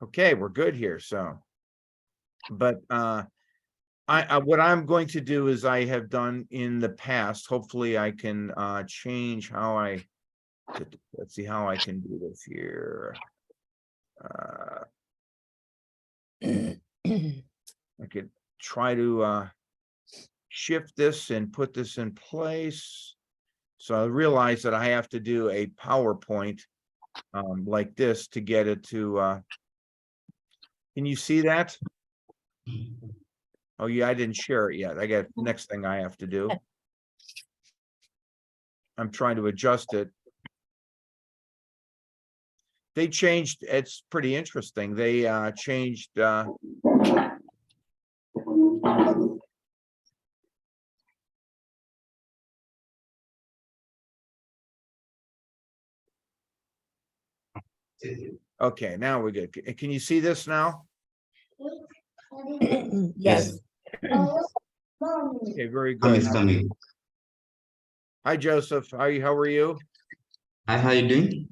Okay, we're good here. So, but I what I'm going to do is I have done in the past. Hopefully, I can change how I. Let's see how I can do this here. I could try to shift this and put this in place. So I realize that I have to do a PowerPoint like this to get it to. Can you see that? Oh yeah, I didn't share it yet. I got next thing I have to do. I'm trying to adjust it. They changed, it's pretty interesting. They changed okay, now we're good. Can you see this now? Yes. Okay, very Come good. is coming. Hi, Joseph. How are you? Hi, how you doing?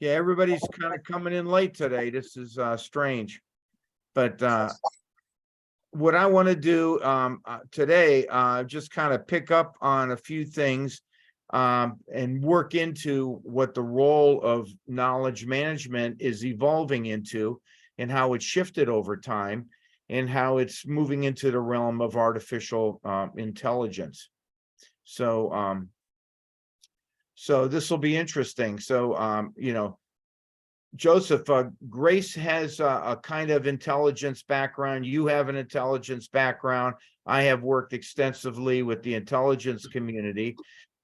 Yeah, everybody's kind of coming in late today. This is strange. But what I want to do today, just kind of pick up on a few things and work into what the role of knowledge management is evolving into and how it's shifted over time and how it's moving into the realm of artificial intelligence. So, so this will be interesting. So, you know, Joseph, Grace has a kind of intelligence background. You have an intelligence background. I have worked extensively with the intelligence community.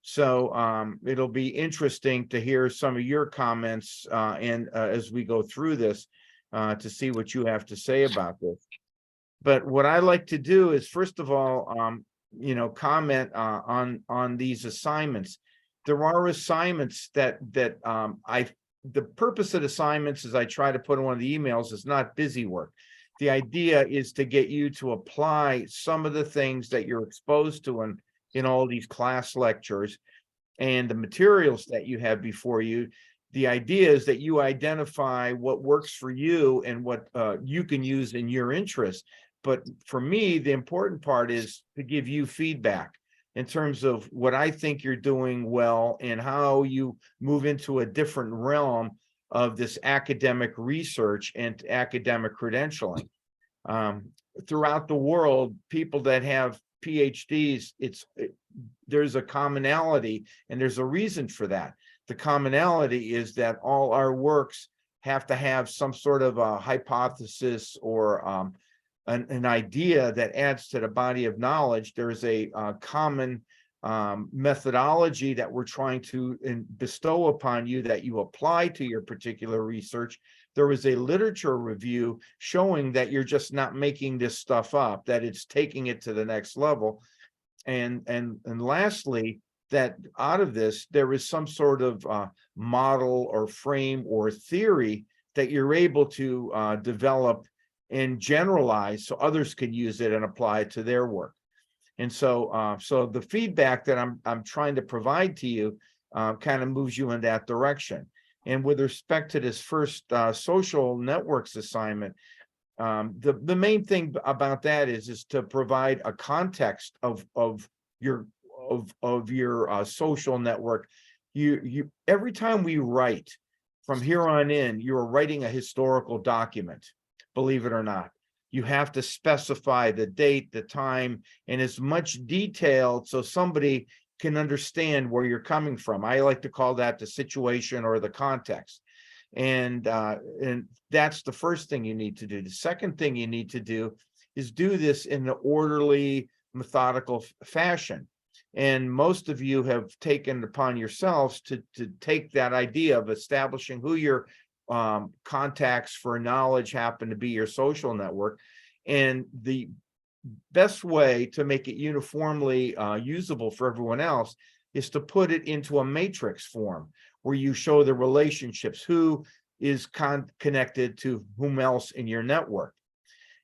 So it'll be interesting to hear some of your comments and as we go through this to see what you have to say about this. But what I like to do is, first of all, you know, comment on these assignments. There are assignments that the purpose of assignments, as I try to put in one of the emails, is not busy work. The idea is to get you to apply some of the things that you're exposed to in all these class lectures and the materials that you have before you. The idea is that you identify what works for you and what you can use in your interest. But for me, the important part is to give you feedback in terms of what I think you're doing well and how you move into a different realm of this academic research and academic credentialing. Throughout the world, people that have PhDs, there's a commonality and there's a reason for that. The commonality is that all our works have to have some sort of a hypothesis or an idea that adds to the body of knowledge. There's a common methodology that we're trying to bestow upon you that you apply to your particular research. There was a literature review showing that you're just not making this stuff up, that it's taking it to the next level. And lastly, that out of this, there is some sort of model or frame or theory that you're able to develop and generalize so others can use it and apply it to their work. And so so the feedback that I'm trying to provide to you kind of moves you in that direction. And with respect to this first social networks assignment, the main thing about that is to provide a context of your social network. You every time we write from here on in, you're writing a historical document. Believe it or not, you have to specify the date, the time, and as much detail so somebody can understand where you're coming from. I like to call that the situation or the context. And that's the first thing you need to do. The second thing you need to do is do this in an orderly, methodical fashion. And most of you have taken upon yourselves to take that idea of establishing who your contacts for knowledge happen to be your social network. And the best way to make it uniformly usable for everyone else is to put it into a matrix form where you show the relationships, who is connected to whom else in your network.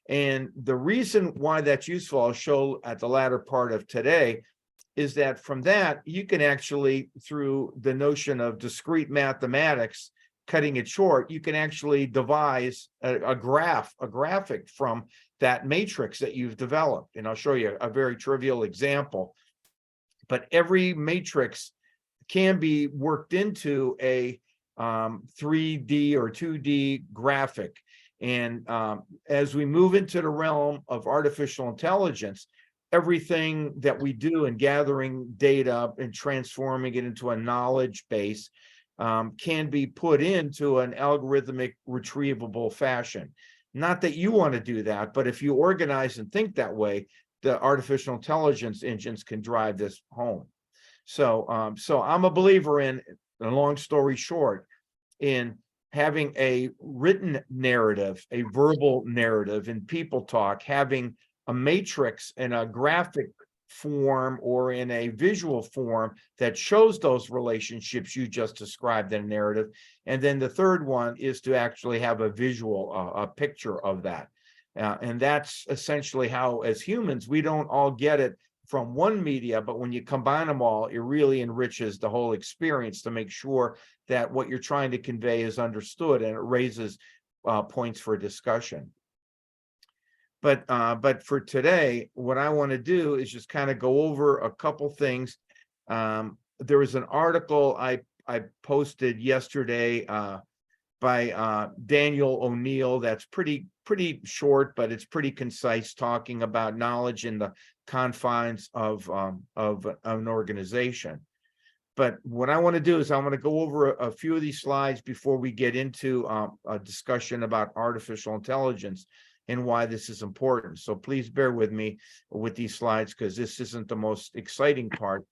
And the reason why that's useful, I'll show at the latter part of today, is that from that, you can actually, through the notion of discrete mathematics, cutting it short, you can actually devise a graphic from that matrix that you've developed. And I'll show you a very trivial example. But every matrix can be worked into a 3D or 2D graphic. And as we move into the realm of artificial intelligence, everything that we do in gathering data and transforming it into a knowledge base can be put into an algorithmic retrievable fashion. Not that you want to do that, but if you organize and think that way, the artificial intelligence engines can drive this home. So I'm a believer in, a long story short, in having a written narrative, a verbal narrative in people talk, having a matrix in a graphic form or in a visual form that shows those relationships you just described in a narrative. And then the third one is to actually have a visual, a picture of that. And that's essentially how, as humans, we don't all get it from one media, but when you combine them all, it really enriches the whole experience to make sure that what you're trying to convey is understood, and it raises points for discussion. But for today, what I want to do is just kind of go over a couple things. There was an article I posted yesterday by Daniel O'Neill that's pretty short, but it's pretty concise, talking about knowledge in the confines of an organization. But what I want to do is I want to go over a few of these slides before we get into a discussion about artificial intelligence and why this is important. So please bear with me with these slides, because this isn't the most exciting part,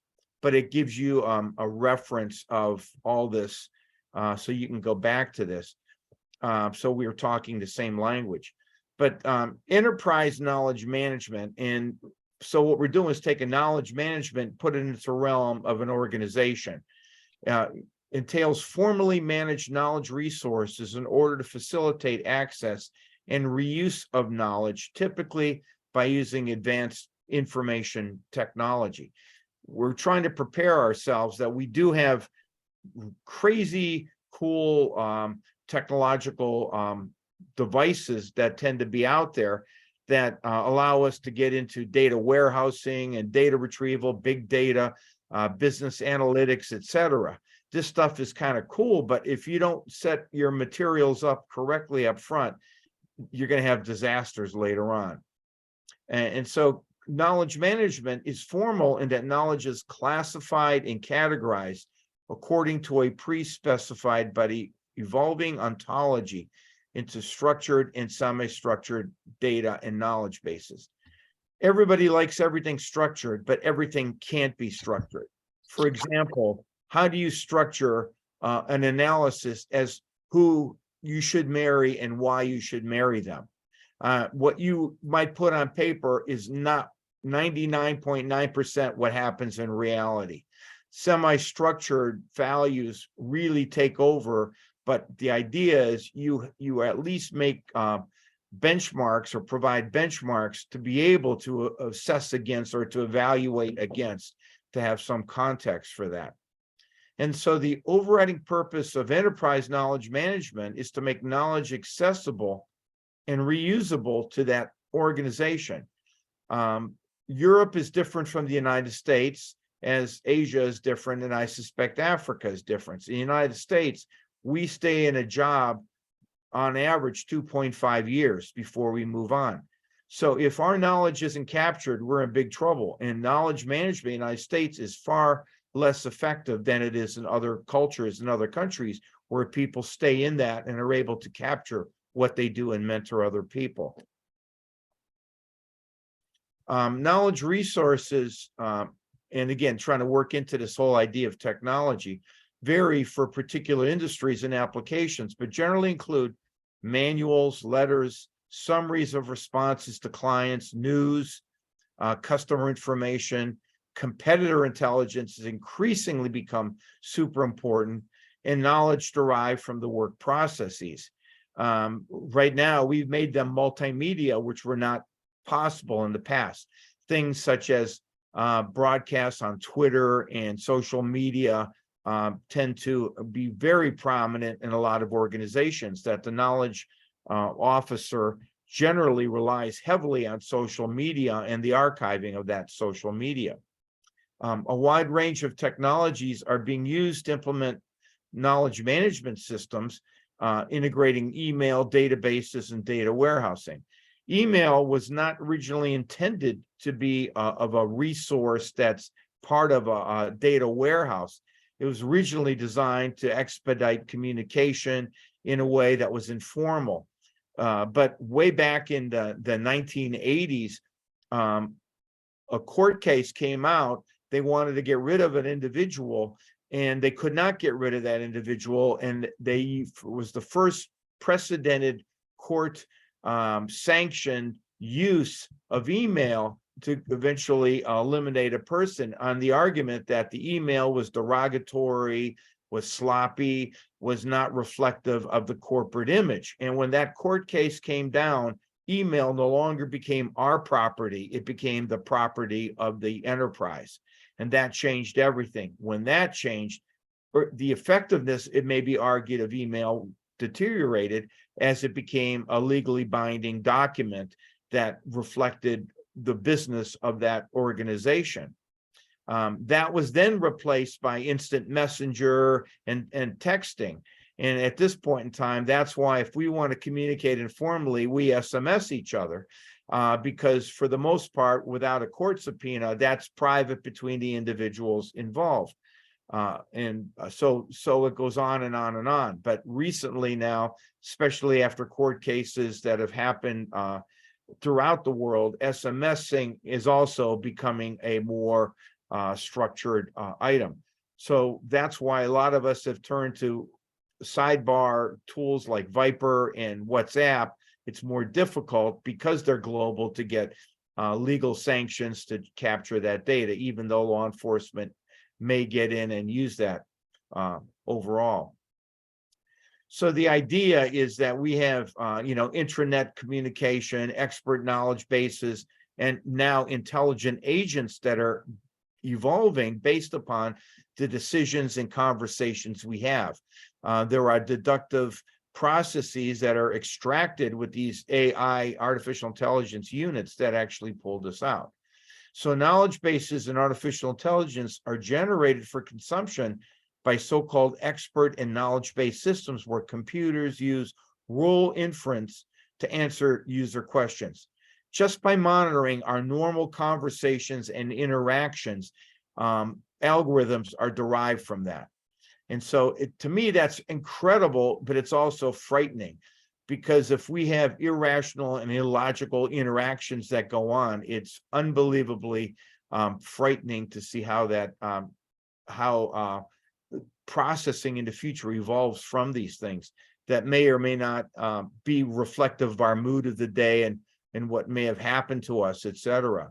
but it gives you a reference of all this, so you can go back to this. So we are talking the same language. But enterprise knowledge management, and so what we're doing is taking knowledge management, put it into the realm of an organization. Entails formally managed knowledge resources in order to facilitate access and reuse of knowledge, typically by using advanced information technology. We're trying to prepare ourselves that we do have crazy cool technological devices that tend to be out there that allow us to get into data warehousing and data retrieval, big data, business analytics, etc. This stuff is kind of cool, but if you don't set your materials up correctly up front, you're going to have disasters later on. And so knowledge management is formal in that knowledge is classified and categorized according to a pre-specified but evolving ontology into structured and semi-structured data and knowledge bases. Everybody likes everything structured, but everything can't be structured. For example, how do you structure an analysis as who you should marry and why you should marry them? What you might put on paper is not 99.9% what happens in reality. Semi-structured values really take over, but the idea is you at least make benchmarks or provide benchmarks to be able to assess against or to evaluate against, to have some context for that. And so the overriding purpose of enterprise knowledge management is to make knowledge accessible and reusable to that organization. Europe is different from the United States, as Asia is different, and I suspect Africa is different. In the United States, we stay in a job on average 2.5 years before we move on. So if our knowledge isn't captured, we're in big trouble. And knowledge management in the United States is far less effective than it is in other cultures and other countries where people stay in that and are able to capture what they do and mentor other people. Knowledge resources, and again, trying to work into this whole idea of technology, vary for particular industries and applications, but generally include manuals, letters, summaries of responses to clients, news, customer information. Competitor intelligence has increasingly become super important, and knowledge derived from the work processes. Right now, we've made them multimedia, which were not possible in the past. Things such as broadcasts on Twitter and social media tend to be very prominent in a lot of organizations, that the knowledge officer generally relies heavily on social media and the archiving of that social media. A wide range of technologies are being used to implement knowledge management systems, integrating email databases and data warehousing. Email was not originally intended to be of a resource that's part of a data warehouse. It was originally designed to expedite communication in a way that was informal. But way back in the 1980s, a court case came out. They wanted to get rid of an individual, and they could not get rid of that individual. And was the first precedented court sanctioned use of email to eventually eliminate a person on the argument that the email was derogatory, was sloppy, was not reflective of the corporate image. And when that court case came down, email no longer became our property. It became the property of the enterprise. And that changed everything. When that changed, the effectiveness, it may be argued, of email deteriorated as it became a legally binding document that reflected the business of that organization. That was then replaced by instant messenger and texting. And at this point in time, that's why if we want to communicate informally, we SMS each other, because for the most part, without a court subpoena, that's private between the individuals involved. So it goes on and on and on. But recently now, especially after court cases that have happened throughout the world, SMSing is also becoming a more structured item. So that's why a lot of us have turned to sidebar tools like Viper and WhatsApp. It's more difficult because they're global to get legal sanctions to capture that data, even though law enforcement may get in and use that overall. So the idea is that we have, intranet communication, expert knowledge bases, and now intelligent agents that are evolving based upon the decisions and conversations we have. There are deductive processes that are extracted with these AI, artificial intelligence units, that actually pull this out. So knowledge bases and artificial intelligence are generated for consumption by so-called expert and knowledge-based systems, where computers use rule inference to answer user questions. Just by monitoring our normal conversations and interactions, algorithms are derived from that. And so to me, that's incredible, but it's also frightening, because if we have irrational and illogical interactions that go on, it's unbelievably frightening to see how that processing in the future evolves from these things that may or may not be reflective of our mood of the day and what may have happened to us, etc.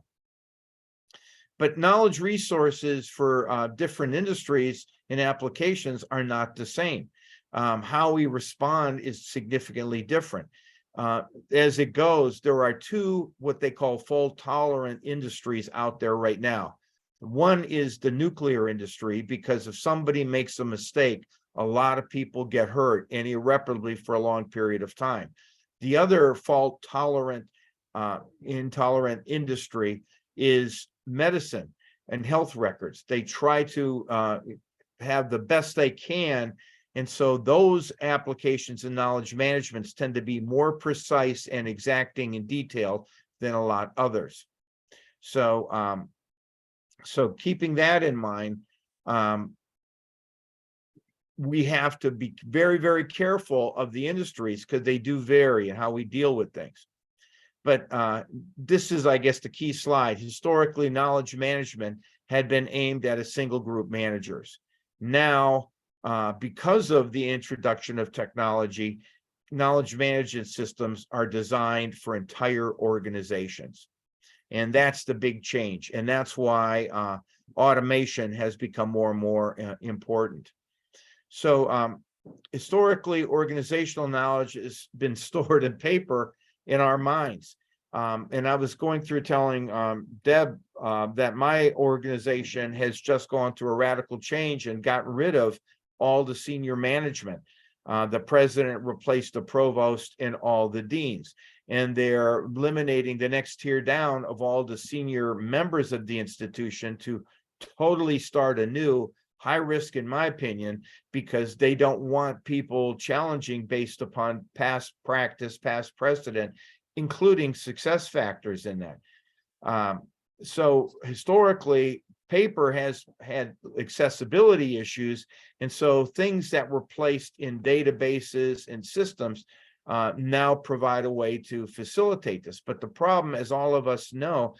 But knowledge resources for different industries and applications are not the same. How we respond is significantly different. As it goes, there are two what they call fault-tolerant industries out there right now. One is the nuclear industry, because if somebody makes a mistake, a lot of people get hurt, and irreparably for a long period of time. The other fault-tolerant, intolerant industry is medicine and health records. They try to have the best they can, and so those applications in knowledge management tend to be more precise and exacting in detail than a lot others. So keeping that in mind, we have to be very, very careful of the industries, because they do vary in how we deal with things. But this is, I guess, the key slide. Historically, knowledge management had been aimed at a single group managers. Now, because of the introduction of technology, knowledge management systems are designed for entire organizations. And that's the big change. And that's why automation has become more and more important. So historically, organizational knowledge has been stored in paper in our minds. And I was going through telling Deb that my organization has just gone through a radical change and got rid of all the senior management. The president replaced the provost and all the deans, and they're eliminating the next tier down of all the senior members of the institution to totally start anew. High risk, in my opinion, because they don't want people challenging based upon past practice, past precedent, including success factors in that. So historically, paper has had accessibility issues, and so things that were placed in databases and systems now provide a way to facilitate this. But the problem, as all of us know,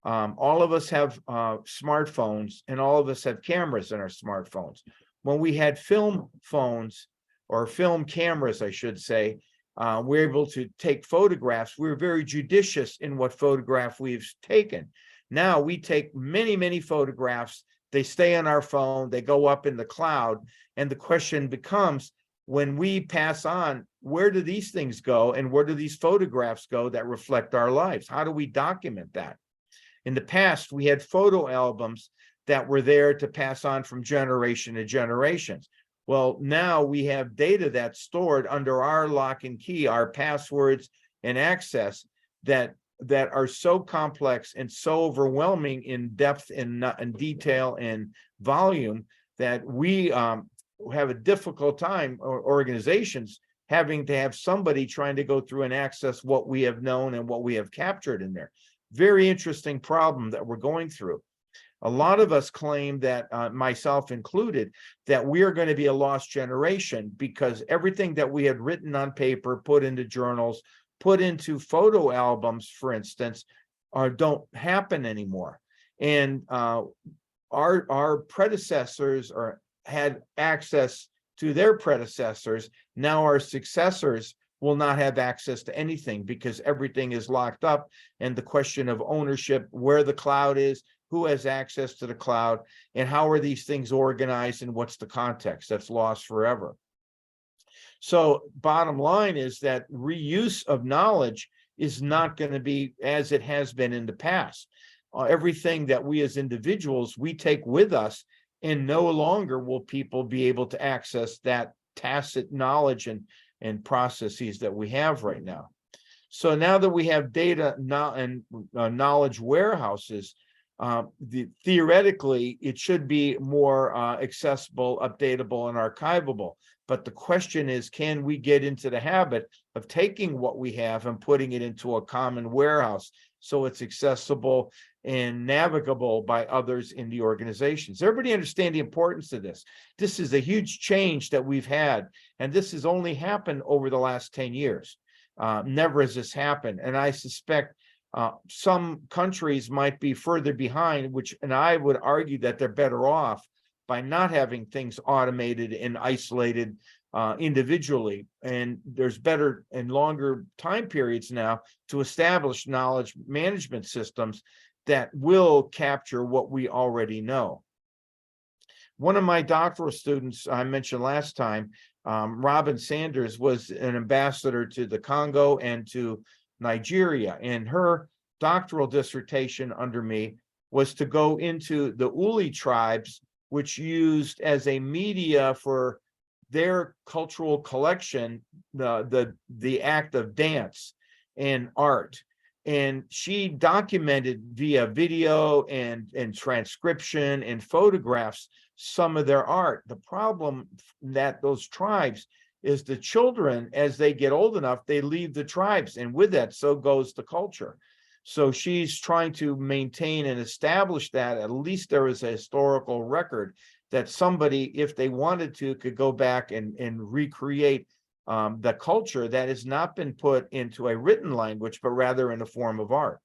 all of us have smartphones, and all of us have cameras in our smartphones. When we had film phones, or film cameras, I should say, we're able to take photographs. We're very judicious in what photograph we've taken. Now we take many, many photographs. They stay on our phone. They go up in the cloud. And the question becomes, when we pass on, where do these things go? And where do these photographs go that reflect our lives? How do we document that? In the past, we had photo albums that were there to pass on from generation to generations. Well, now we have data that's stored under our lock and key, our passwords and access that are so complex and so overwhelming in depth and detail and volume that we have a difficult time, or organizations having to have somebody trying to go through and access what we have known and what we have captured in there. Very interesting problem that we're going through. A lot of us claim that, myself included, that we are going to be a lost generation because everything that we had written on paper, put into journals, put into photo albums, for instance, don't happen anymore. And our predecessors had access to their predecessors. Now our successors will not have access to anything because everything is locked up. And the question of ownership, where the cloud is, who has access to the cloud, and how are these things organized, and what's the context, that's lost forever. So bottom line is that reuse of knowledge is not going to be as it has been in the past. Everything that we as individuals, we take with us, and no longer will people be able to access that tacit knowledge and processes that we have right now. So now that we have data and knowledge warehouses, theoretically, it should be more accessible, updatable, and archivable. But the question is, can we get into the habit of taking what we have and putting it into a common warehouse so it's accessible and navigable by others in the organizations? Everybody understand the importance of this. This is a huge change that we've had, and this has only happened over the last 10 years. Never has this happened. And I suspect some countries might be further behind, and I would argue that they're better off by not having things automated and isolated individually. And there's better and longer time periods now to establish knowledge management systems that will capture what we already know. One of my doctoral students I mentioned last time, Robin Sanders, was an ambassador to the Congo and to Nigeria, and her doctoral dissertation under me was to go into the Uli tribes, which used as a media for their cultural collection the act of dance and art. And she documented via video and transcription and photographs some of their art. The problem that those tribes is the children, as they get old enough, they leave the tribes, and with that, so goes the culture. So she's trying to maintain and establish that at least there is a historical record that somebody, if they wanted to, could go back and recreate the culture that has not been put into a written language, but rather in the form of art.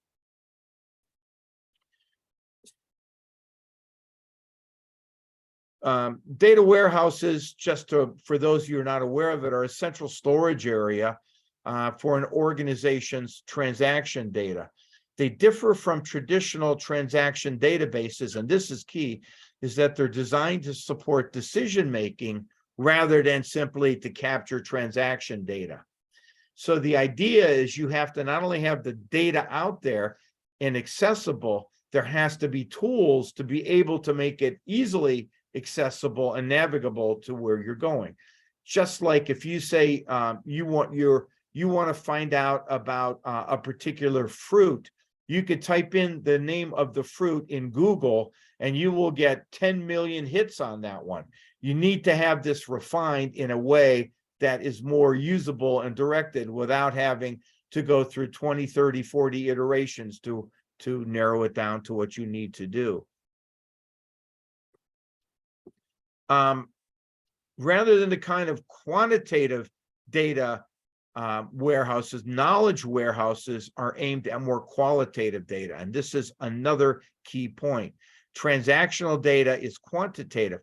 Data warehouses, for those of you who are not aware of it, are a central storage area for an organization's transaction data. They differ from traditional transaction databases, and this is key, is that they're designed to support decision-making rather than simply to capture transaction data. So the idea is you have to not only have the data out there and accessible, there has to be tools to be able to make it easily accessible and navigable to where you're going. Just like if you say you want to find out about a particular fruit, you could type in the name of the fruit in Google and you will get 10 million hits on that one. You need to have this refined in a way that is more usable and directed without having to go through 20, 30, 40 iterations to narrow it down to what you need to do. Rather than the kind of quantitative data warehouses, knowledge warehouses are aimed at more qualitative data. And this is another key point. Transactional data is quantitative.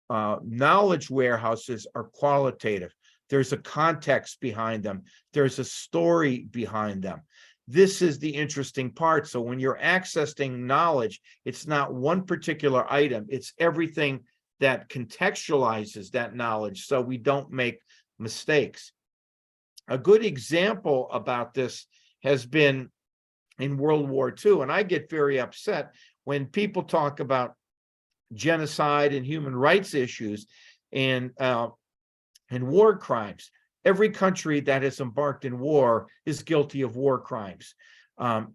Knowledge warehouses are qualitative. There's a context behind them. There's a story behind them. This is the interesting part. So when you're accessing knowledge, it's not one particular item. It's everything that contextualizes that knowledge so we don't make mistakes. A good example about this has been in World War II, and I get very upset when people talk about genocide and human rights issues and war crimes. Every country that has embarked in war is guilty of war crimes.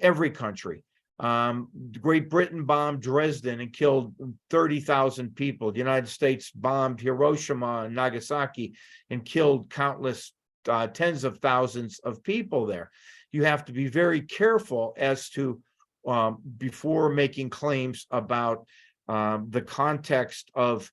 Every country. Great Britain bombed Dresden and killed 30,000 people. The United States bombed Hiroshima and Nagasaki and killed countless tens of thousands of people there. You have to be very careful as to, before making claims about the context of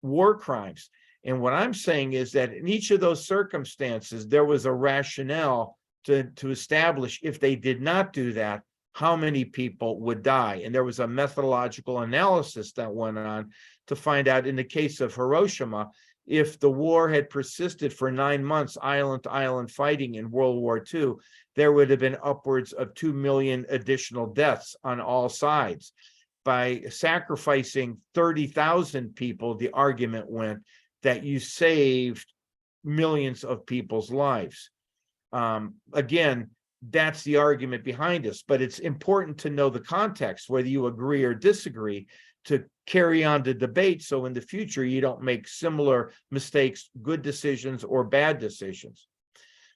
war crimes. And what I'm saying is that in each of those circumstances, there was a rationale to establish if they did not do that, how many people would die. And there was a methodological analysis that went on to find out in the case of Hiroshima, if the war had persisted for 9 months, island to island fighting in World War II, there would have been upwards of 2 million additional deaths on all sides. By sacrificing 30,000 people, the argument went that you saved millions of people's lives. Again, that's the argument behind us, but it's important to know the context, whether you agree or disagree, to carry on the debate so in the future you don't make similar mistakes, good decisions or bad decisions.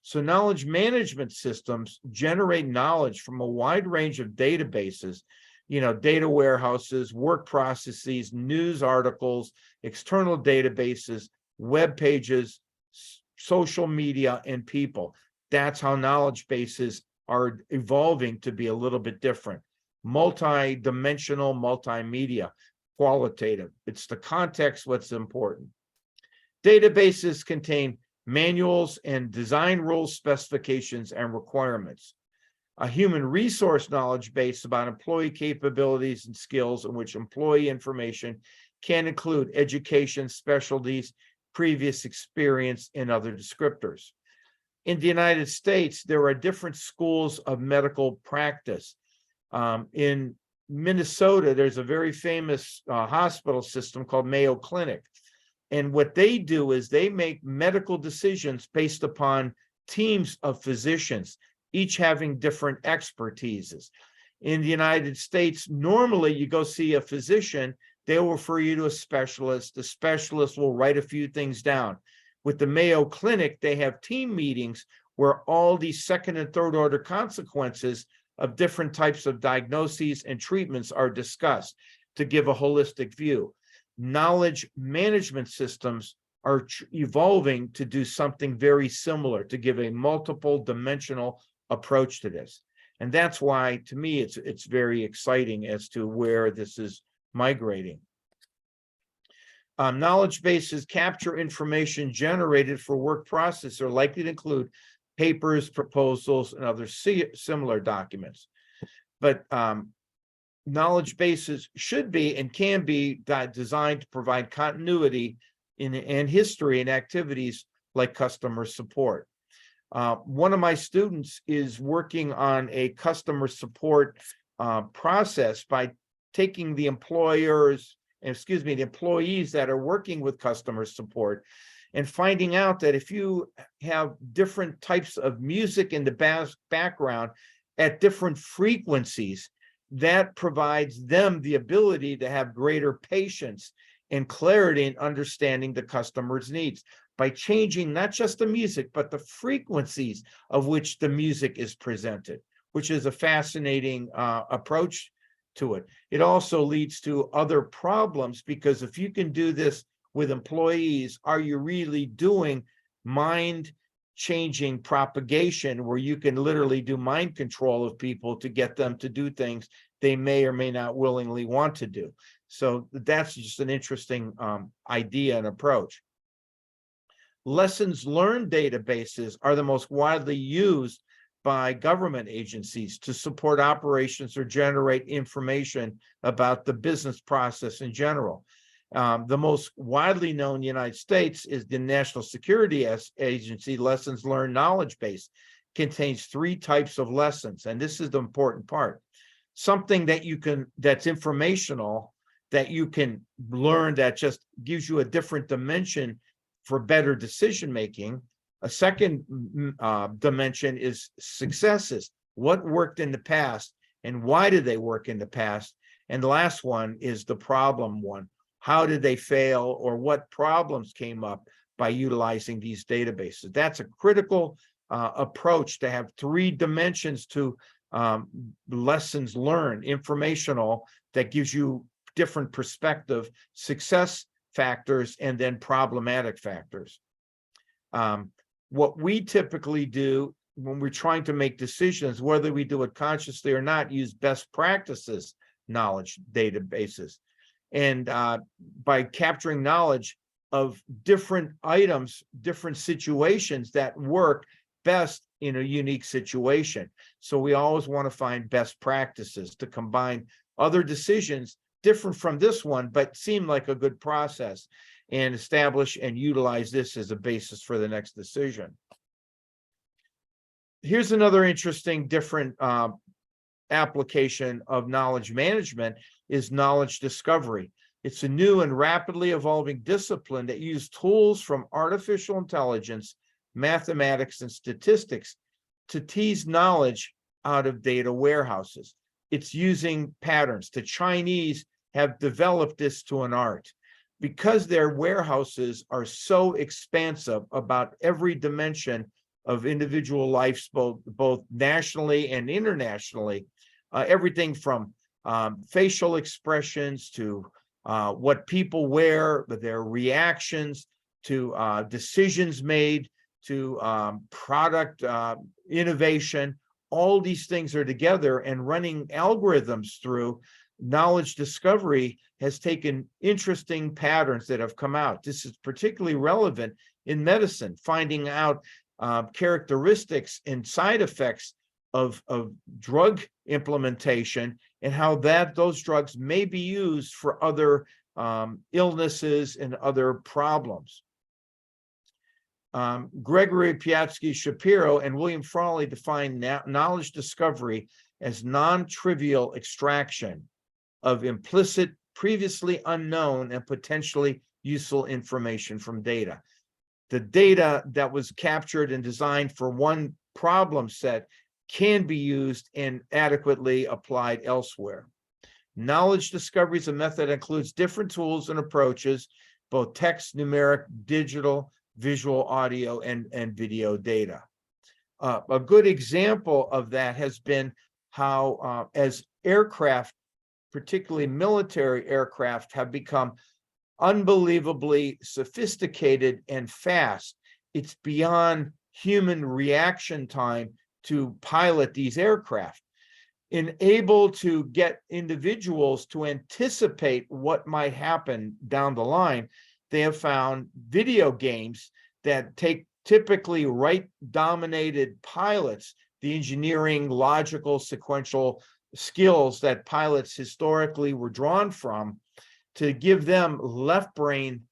So knowledge management systems generate knowledge from a wide range of databases, data warehouses, work processes, news articles, external databases, web pages, social media, and people. That's how knowledge bases are evolving to be a little bit different. Multi-dimensional, multimedia, qualitative. It's the context what's important. Databases contain manuals and design rules, specifications, and requirements. A human resource knowledge base about employee capabilities and skills in which employee information can include education, specialties, previous experience, and other descriptors. In the United States, there are different schools of medical practice. In Minnesota, there's a very famous hospital system called Mayo Clinic. And what they do is they make medical decisions based upon teams of physicians, each having different expertises. In the United States, normally you go see a physician, they'll refer you to a specialist. The specialist will write a few things down. With the Mayo Clinic, they have team meetings where all these second and third order consequences of different types of diagnoses and treatments are discussed to give a holistic view. Knowledge management systems are evolving to do something very similar, to give a multiple dimensional approach to this. And that's why, to me, it's very exciting as to where this is migrating. Knowledge bases capture information generated for work process are likely to include papers, proposals, and other similar documents. But knowledge bases should be and can be designed to provide continuity in history and activities like customer support. One of my students is working on a customer support process by taking the employees that are working with customer support and finding out that if you have different types of music in the background at different frequencies, that provides them the ability to have greater patience and clarity in understanding the customer's needs by changing not just the music, but the frequencies of which the music is presented, which is a fascinating approach to it. It also leads to other problems, because if you can do this with employees, are you really doing mind changing propagation, where you can literally do mind control of people to get them to do things they may or may not willingly want to do? So that's just an interesting idea and approach. Lessons learned databases are the most widely used by government agencies to support operations or generate information about the business process in general. The most widely known in the United States is the National Security Agency Lessons Learned Knowledge Base. Contains 3 types of lessons, and this is the important part. Something that that's informational, that you can learn, that just gives you a different dimension for better decision making. A second dimension is successes. What worked in the past and why did they work in the past? And the last one is the problem one. How did they fail, or what problems came up by utilizing these databases? That's a critical approach, to have 3 dimensions to lessons learned, informational, that gives you different perspective, success factors, and then problematic factors. What we typically do when we're trying to make decisions, whether we do it consciously or not, use best practices knowledge databases. And by capturing knowledge of different items, different situations that work best in a unique situation. So we always want to find best practices to combine other decisions different from this one, but seem like a good process, and establish and utilize this as a basis for the next decision. Here's another interesting different application of knowledge management is knowledge discovery. It's a new and rapidly evolving discipline that uses tools from artificial intelligence, mathematics, and statistics to tease knowledge out of data warehouses. It's using patterns. The Chinese have developed this to an art, because their warehouses are so expansive about every dimension of individual lives, both nationally and internationally. Everything from facial expressions to what people wear, their reactions, to decisions made, to product innovation. All these things are together, and running algorithms through knowledge discovery has taken interesting patterns that have come out. This is particularly relevant in medicine, finding out characteristics and side effects of drug implementation, and how those drugs may be used for other illnesses and other problems. Gregory Piatsky Shapiro and William Frawley define knowledge discovery as non-trivial extraction of implicit, previously unknown, and potentially useful information from data. The data that was captured and designed for one problem set can be used and adequately applied elsewhere. Knowledge discovery is a method that includes different tools and approaches, both text, numeric, digital, visual, audio, and video data. A good example of that has been how as aircraft, particularly military aircraft, have become unbelievably sophisticated and fast. It's beyond human reaction time to pilot these aircraft. Able to get individuals to anticipate what might happen down the line, they have found video games that take typically right-dominated pilots, the engineering, logical, sequential skills that pilots historically were drawn from, to give them left brain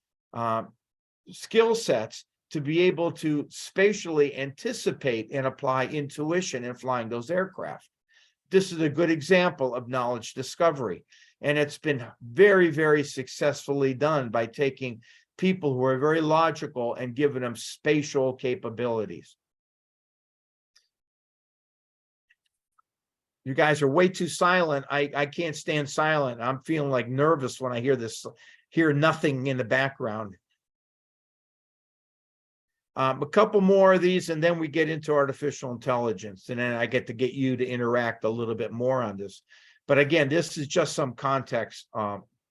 skill sets to be able to spatially anticipate and apply intuition in flying those aircraft. This is a good example of knowledge discovery, and it's been very, very successfully done by taking people who are very logical and giving them spatial capabilities. You guys are way too silent. I can't stand silent. I'm feeling like nervous when I hear nothing in the background. A couple more of these, and then we get into artificial intelligence, and then I get to get you to interact a little bit more on this. But again, this is just some context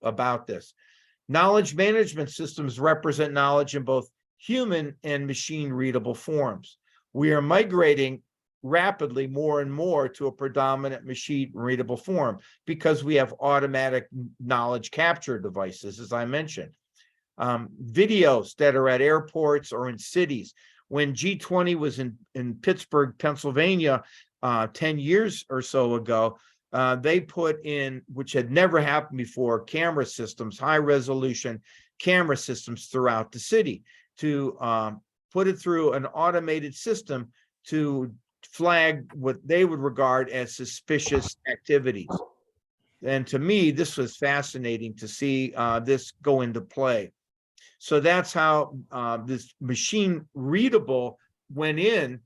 about this. Knowledge management systems represent knowledge in both human and machine readable forms. We are migrating rapidly more and more to a predominant machine readable form because we have automatic knowledge capture devices, as I mentioned. Videos that are at airports or in cities. When G20 was in Pittsburgh, Pennsylvania, 10 years or so ago, they put in, which had never happened before, camera systems, high resolution camera systems throughout the city to put it through an automated system to flag what they would regard as suspicious activities. And to me, this was fascinating to see this go into play. So that's how this machine readable went in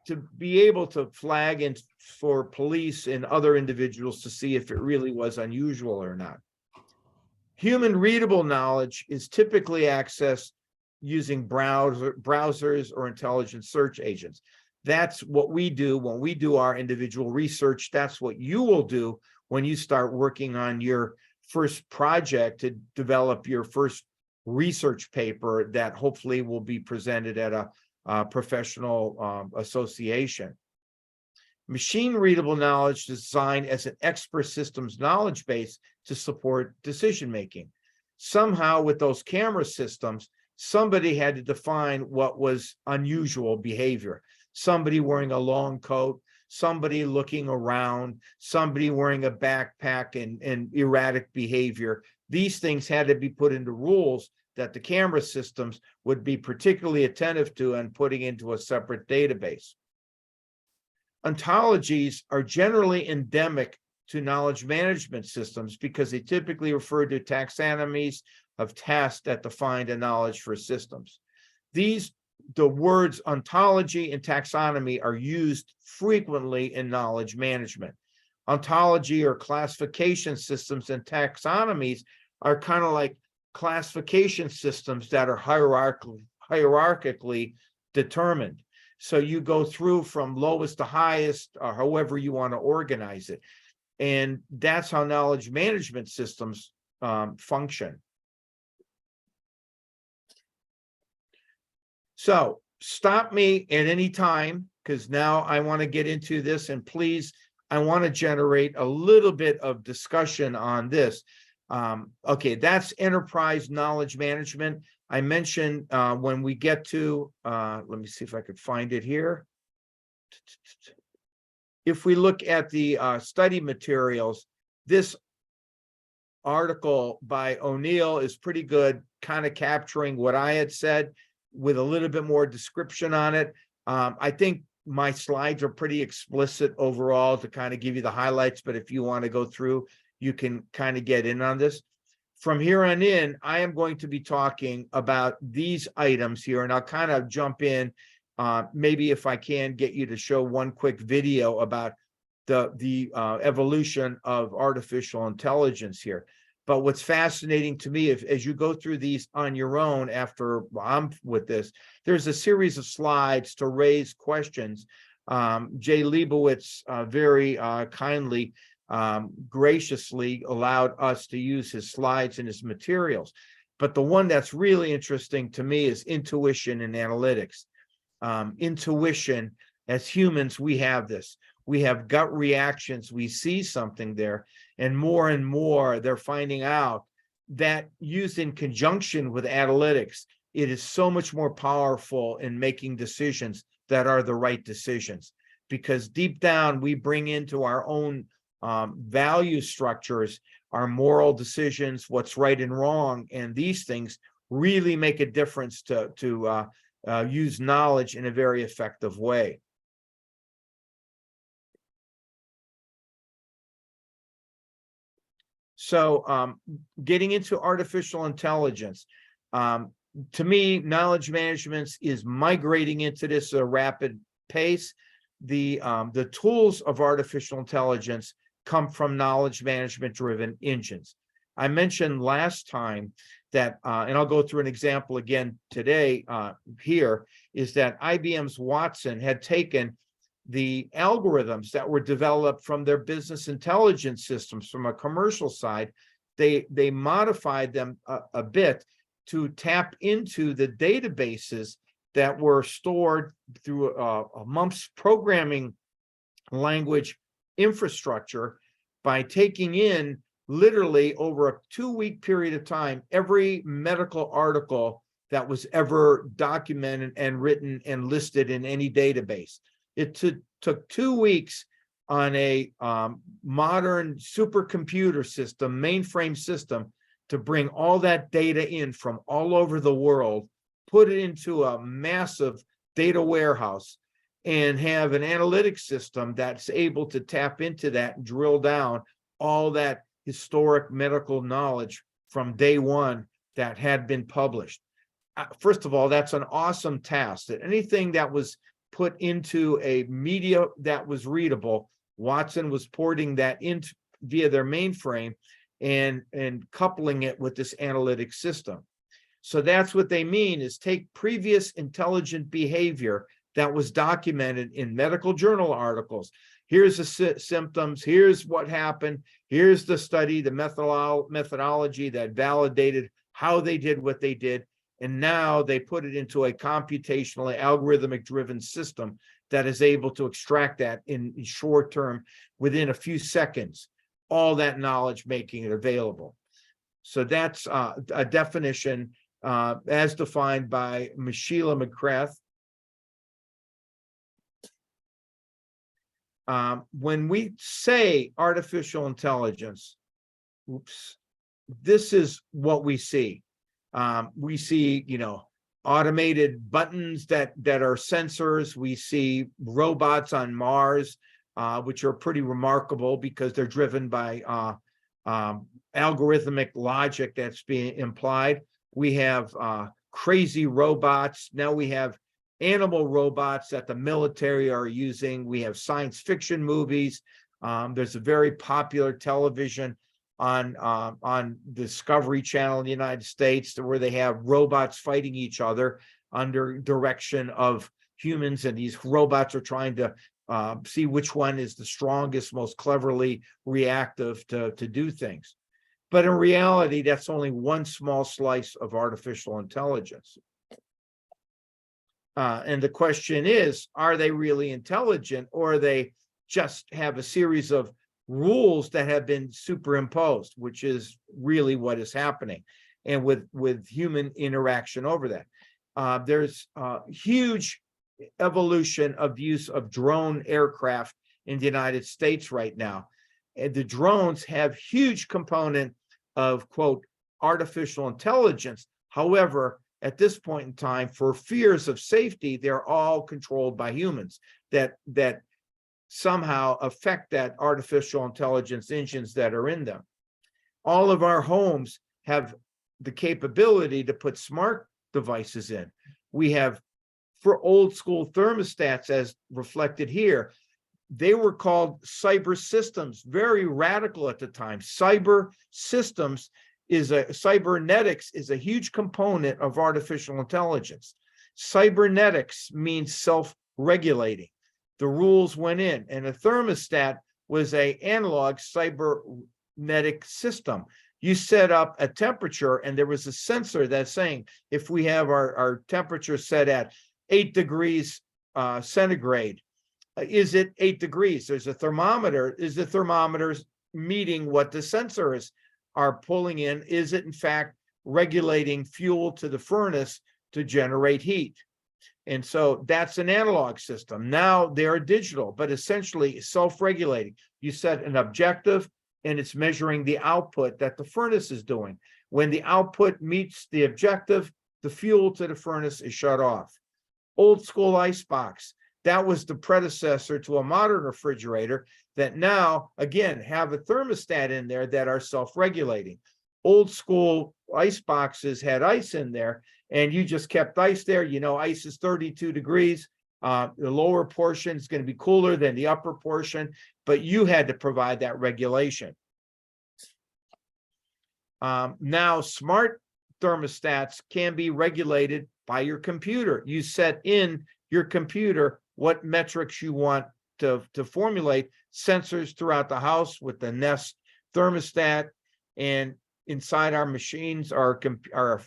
to be able to flag and for police and other individuals to see if it really was unusual or not. Human readable knowledge is typically accessed using browsers or intelligent search agents. That's what we do when we do our individual research. That's what you will do when you start working on your first project to develop your first research paper that hopefully will be presented at a professional association. Machine readable knowledge is designed as an expert systems knowledge base to support decision making. Somehow with those camera systems, somebody had to define what was unusual behavior. Somebody wearing a long coat, somebody looking around, somebody wearing a backpack and erratic behavior. These things had to be put into rules that the camera systems would be particularly attentive to and putting into a separate database. Ontologies are generally endemic to knowledge management systems because they typically refer to taxonomies of tasks that define the knowledge for systems. The words ontology and taxonomy are used frequently in knowledge management. Ontology or classification systems and taxonomies are kind of like classification systems that are hierarchically determined. So you go through from lowest to highest, or however you want to organize it. And that's how knowledge management systems function. So stop me at any time, because now I want to get into this, and please, I want to generate a little bit of discussion on this. Okay, that's enterprise knowledge management. I mentioned when we get to, let me see if I could find it here. If we look at the study materials, this article by O'Neill is pretty good, kind of capturing what I had said with a little bit more description on it. I think my slides are pretty explicit overall to kind of give you the highlights, but if you want to go through, you can kind of get in on this. From here on in, I am going to be talking about these items here, and I'll kind of jump in. Maybe if I can get you to show one quick video about the evolution of artificial intelligence here. But what's fascinating to me, as you go through these on your own after I'm with this, there's a series of slides to raise questions. Jay Leibowitz very kindly, graciously allowed us to use his slides and his materials. But the one that's really interesting to me is intuition and analytics. Intuition, as humans, we have this. We have gut reactions. We see something there, and more they're finding out that used in conjunction with analytics, it is so much more powerful in making decisions that are the right decisions, because deep down we bring into our own value structures, our moral decisions, what's right and wrong, and these things really make a difference to use knowledge in a very effective way. So getting into artificial intelligence, to me, knowledge management is migrating into this at a rapid pace. the tools of artificial intelligence come from knowledge management driven engines. I mentioned last time that, and I'll go through an example again today here, is that IBM's Watson had taken the algorithms that were developed from their business intelligence systems from a commercial side. They modified them a bit to tap into the databases that were stored through a month's programming language infrastructure by taking in literally over a 2-week period of time every medical article that was ever documented and written and listed in any database. It took 2 weeks on a modern supercomputer system, mainframe system, to bring all that data in from all over the world, put it into a massive data warehouse, and have an analytics system that's able to tap into that and drill down all that historic medical knowledge from day one that had been published. First of all, that's an awesome task. That anything that was put into a media that was readable, Watson was porting that into via their mainframe and coupling it with this analytic system. So that's what they mean, is take previous intelligent behavior that was documented in medical journal articles. Here's the symptoms, here's what happened, here's the study, the methodology that validated how they did what they did. And now they put it into a computationally algorithmic driven system that is able to extract that in short term, within a few seconds, all that knowledge, making it available. So that's a definition as defined by Sheila McGrath. When we say artificial intelligence, this is what we see. We see, automated buttons that are sensors. We see robots on Mars, which are pretty remarkable because they're driven by algorithmic logic that's being implied. We have crazy robots. Now we have animal robots that the military are using. We have science fiction movies. There's a very popular television on Discovery Channel in the United States where they have robots fighting each other under direction of humans, and these robots are trying to see which one is the strongest, most cleverly reactive to do things. But in reality, that's only one small slice of artificial intelligence. And the question is, are they really intelligent, or they just have a series of rules that have been superimposed, which is really what is happening, and with human interaction over that. There's a huge evolution of use of drone aircraft in the United States right now. And the drones have huge component of, quote, artificial intelligence. However, at this point in time, for fears of safety, they're all controlled by humans that somehow affect that artificial intelligence engines that are in them. All of our homes have the capability to put smart devices in. We have, for old school thermostats, as reflected here, they were called cyber systems, very radical at the time. Cyber systems cybernetics is a huge component of artificial intelligence. Cybernetics means self-regulating. The rules went in, and a thermostat was an analog cybernetic system. You set up a temperature, and there was a sensor that's saying, if we have our temperature set at 8 degrees centigrade, is it 8 degrees? There's a thermometer. Is the thermometer meeting what the sensors are pulling in? Is it in fact regulating fuel to the furnace to generate heat? And so that's an analog system. Now they're digital, but essentially self-regulating. You set an objective, and it's measuring the output that the furnace is doing. When the output meets the objective, the fuel to the furnace is shut off. Old school icebox, that was the predecessor to a modern refrigerator that now, again, have a thermostat in there that are self-regulating. Old school ice boxes had ice in there, and you just kept ice there. Ice is 32 degrees. The lower portion is going to be cooler than the upper portion, but you had to provide that regulation. Now, smart thermostats can be regulated by your computer. You set in your computer what metrics you want to formulate sensors throughout the house with the Nest thermostat, and inside our machines, our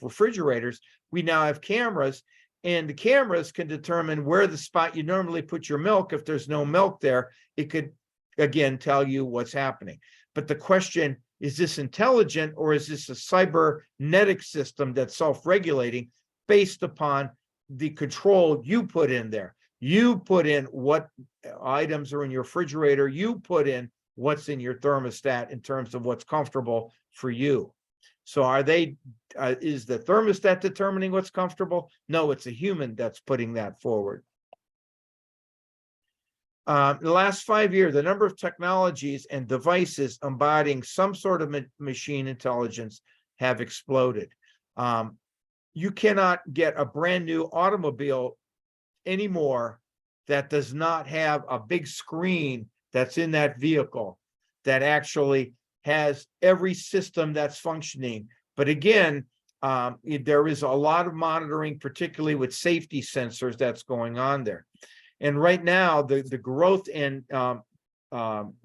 refrigerators, we now have cameras, and the cameras can determine where the spot you normally put your milk. If there's no milk there, it could again tell you what's happening. But the question, is this intelligent, or is this a cybernetic system that's self-regulating based upon the control you put in there? You put in what items are in your refrigerator, you put in what's in your thermostat in terms of what's comfortable for you. So is the thermostat determining what's comfortable? No, it's a human that's putting that forward. In the last 5 years, the number of technologies and devices embodying some sort of machine intelligence have exploded. You cannot get a brand new automobile anymore that does not have a big screen that's in that vehicle that actually has every system that's functioning. But again, there is a lot of monitoring, particularly with safety sensors, that's going on there. And right now, the growth and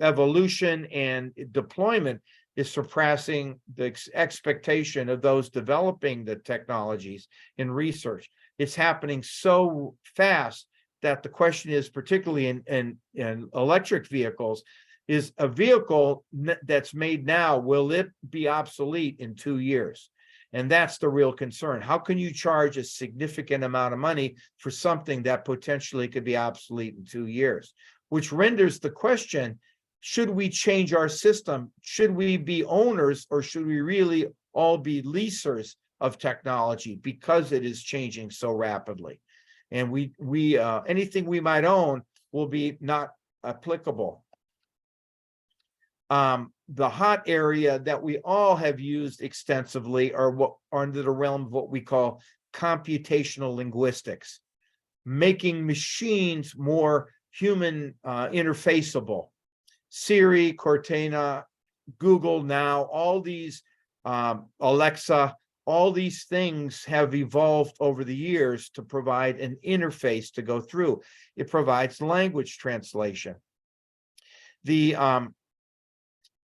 evolution and deployment is surpassing the expectation of those developing the technologies in research. It's happening so fast that the question is, particularly in electric vehicles, is a vehicle that's made now, will it be obsolete in 2 years? And that's the real concern. How can you charge a significant amount of money for something that potentially could be obsolete in 2 years? Which renders the question, should we change our system? Should we be owners, or should we really all be leasers of technology because it is changing so rapidly? And anything we might own will be not applicable. The hot area that we all have used extensively are what are under the realm of what we call computational linguistics, making machines more human interfaceable. Siri, Cortana, Google now, all these, Alexa, all these things have evolved over the years to provide an interface to go through. It provides language translation.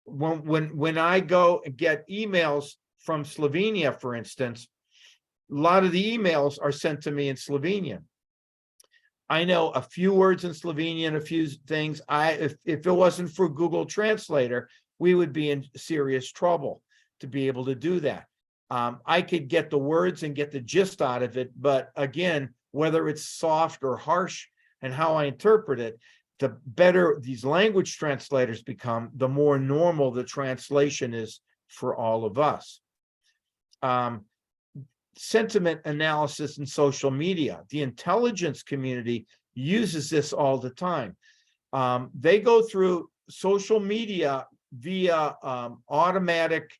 When I go and get emails from Slovenia, for instance, a lot of the emails are sent to me in Slovenian. I know a few words in Slovenian, a few things. If it wasn't for Google Translator, we would be in serious trouble to be able to do that. I could get the words and get the gist out of it, but again, whether it's soft or harsh and how I interpret it, the better these language translators become, the more normal the translation is for all of us. Sentiment analysis in social media. The intelligence community uses this all the time. They go through social media via automatic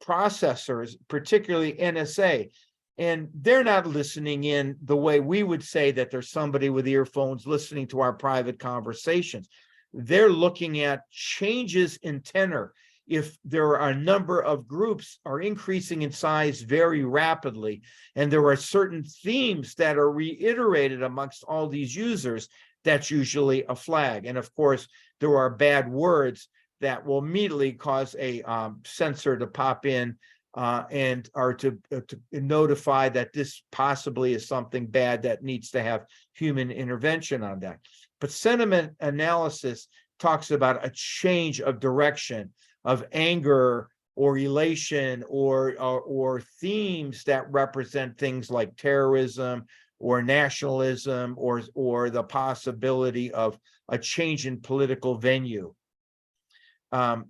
processors, particularly NSA. And they're not listening in the way we would say that there's somebody with earphones listening to our private conversations. They're looking at changes in tenor. If there are a number of groups are increasing in size very rapidly, and there are certain themes that are reiterated amongst all these users, that's usually a flag. And of course, there are bad words that will immediately cause a sensor to pop in and are to notify that this possibly is something bad that needs to have human intervention on that. But sentiment analysis talks about a change of direction, of anger or elation, or themes that represent things like terrorism or nationalism, or the possibility of a change in political venue.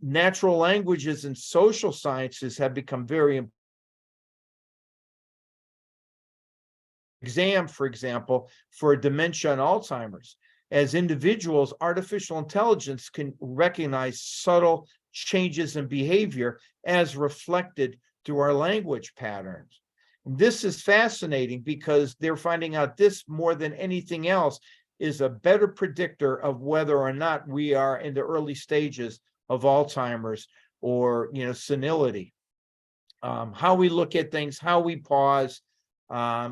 Natural languages and social sciences have become very important. For example, for dementia and Alzheimer's. As individuals, artificial intelligence can recognize subtle changes in behavior as reflected through our language patterns. This is fascinating because they're finding out this more than anything else is a better predictor of whether or not we are in the early stages of Alzheimer's or, senility. How we look at things, how we pause,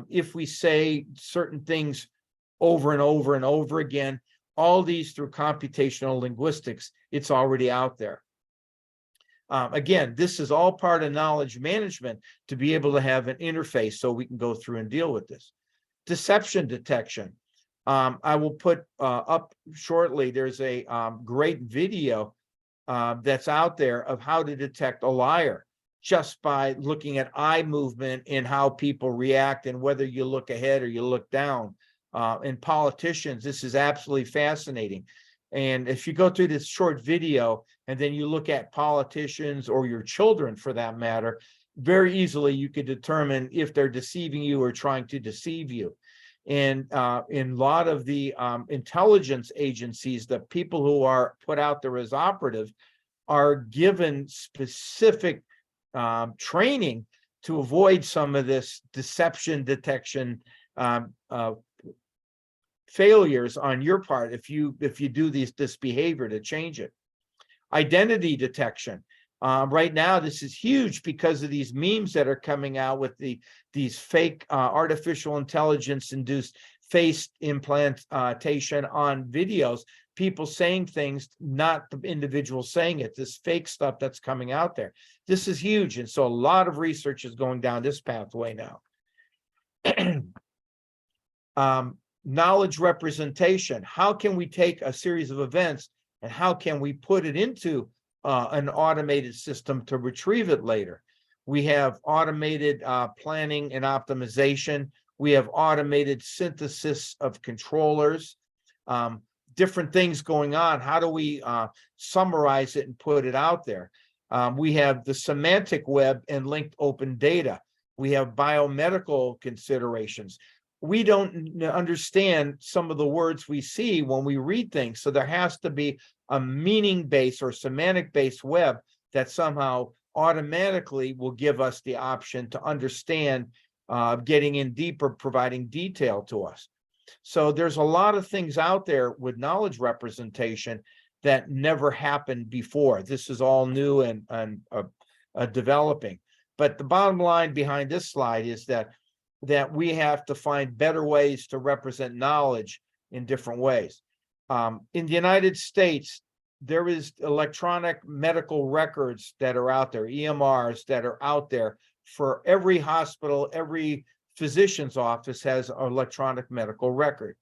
if we say certain things over and over and over again, all these through computational linguistics, it's already out there. Again, this is all part of knowledge management to be able to have an interface so we can go through and deal with this. Deception detection. I will put up shortly, there's a great video that's out there of how to detect a liar just by looking at eye movement and how people react and whether you look ahead or you look down. And politicians, this is absolutely fascinating. And if you go through this short video and then you look at politicians or your children for that matter, very easily you could determine if they're deceiving you or trying to deceive you. And in a lot of the intelligence agencies, the people who are put out there as operative are given specific training to avoid some of this deception detection failures on your part if you do this behavior to change it. Identity detection. Right now, this is huge because of these memes that are coming out with these fake artificial intelligence induced face implantation on videos, people saying things, not the individual saying it, this fake stuff that's coming out there. This is huge. And so a lot of research is going down this pathway now. Knowledge representation. How can we take a series of events and how can we put it into an automated system to retrieve it later? We have automated planning and optimization. We have automated synthesis of controllers, different things going on. How do we summarize it and put it out there? We have the semantic web and linked open data. We have biomedical considerations. We don't understand some of the words we see when we read things. So there has to be a meaning-based or semantic-based web that somehow automatically will give us the option to understand, getting in deeper, providing detail to us. So there's a lot of things out there with knowledge representation that never happened before. This is all new and developing. But the bottom line behind this slide is that we have to find better ways to represent knowledge in different ways. In the United States, there is electronic medical records that are out there, EMRs that are out there for every hospital, every physician's office has an electronic medical record.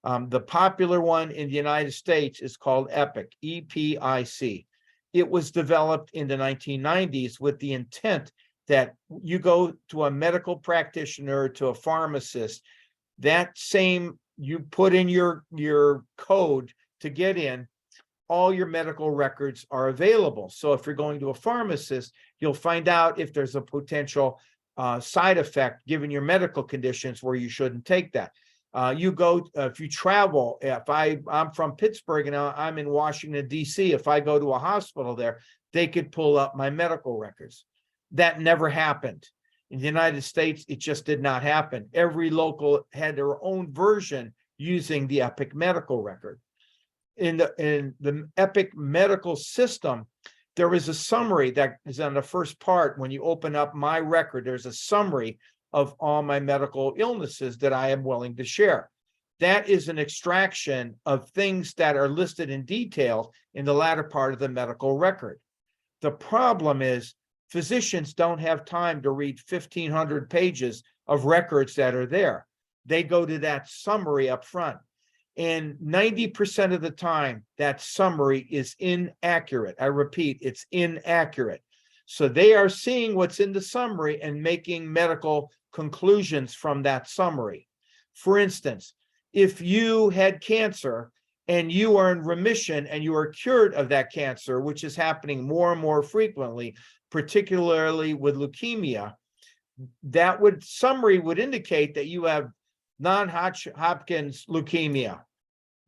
The popular one in the United States is called EPIC, E-P-I-C. It was developed in the 1990s with the intent that you go to a medical practitioner, to a pharmacist, that same, you put in your code to get in, all your medical records are available. So if you're going to a pharmacist, you'll find out if there's a potential side effect given your medical conditions where you shouldn't take that. You go, if you travel, if I'm from Pittsburgh and I'm in Washington, D.C., if I go to a hospital there, they could pull up my medical records. That never happened. In the United States, it just did not happen. Every local had their own version using the EPIC medical record. In the EPIC medical system, there is a summary that is on the first part. When you open up my record, there's a summary of all my medical illnesses that I am willing to share. That is an extraction of things that are listed in detail in the latter part of the medical record. The problem is physicians don't have time to read 1,500 pages of records that are there. They go to that summary up front. And 90% of the time, that summary is inaccurate. I repeat, it's inaccurate. So they are seeing what's in the summary and making medical conclusions from that summary. For instance, if you had cancer and you are in remission and you are cured of that cancer, which is happening more and more frequently, particularly with leukemia, that summary would indicate that you have non-Hodgkin's leukemia.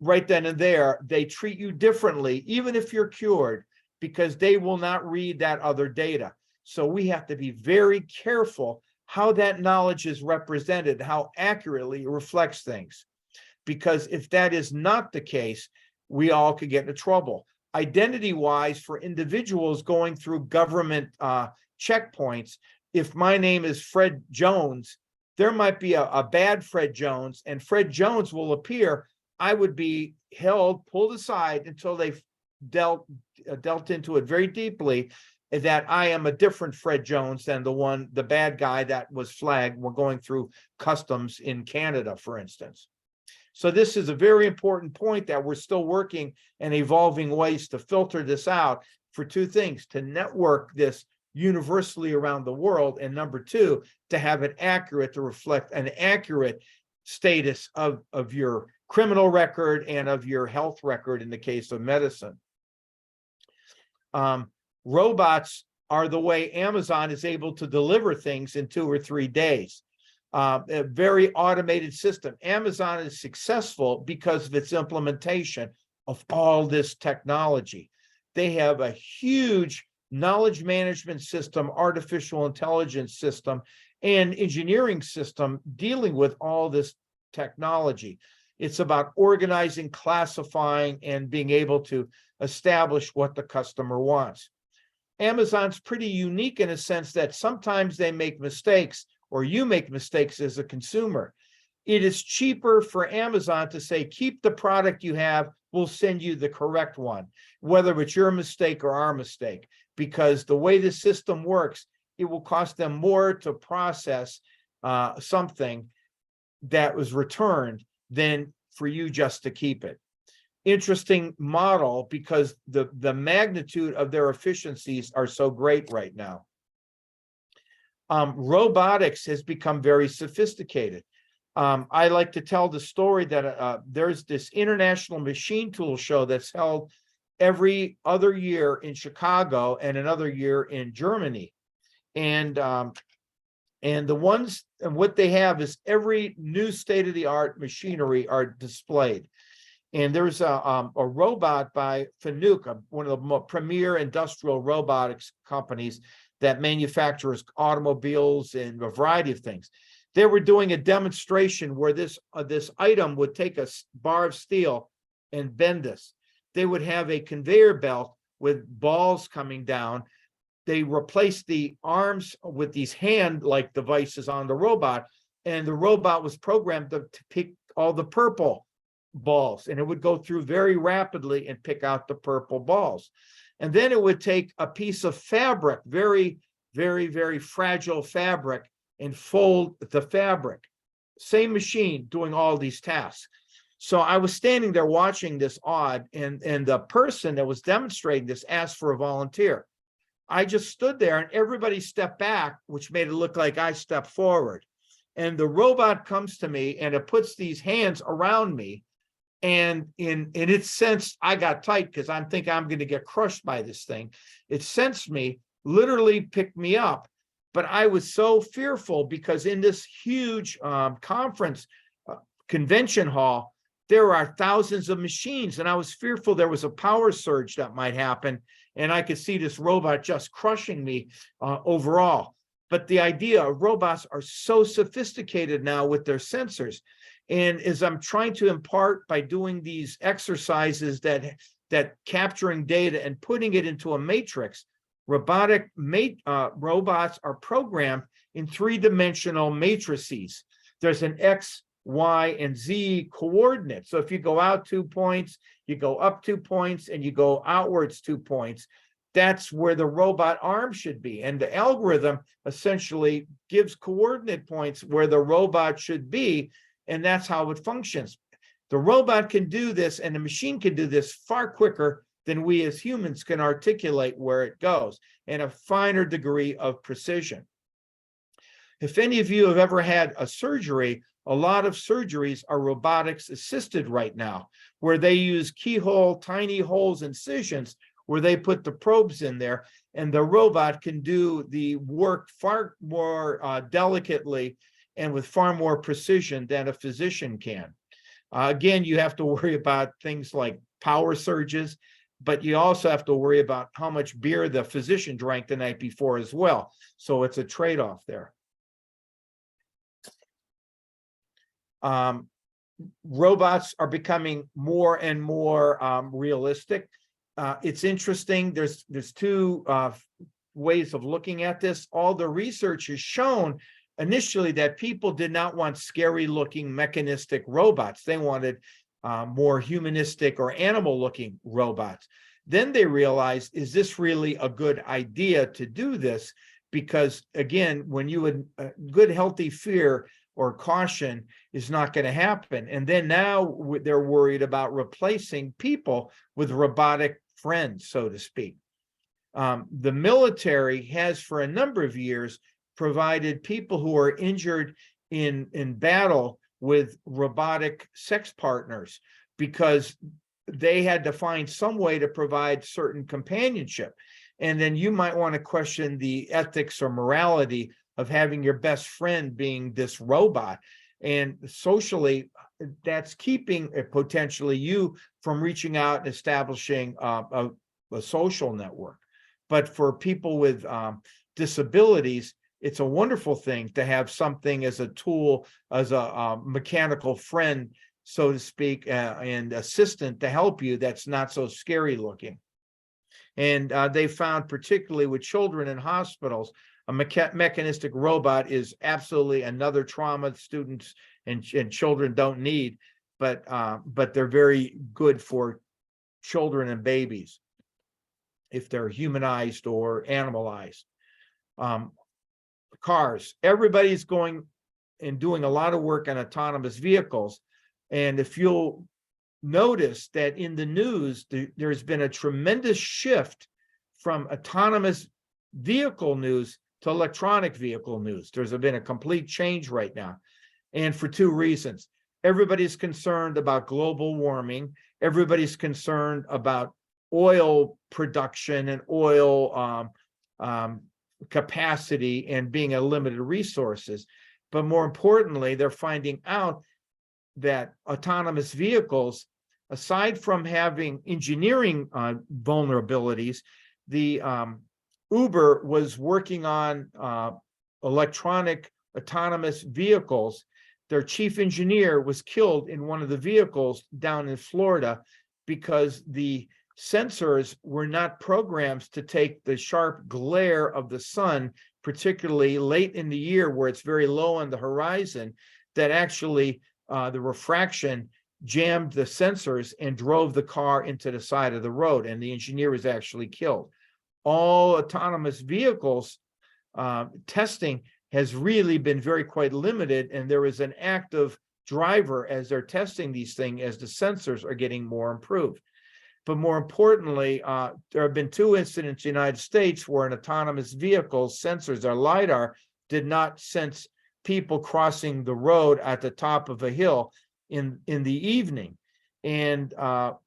Right then and there, they treat you differently, even if you're cured, because they will not read that other data. So we have to be very careful how that knowledge is represented, how accurately it reflects things. Because if that is not the case, we all could get into trouble. Identity-wise, for individuals going through government checkpoints, if my name is Fred Jones, there might be a bad Fred Jones, and Fred Jones will appear. I would be held, pulled aside until they've dealt into it very deeply, that I am a different Fred Jones than the bad guy that was flagged. We're going through customs in Canada, for instance. So this is a very important point that we're still working and evolving ways to filter this out for two things: to network this universally around the world, and number two, to have it accurate, to reflect an accurate status of your criminal record and of your health record in the case of medicine. Robots are the way Amazon is able to deliver things in 2 or 3 days. A very automated system. Amazon is successful because of its implementation of all this technology. They have a huge knowledge management system, artificial intelligence system, and engineering system dealing with all this technology. It's about organizing, classifying, and being able to establish what the customer wants. Amazon's pretty unique in a sense that sometimes they make mistakes, or you make mistakes as a consumer. It is cheaper for Amazon to say, keep the product you have, we'll send you the correct one, whether it's your mistake or our mistake, because the way the system works, it will cost them more to process something that was returned than for you just to keep it. Interesting model, because the magnitude of their efficiencies are so great right now. Robotics has become very sophisticated. I like to tell the story that there's this international machine tool show that's held every other year in Chicago and another year in Germany. And what they have is every new state-of-the-art machinery are displayed. And there's a robot by Fanuc, one of the premier industrial robotics companies that manufactures automobiles and a variety of things. They were doing a demonstration where this item would take a bar of steel and bend this. They would have a conveyor belt with balls coming down. They replaced the arms with these hand-like devices on the robot, and the robot was programmed to pick all the purple balls, and it would go through very rapidly and pick out the purple balls. And then it would take a piece of fabric, very, very, very fragile fabric, and fold the fabric. Same machine doing all these tasks. So I was standing there watching this awed, and the person that was demonstrating this asked for a volunteer. I just stood there and everybody stepped back, which made it look like I stepped forward. And the robot comes to me and it puts these hands around me. And in its sense, I got tight because I'm thinking I'm going to get crushed by this thing. It sensed me, literally picked me up. But I was so fearful because in this huge conference convention hall, there are thousands of machines. And I was fearful there was a power surge that might happen. And I could see this robot just crushing me overall. But the idea of robots are so sophisticated now with their sensors. And as I'm trying to impart by doing these exercises that capturing data and putting it into a matrix, robots are programmed in 3-dimensional matrices. There's an X, Y, and Z coordinate. So if you go out 2 points, you go up 2 points, and you go outwards 2 points, that's where the robot arm should be. And the algorithm essentially gives coordinate points where the robot should be, and that's how it functions. The robot can do this, and the machine can do this far quicker than we as humans can articulate where it goes, and a finer degree of precision. If any of you have ever had a surgery, a lot of surgeries are robotics assisted right now, where they use keyhole, tiny holes, incisions, where they put the probes in there, and the robot can do the work far more delicately and with far more precision than a physician can. Again, you have to worry about things like power surges, but you also have to worry about how much beer the physician drank the night before as well. So it's a trade-off there. Robots are becoming more and more realistic. It's interesting. There's two ways of looking at this. All the research has shown initially that people did not want scary looking mechanistic robots. They wanted more humanistic or animal looking robots. Then they realized, is this really a good idea to do this? Because again, when you would good, healthy fear or caution is not going to happen. And then now they're worried about replacing people with robotic friends, so to speak. The military has for a number of years provided people who are injured in battle with robotic sex partners because they had to find some way to provide certain companionship. And then you might want to question the ethics or morality of having your best friend being this robot. And socially, that's keeping potentially you from reaching out and establishing a social network. But for people with disabilities, it's a wonderful thing to have something as a tool, as a mechanical friend, so to speak, and assistant to help you that's not so scary looking. And they found, particularly with children in hospitals, a mechanistic robot is absolutely another trauma students and children don't need, but they're very good for children and babies if they're humanized or animalized. Cars, everybody's going and doing a lot of work on autonomous vehicles. And if you'll notice that in the news, there's been a tremendous shift from autonomous vehicle news to electronic vehicle news. There's been a complete change right now. And for two reasons. Everybody's concerned about global warming. Everybody's concerned about oil production and oil capacity and being a limited resources. But more importantly, they're finding out that autonomous vehicles, aside from having engineering vulnerabilities, the Uber was working on electronic autonomous vehicles. Their chief engineer was killed in one of the vehicles down in Florida because the sensors were not programmed to take the sharp glare of the sun, particularly late in the year where it's very low on the horizon, that actually the refraction jammed the sensors and drove the car into the side of the road, and the engineer was actually killed. All autonomous vehicles testing has really been quite limited, and there is an active driver as they're testing these things as the sensors are getting more improved. But more importantly, there have been two incidents in the United States where an autonomous vehicle's sensors, or LiDAR, did not sense people crossing the road at the top of a hill in the evening. And the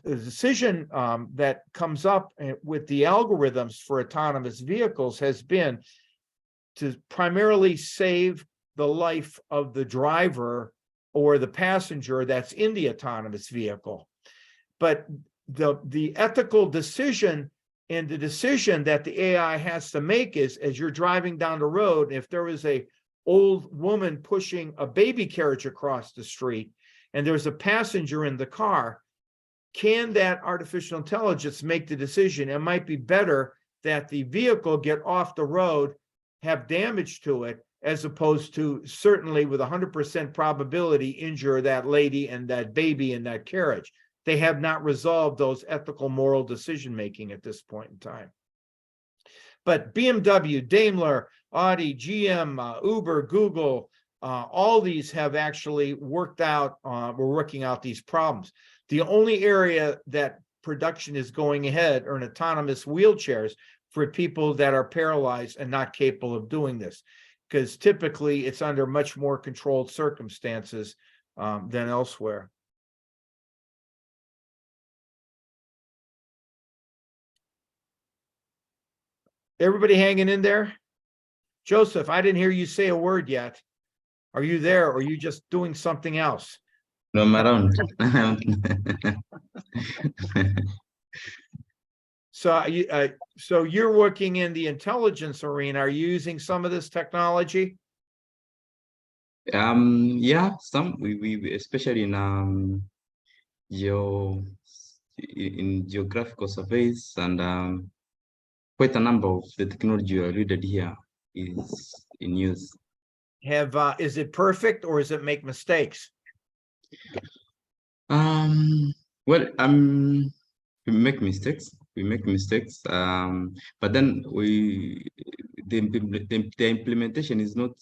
decision that comes up with the algorithms for autonomous vehicles has been to primarily save the life of the driver or the passenger that's in the autonomous vehicle. But the ethical decision and the decision that the AI has to make is, as you're driving down the road, if there is a old woman pushing a baby carriage across the street and there's a passenger in the car, can that artificial intelligence make the decision? It might be better that the vehicle get off the road, have damage to it, as opposed to certainly with 100% probability injure that lady and that baby in that carriage. They have not resolved those ethical, moral decision-making at this point in time. But BMW, Daimler, Audi, GM, Uber, Google, all these have actually worked out, we're working out these problems. The only area that production is going ahead are in autonomous wheelchairs for people that are paralyzed and not capable of doing this, because typically it's under much more controlled circumstances than elsewhere. Everybody hanging in there? Joseph, I didn't hear you say a word yet. Are you there, or are you just doing something else? No, I'm around. So you're working in the intelligence arena. Are you using some of this technology? Yeah, some we especially in geo in geographical surveys and quite a number of the technology you alluded here is in use. Is it perfect or does it make mistakes? Well, we make mistakes. We make mistakes. But then the implementation is not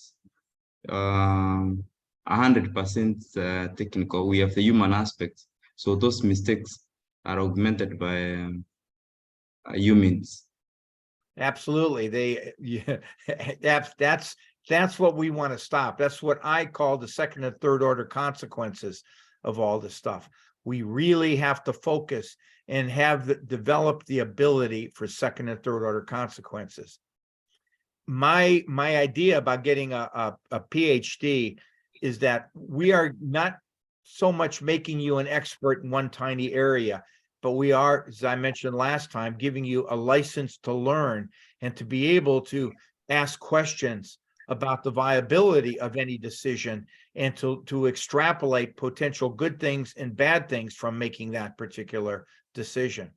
100% technical. We have the human aspect. So those mistakes are augmented by humans. Absolutely. Yeah, that's what we want to stop. That's what I call the second and third order consequences of all this stuff. We really have to focus and develop the ability for second and third order consequences. My idea about getting a PhD is that we are not so much making you an expert in one tiny area, but we are, as I mentioned last time, giving you a license to learn and to be able to ask questions about the viability of any decision and to extrapolate potential good things and bad things from making that particular decision.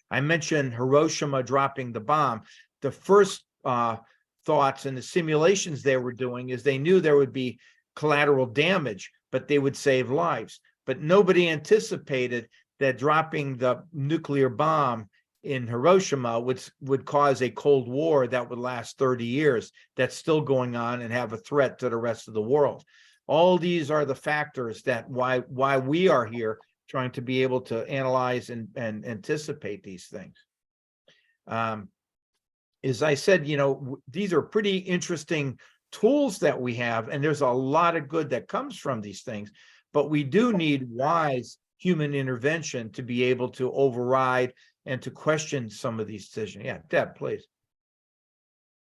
I mentioned Hiroshima dropping the bomb. The first thoughts and the simulations they were doing is they knew there would be collateral damage, but they would save lives. But nobody anticipated that dropping the nuclear bomb in Hiroshima would cause a Cold War that would last 30 years. That's still going on and have a threat to the rest of the world. All these are the factors that why we are here trying to be able to analyze and anticipate these things. As I said, these are pretty interesting tools that we have, and there's a lot of good that comes from these things, but we do need wise human intervention to be able to override and to question some of these decisions. Yeah, Deb, please.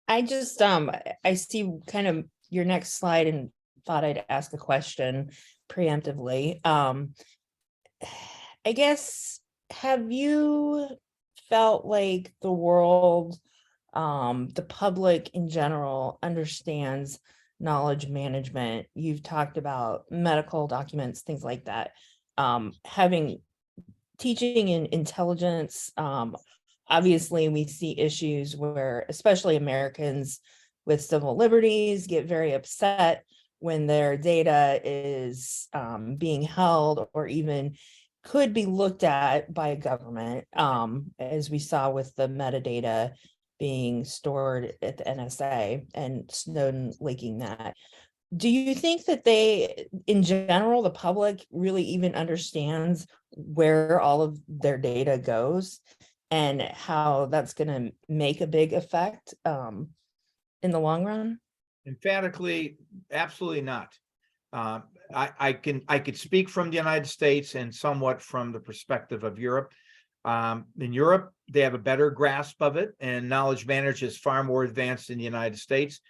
I just I see kind of your next slide and thought I'd ask a question preemptively. I guess, have you felt like the world, the public in general, understands knowledge management? You've talked about medical documents, things like that. Having teaching in intelligence, obviously we see issues where especially Americans with civil liberties get very upset when their data is being held or even could be looked at by a government, as we saw with the metadata being stored at the NSA and Snowden leaking that. Do you think that they, in general, the public really even understands where all of their data goes and how that's going to make a big effect in the long run? Emphatically, absolutely not. I could speak from the United States and somewhat from the perspective of Europe. In Europe, they have a better grasp of it, and knowledge management is far more advanced in the United States.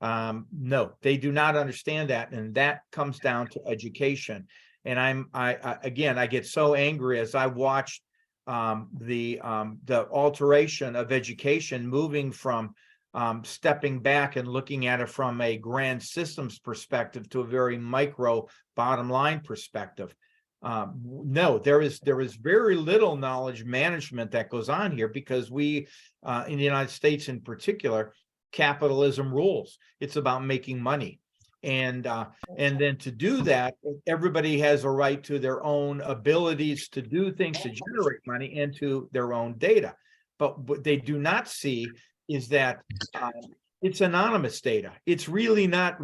No, they do not understand that, and that comes down to education. And I get so angry as I watched the alteration of education, moving from stepping back and looking at it from a grand systems perspective to a very micro bottom line perspective. No, there is very little knowledge management that goes on here because we, in the United States in particular, capitalism rules. It's about making money. And then to do that, everybody has a right to their own abilities to do things to generate money and to their own data. But what they do not see is that it's anonymous data. It's really not,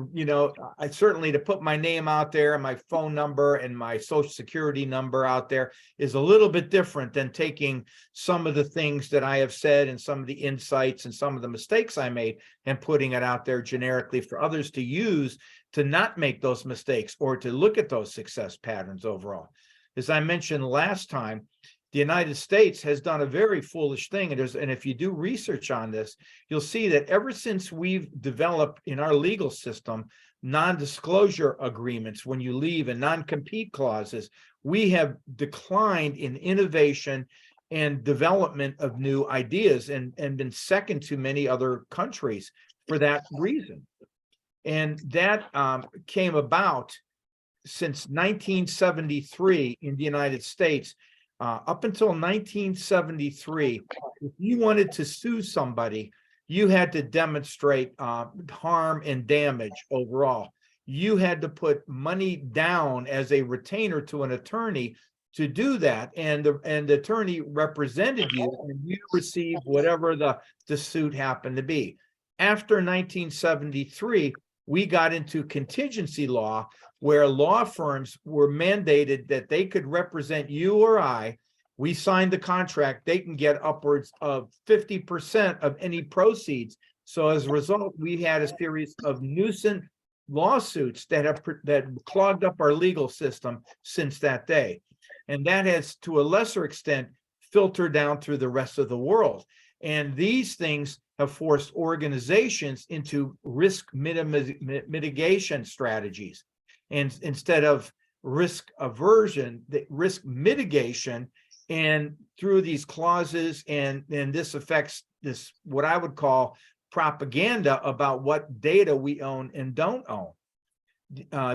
I certainly to put my name out there and my phone number and my social security number out there is a little bit different than taking some of the things that I have said and some of the insights and some of the mistakes I made and putting it out there generically for others to use to not make those mistakes or to look at those success patterns overall. As I mentioned last time, the United States has done a very foolish thing. And if you do research on this, you'll see that ever since we've developed in our legal system non-disclosure agreements when you leave and non-compete clauses, we have declined in innovation and development of new ideas and been second to many other countries for that reason. And that came about since 1973 in the United States. Up until 1973, if you wanted to sue somebody, you had to demonstrate harm and damage overall. You had to put money down as a retainer to an attorney to do that, and the attorney represented you, and you received whatever the suit happened to be. After 1973, we got into contingency law, where law firms were mandated that they could represent you or I. We signed the contract, they can get upwards of 50% of any proceeds. So as a result, we had a series of nuisance lawsuits that clogged up our legal system since that day. And that has, to a lesser extent, filtered down through the rest of the world. And these things have forced organizations into risk mitigation strategies. And instead of risk aversion, the risk mitigation, and through these clauses, and this affects this, what I would call propaganda about what data we own and don't own.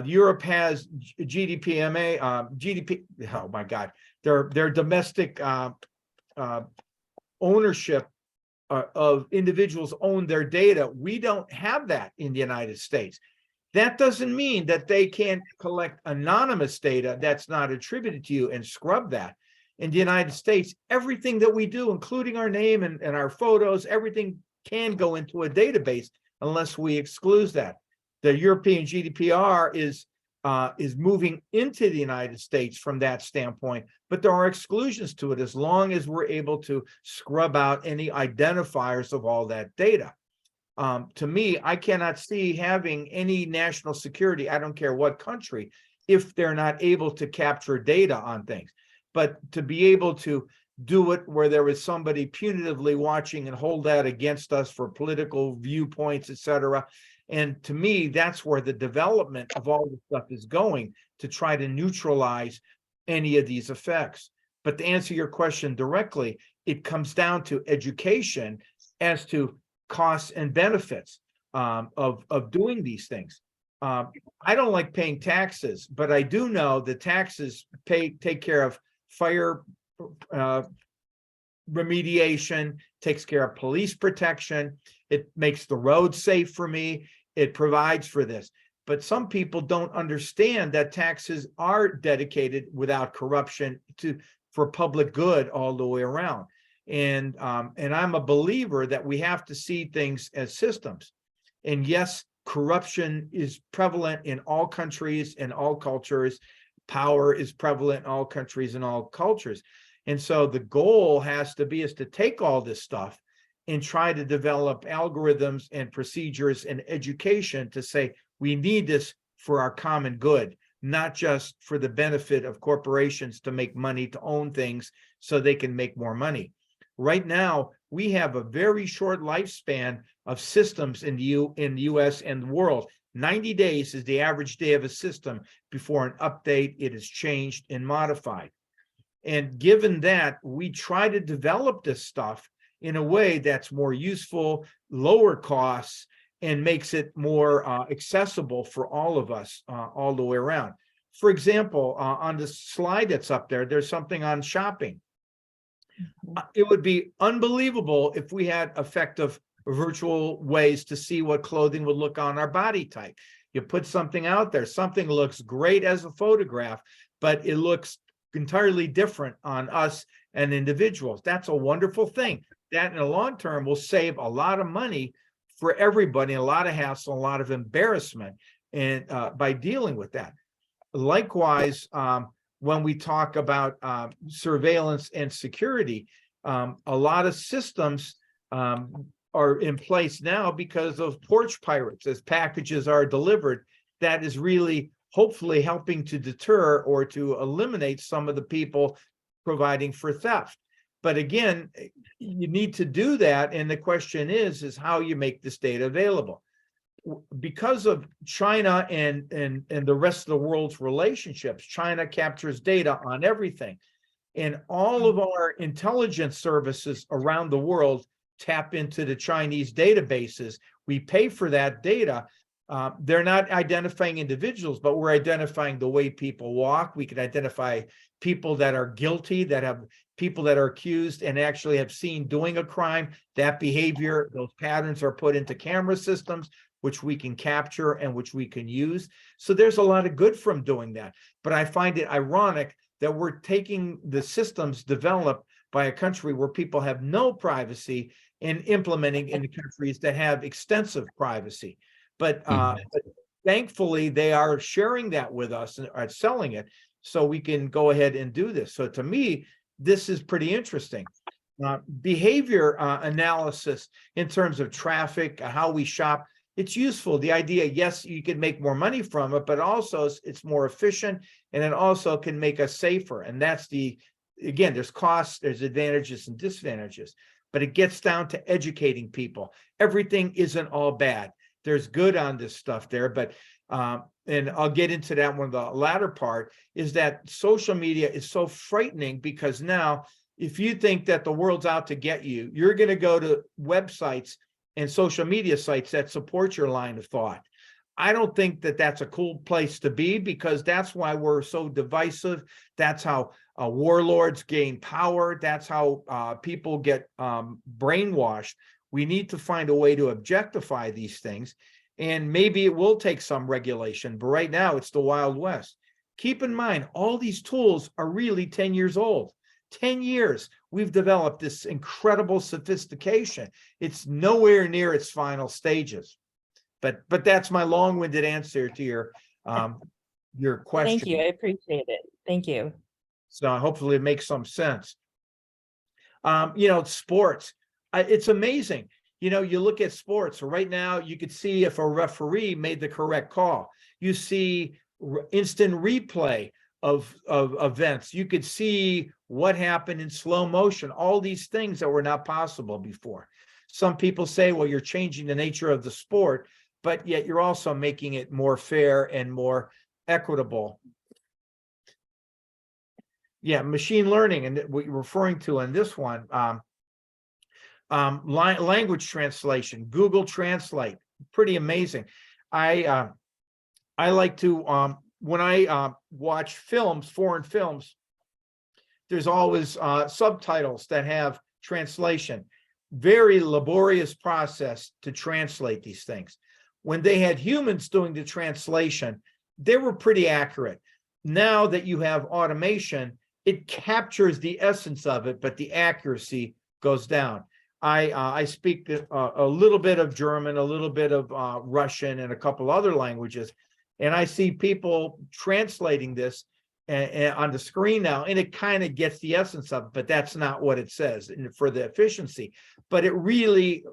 Europe has GDP, oh my God, their domestic ownership of individuals own their data. We don't have that in the United States. That doesn't mean that they can't collect anonymous data that's not attributed to you and scrub that. In the United States, everything that we do, including our name and our photos, everything can go into a database unless we exclude that. The European GDPR is moving into the United States from that standpoint, but there are exclusions to it as long as we're able to scrub out any identifiers of all that data. To me, I cannot see having any national security, I don't care what country, if they're not able to capture data on things. But to be able to do it where there is somebody punitively watching and hold that against us for political viewpoints, et cetera. And to me, that's where the development of all this stuff is going, to try to neutralize any of these effects. But to answer your question directly, it comes down to education as to costs and benefits of doing these things. I don't like paying taxes, but I do know that taxes take care of fire remediation, takes care of police protection. It makes the road safe for me. It provides for this. But some people don't understand that taxes are dedicated without corruption for public good all the way around. And I'm a believer that we have to see things as systems. And yes, corruption is prevalent in all countries and all cultures. Power is prevalent in all countries and all cultures. And so the goal has to be is to take all this stuff and try to develop algorithms and procedures and education to say, we need this for our common good, not just for the benefit of corporations to make money, to own things so they can make more money. Right now, we have a very short lifespan of systems in the US and the world. 90 days is the average day of a system before an update, it is changed and modified. And given that, we try to develop this stuff in a way that's more useful, lower costs, and makes it more accessible for all of us all the way around. For example, on the slide that's up there, there's something on shopping. It would be unbelievable if we had effective virtual ways to see what clothing would look on our body type. You put something out there, something looks great as a photograph, but it looks entirely different on us and individuals. That's a wonderful thing. That in the long term will save a lot of money for everybody, a lot of hassle, a lot of embarrassment, and by dealing with that. Likewise, when we talk about surveillance and security, a lot of systems are in place now because of porch pirates. As packages are delivered, that is really hopefully helping to deter or to eliminate some of the people providing for theft. But again, you need to do that, and the question is how you make this data available. Because of China and the rest of the world's relationships, China captures data on everything. And all of our intelligence services around the world tap into the Chinese databases. We pay for that data, They're not identifying individuals, but we're identifying the way people walk. We can identify people that are guilty, that have people that are accused and actually have seen doing a crime. That behavior, those patterns are put into camera systems, which we can capture and which we can use. So there's a lot of good from doing that. But I find it ironic that we're taking the systems developed by a country where people have no privacy and implementing in the countries that have extensive privacy. But thankfully, they are sharing that with us and are selling it so we can go ahead and do this. So to me, this is pretty interesting. Behavior analysis in terms of traffic, how we shop, it's useful. The idea, yes, you can make more money from it, but also it's more efficient and it also can make us safer. And that's again, there's costs, there's advantages and disadvantages, but it gets down to educating people. Everything isn't all bad. There's good on this stuff there, but and I'll get into that one. The latter part is that social media is so frightening because now if you think that the world's out to get you, you're going to go to websites and social media sites that support your line of thought. I don't think that that's a cool place to be because that's why we're so divisive. That's how warlords gain power. That's how people get brainwashed. We need to find a way to objectify these things. And maybe it will take some regulation, but right now it's the Wild West. Keep in mind, all these tools are really 10 years old. 10 years, we've developed this incredible sophistication. It's nowhere near its final stages. But that's my long-winded answer to your question. Thank you. I appreciate it. Thank you. So hopefully it makes some sense. Sports, it's amazing. You look at sports right now, you could see if a referee made the correct call. You see instant replay of events. You could see what happened in slow motion, all these things that were not possible before. Some people say, well, you're changing the nature of the sport, but yet you're also making it more fair and more equitable. Yeah, machine learning, and what you're referring to in this one, language translation, Google Translate, pretty amazing. I like to, when I watch films, foreign films, there's always subtitles that have translation. Very laborious process to translate these things. When they had humans doing the translation, they were pretty accurate. Now that you have automation, it captures the essence of it, but the accuracy goes down. I speak a little bit of German, a little bit of Russian, and a couple other languages, and I see people translating this on the screen now, and it kind of gets the essence of it, but that's not what it says for the efficiency. But it really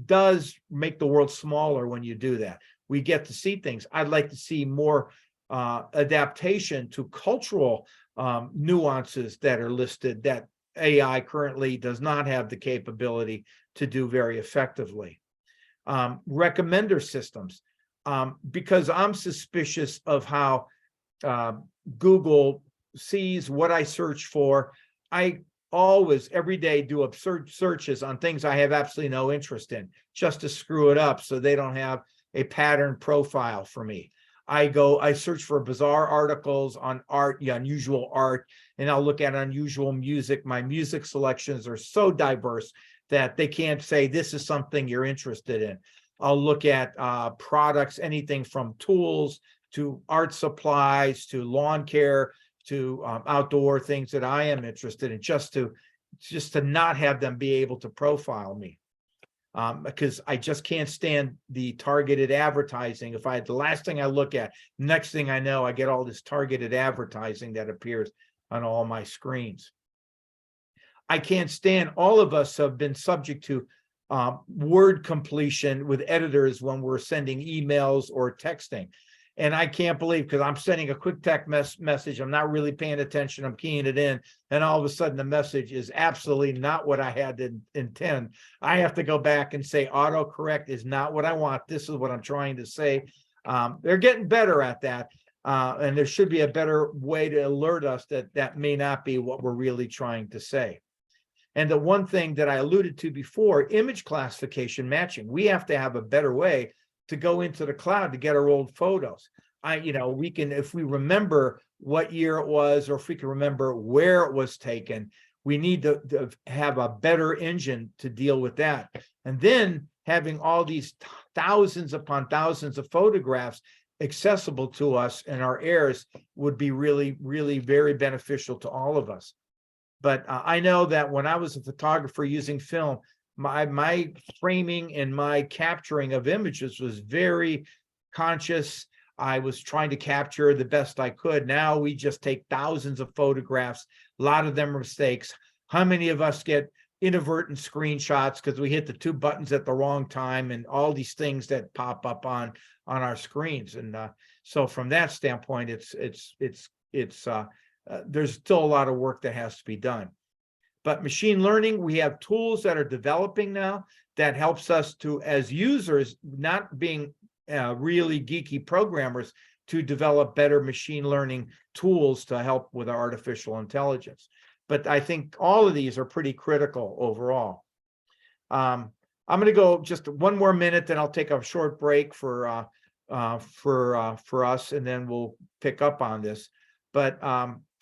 does make the world smaller when you do that. We get to see things. I'd like to see more adaptation to cultural nuances that are listed that AI currently does not have the capability to do very effectively. Recommender systems, because I'm suspicious of how Google sees what I search for. I always, every day, do absurd searches on things I have absolutely no interest in, just to screw it up so they don't have a pattern profile for me. I search for bizarre articles on art, unusual art, and I'll look at unusual music. My music selections are so diverse that they can't say this is something you're interested in. I'll look at products, anything from tools to art supplies to lawn care to outdoor things that I am interested in, just to not have them be able to profile me. Because I just can't stand the targeted advertising. If the last thing I look at, next thing I know, I get all this targeted advertising that appears on all my screens. I can't stand, all of us have been subject to word completion with editors when we're sending emails or texting. And I can't believe, because I'm sending a quick text message, I'm not really paying attention, I'm keying it in, and all of a sudden the message is absolutely not what I had to intend. I have to go back and say autocorrect is not what I want. This is what I'm trying to say. They're getting better at that. And there should be a better way to alert us that that may not be what we're really trying to say. And the one thing that I alluded to before, image classification matching, we have to have a better way to go into the cloud to get our old photos. We can, if we remember what year it was, or if we can remember where it was taken, we need to have a better engine to deal with that. And then having all these thousands upon thousands of photographs accessible to us and our heirs would be really, really very beneficial to all of us. But I know that when I was a photographer using film, my framing and my capturing of images was very conscious. I was trying to capture the best I could. Now we just take thousands of photographs. A lot of them are mistakes. How many of us get inadvertent screenshots because we hit the 2 buttons at the wrong time, and all these things that pop up on our screens? And so from that standpoint, there's still a lot of work that has to be done. But machine learning, we have tools that are developing now that helps us to, as users, not being really geeky programmers, to develop better machine learning tools to help with our artificial intelligence. But I think all of these are pretty critical overall. I'm going to go just 1 more minute, then I'll take a short break for us, and then we'll pick up on this. But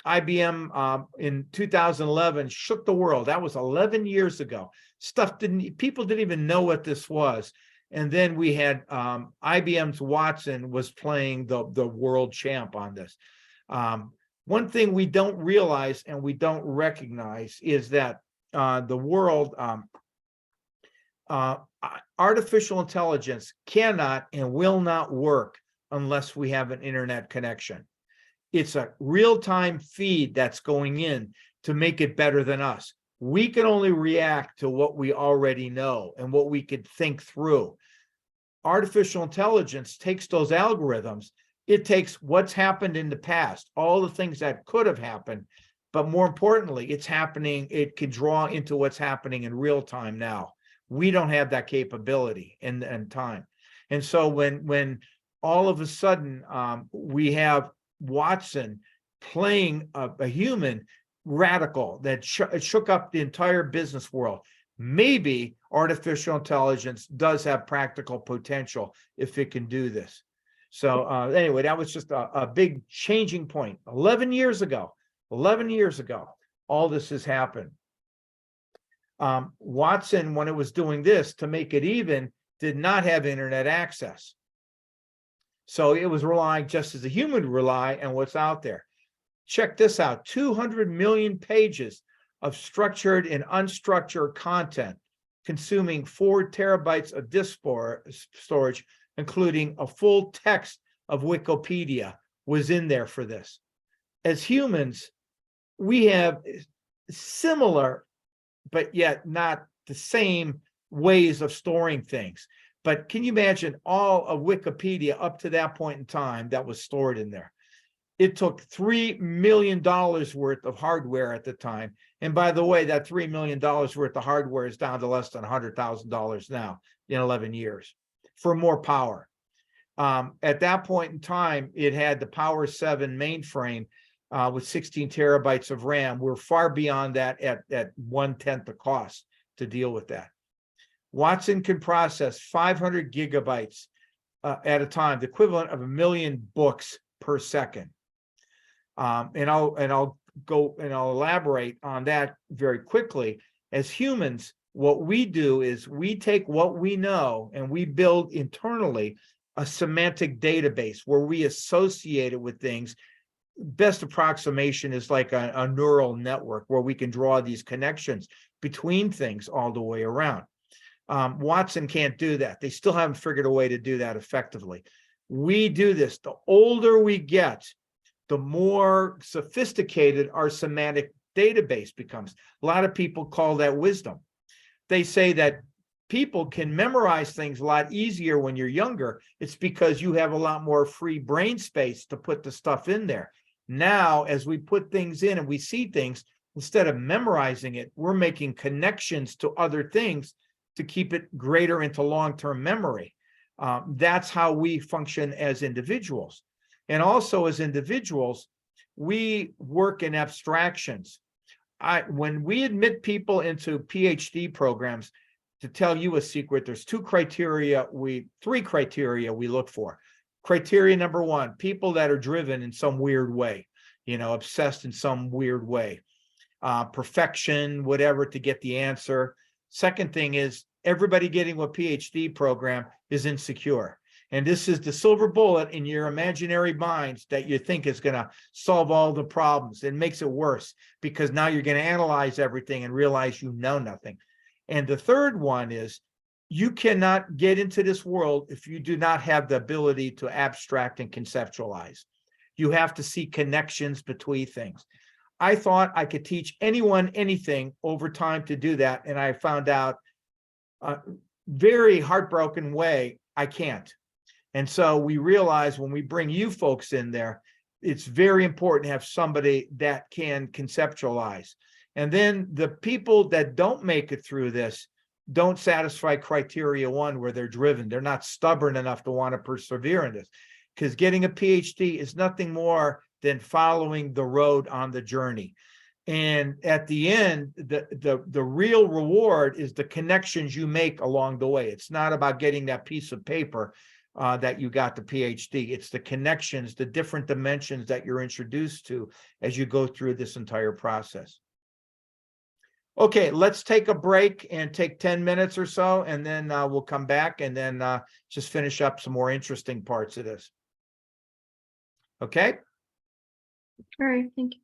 IBM in 2011 shook the world. That was 11 years ago. People didn't even know what this was. And then we had IBM's Watson was playing the world champ on this. One thing we don't realize and we don't recognize is that the world, artificial intelligence cannot and will not work unless we have an internet connection. It's a real-time feed that's going in to make it better than us. We can only react to what we already know and what we could think through. Artificial intelligence takes those algorithms. It takes what's happened in the past, all the things that could have happened, but more importantly, it's happening. It can draw into what's happening in real time now. We don't have that capability in time. And so when all of a sudden we have Watson playing a human radical that shook up the entire business world, maybe artificial intelligence does have practical potential if it can do this. So anyway, that was just a big changing point. 11 years ago, all this has happened. Watson, when it was doing this, to make it even, did not have internet access. So it was relying, just as a human would rely, on what's out there. Check this out, 200 million pages of structured and unstructured content, consuming 4 terabytes of disk storage, including a full text of Wikipedia was in there for this. As humans, we have similar, but yet not the same ways of storing things. But can you imagine all of Wikipedia up to that point in time that was stored in there? It took $3 million worth of hardware at the time. And by the way, that $3 million worth of hardware is down to less than $100,000 now in 11 years for more power. At that point in time, it had the Power 7 mainframe with 16 terabytes of RAM. We're far beyond that at 1/10 the cost to deal with that. Watson can process 500 gigabytes at a time, the equivalent of 1 million books per second. And I'll elaborate on that very quickly. As humans, what we do is we take what we know and we build internally a semantic database where we associate it with things. Best approximation is like a neural network where we can draw these connections between things all the way around. Watson can't do that. They still haven't figured a way to do that effectively. We do this. The older we get, the more sophisticated our semantic database becomes. A lot of people call that wisdom. They say that people can memorize things a lot easier when you're younger. It's because you have a lot more free brain space to put the stuff in there. Now, as we put things in and we see things, instead of memorizing it, we're making connections to other things to keep it greater into long-term memory. That's how we function as individuals. And also as individuals, we work in abstractions. When we admit people into PhD programs, to tell you a secret, there's three criteria we look for. Criteria number one, people that are driven in some weird way, obsessed in some weird way, perfection, whatever, to get the answer. Second thing is everybody getting a PhD program is insecure. And this is the silver bullet in your imaginary minds that you think is going to solve all the problems. It makes it worse because now you're going to analyze everything and realize you know nothing. And the third one is you cannot get into this world if you do not have the ability to abstract and conceptualize. You have to see connections between things. I thought I could teach anyone anything over time to do that. And I found out a very heartbroken way, I can't. And so we realize when we bring you folks in there, it's very important to have somebody that can conceptualize. And then the people that don't make it through this don't satisfy criteria one, where they're driven. They're not stubborn enough to want to persevere in this, because getting a PhD is nothing more than following the road on the journey. And at the end, the real reward is the connections you make along the way. It's not about getting that piece of paper that you got the PhD. It's the connections, the different dimensions that you're introduced to as you go through this entire process. Okay, let's take a break and take 10 minutes or so, and then we'll come back and then just finish up some more interesting parts of this. Okay? All right, thank you.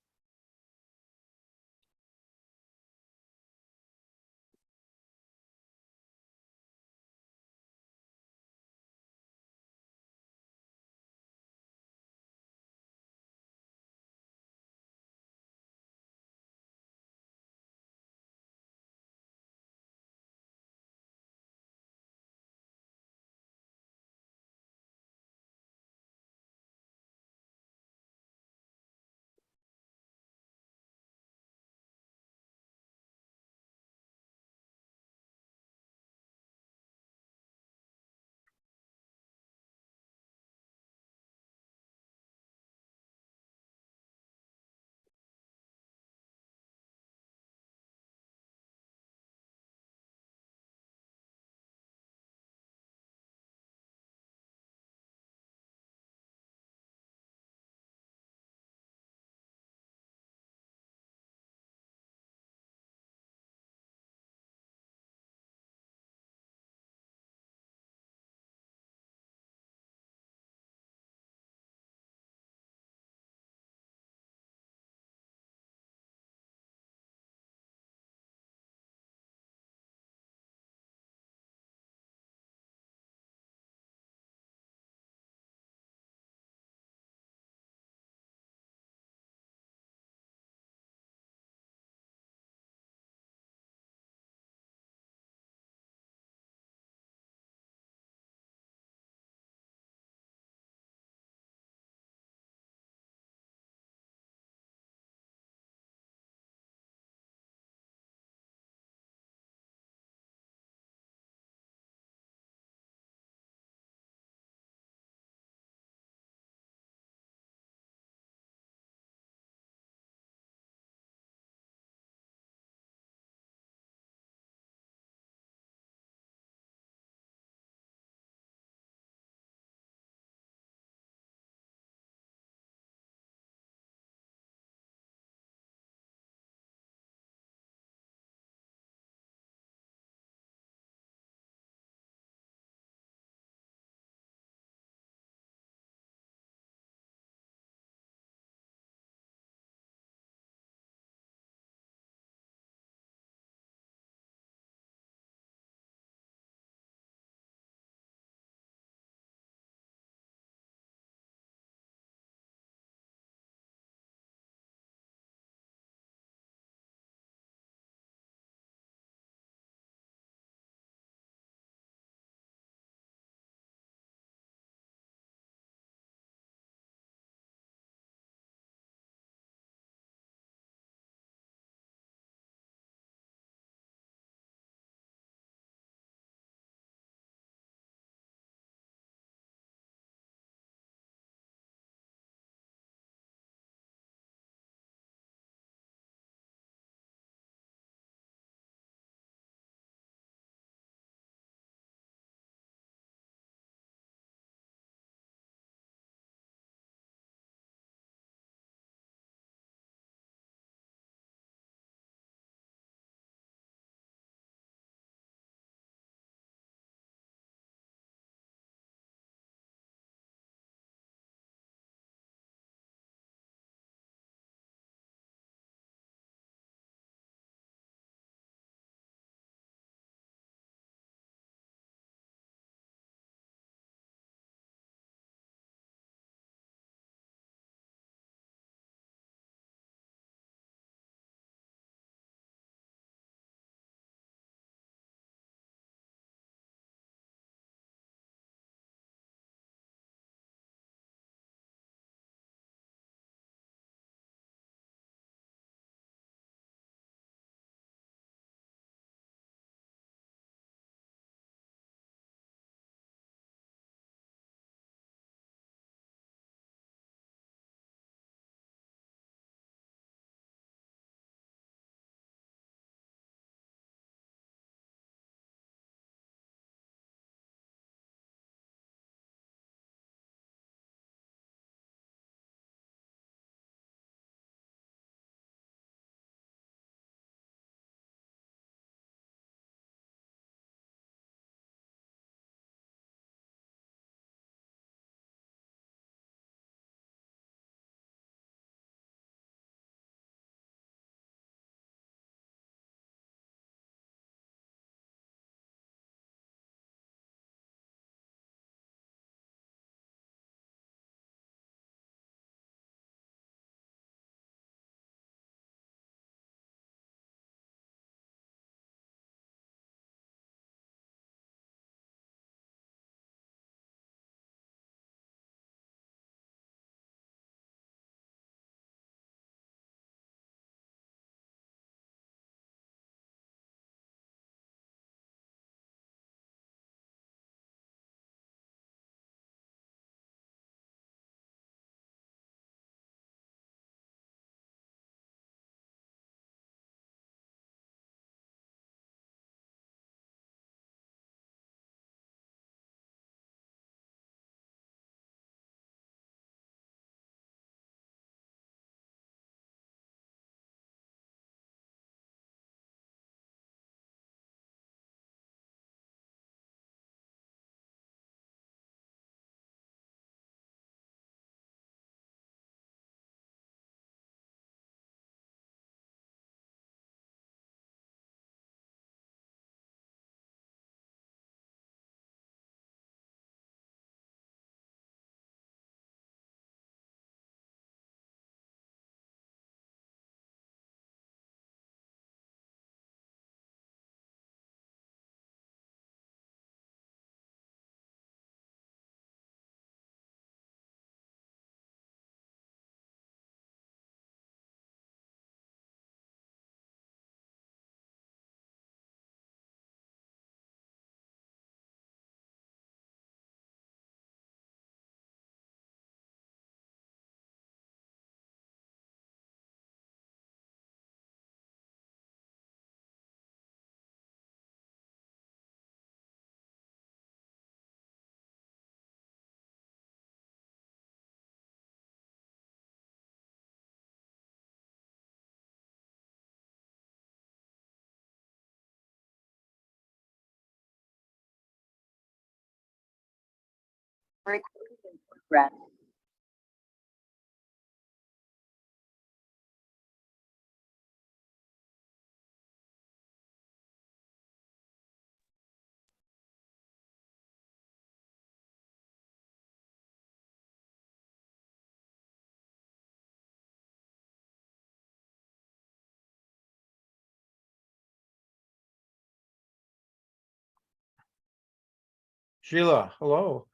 Sheila, hello.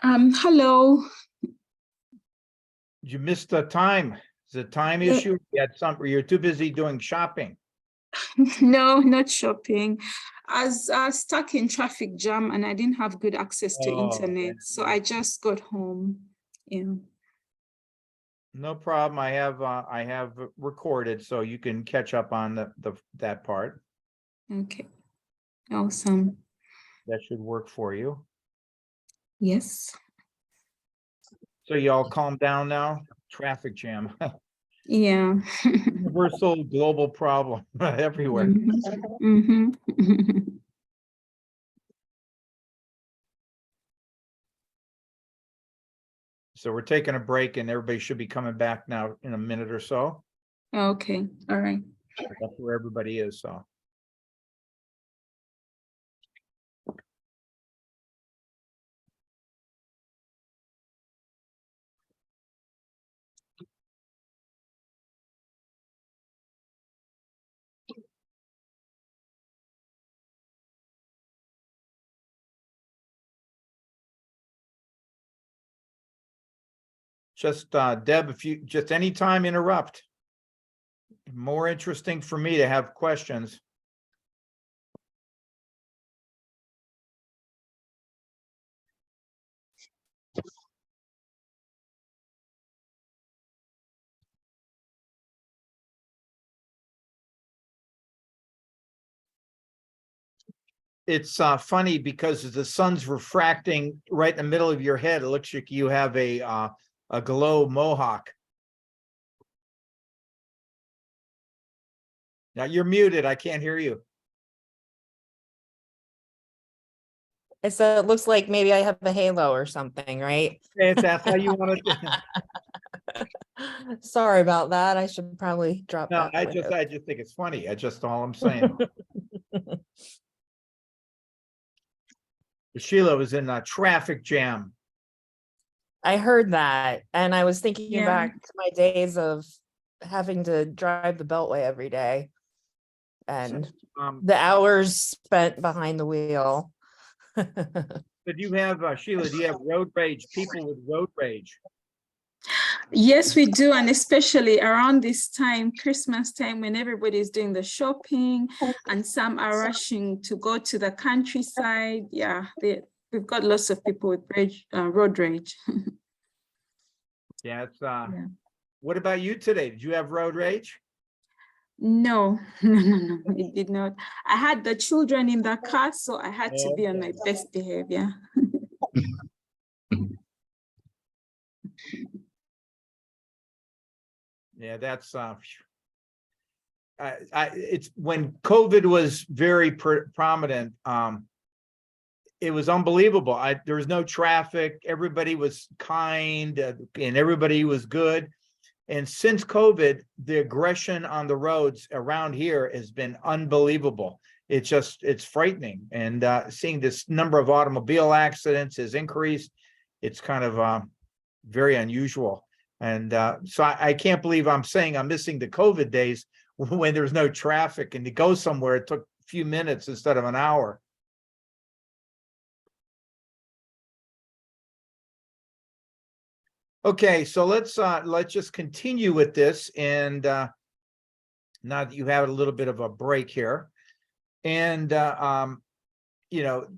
Hello. You missed the time. Is it a time Yeah. issue? You had some, you're too busy doing shopping. No, not shopping. I was stuck in traffic jam and I didn't have good access to Oh, internet, so I just got home. Yeah. No problem. I have recorded, so you can catch up on that part. Okay. Awesome. That should work for you. Yes. So you all calm down now? Traffic jam. Yeah. Universal global problem everywhere. Mhm. So we're taking a break and everybody should be coming back now in a minute or so. Okay. All right. That's where everybody is, so. Just Deb, if you just anytime interrupt. More interesting for me to have questions. It's funny because as the sun's refracting right in the middle of your head, it looks like you have a glow mohawk. Now you're muted. I can't hear you. So it looks like maybe I have a halo or something, right? If that's how you want to. Sorry about that. I should probably drop No, that. I just think it's funny. I just all I'm saying. Sheila was in a traffic jam. I heard that, and I was thinking Yeah. back to my days of having to drive the Beltway every day and the hours spent behind the wheel. But you have Sheila, do you have road rage? People with road rage? Yes, we do, and especially around this time, Christmas time, when everybody's doing the shopping and some are rushing to go to the countryside. Yeah, we've got lots of people with road rage. Yeah, it's Yeah. What about you today? Did you have road rage? No, no, it did not. I had the children in the car, so I had to be on my best behavior. Yeah, that's it's when COVID was very prominent. It was unbelievable. There was no traffic. Everybody was kind and everybody was good. And since COVID, the aggression on the roads around here has been unbelievable. It's frightening. And seeing this number of automobile accidents has increased. It's kind of very unusual. And so I can't believe I'm saying I'm missing the COVID days when there's no traffic and to go somewhere, it took a few minutes instead of an hour. Okay, so let's just continue with this. And now that you have a little bit of a break here. And you know,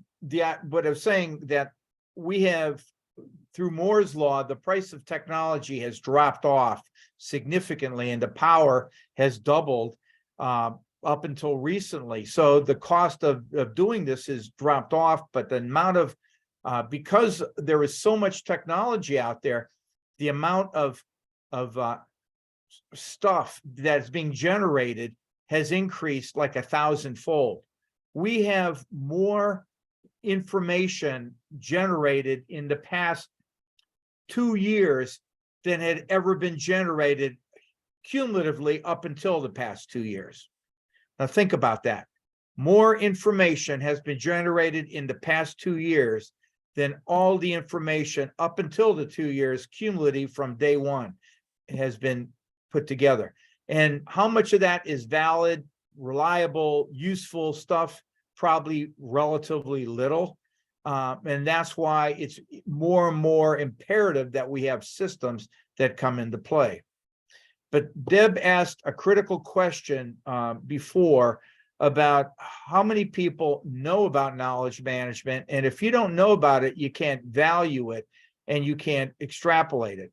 what I was saying that we have, through Moore's law, the price of technology has dropped off significantly and the power has doubled up until recently. So the cost of doing this has dropped off, but the amount of, because there is so much technology out there, the amount of stuff that's being generated has increased like 1,000-fold. We have more information generated in the past 2 years than had ever been generated cumulatively up until the past 2 years. Now think about that. More information has been generated in the past 2 years than all the information up until the 2 years cumulative from day one has been put together. And how much of that is valid, reliable, useful stuff? Probably relatively little. And that's why it's more and more imperative that we have systems that come into play. But Deb asked a critical question before about how many people know about knowledge management. And if you don't know about it, you can't value it and you can't extrapolate it.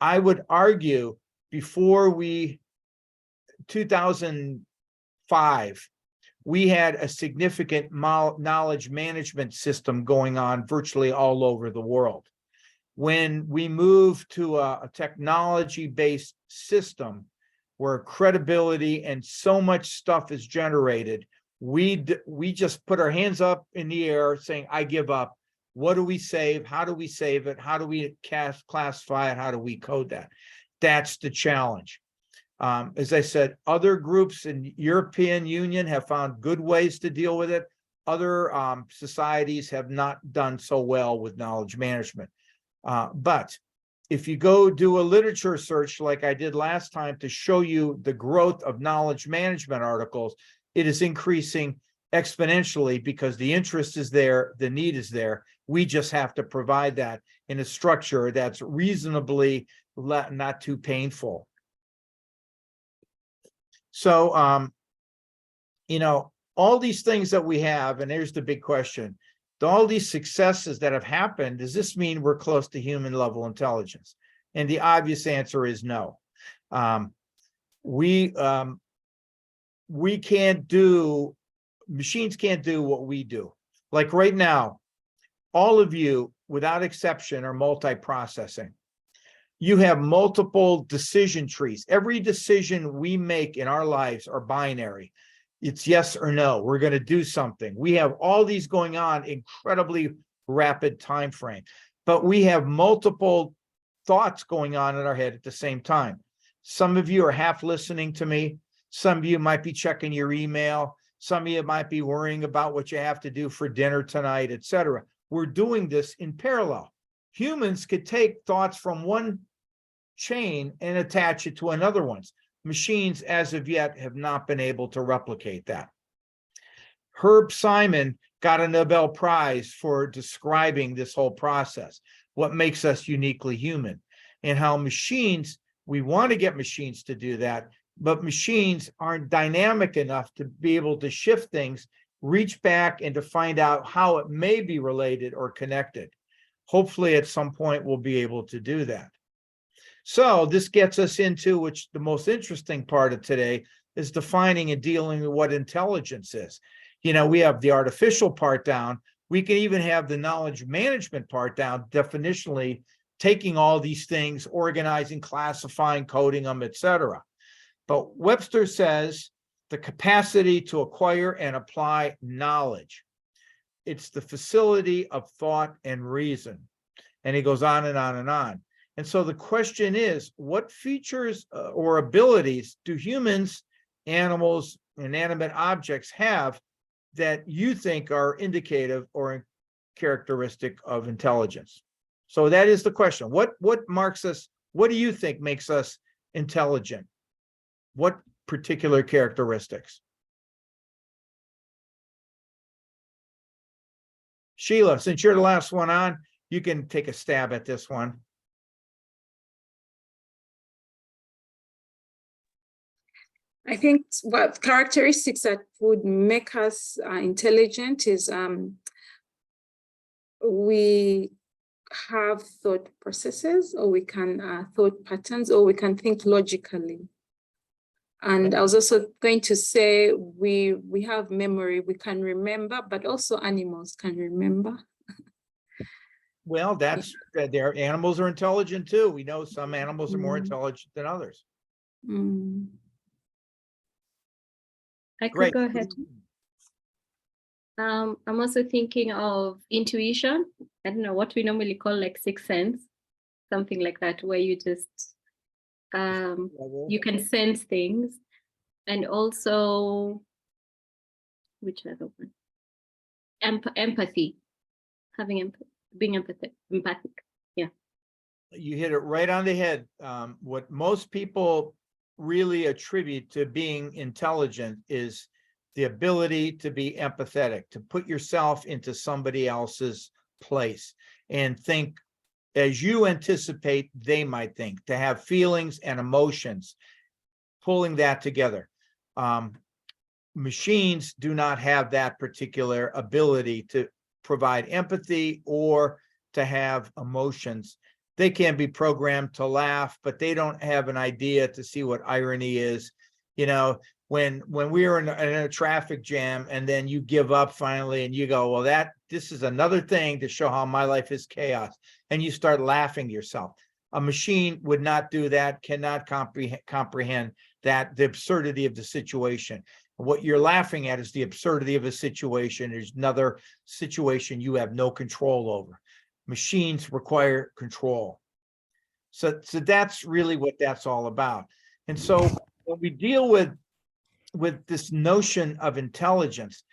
I would argue before 2005, we had a significant knowledge management system going on virtually all over the world. When we moved to a technology-based system where credibility and so much stuff is generated, we just put our hands up in the air saying, I give up. What do we save? How do we save it? How do we classify it? How do we code that? That's the challenge. As I said, other groups in European Union have found good ways to deal with it. Other societies have not done so well with knowledge management. But if you go do a literature search like I did last time to show you the growth of knowledge management articles, it is increasing exponentially because the interest is there, the need is there. We just have to provide that in a structure that's reasonably not too painful. So, all these things that we have, and there's the big question, all these successes that have happened, does this mean we're close to human level intelligence? And the obvious answer is no. Machines can't do what we do. Like right now, all of you, without exception, are multi-processing. You have multiple decision trees. Every decision we make in our lives are binary. It's yes or no. We're going to do something. We have all these going on incredibly rapid time frame, but we have multiple thoughts going on in our head at the same time. Some of you are half listening to me. Some of you might be checking your email. Some of you might be worrying about what you have to do for dinner tonight, etc. We're doing this in parallel. Humans could take thoughts from one chain and attach it to another one's. Machines, as of yet, have not been able to replicate that. Herb Simon got a Nobel Prize for describing this whole process, what makes us uniquely human, and how machines, we want to get machines to do that, but machines aren't dynamic enough to be able to shift things, reach back, and to find out how it may be related or connected. Hopefully, at some point, we'll be able to do that. So this gets us into, which the most interesting part of today is defining and dealing with what intelligence is. We have the artificial part down. We can even have the knowledge management part down, definitionally taking all these things, organizing, classifying, coding them, etc. But Webster says the capacity to acquire and apply knowledge. It's the facility of thought and reason. And he goes on and on and on. And so the question is, what features or abilities do humans, animals, inanimate objects have that you think are indicative or characteristic of intelligence? So that is the question. What marks us? What do you think makes us intelligent? What particular characteristics? Sheila, since you're the last one on, you can take a stab at this one. I think what characteristics that would make us intelligent is we have thought processes, or we can thought patterns, or we can think logically. And I was also going to say we have memory, we can remember, but also animals can remember. Well, that's their animals are intelligent too. We know some animals are more intelligent than others. I could Great. go ahead. I'm also thinking of intuition. I don't know what we normally call like sixth sense, something like that, where you just you can sense things, and also which other one? Empathy, having being empathic. Yeah. You hit it right on the head. What most people really attribute to being intelligent is the ability to be empathetic, to put yourself into somebody else's place and think as you anticipate they might think, to have feelings and emotions, pulling that together. Machines do not have that particular ability to provide empathy or to have emotions. They can be programmed to laugh, but they don't have an idea to see what irony is. You know, when we were in a traffic jam and then you give up finally and you go, well, this is another thing to show how my life is chaos. And you start laughing to yourself. A machine would not do that, cannot comprehend that, the absurdity of the situation. What you're laughing at is the absurdity of a situation. There's another situation you have no control over. Machines require control. So that's really what that's all about. And so when we deal with this notion of intelligence,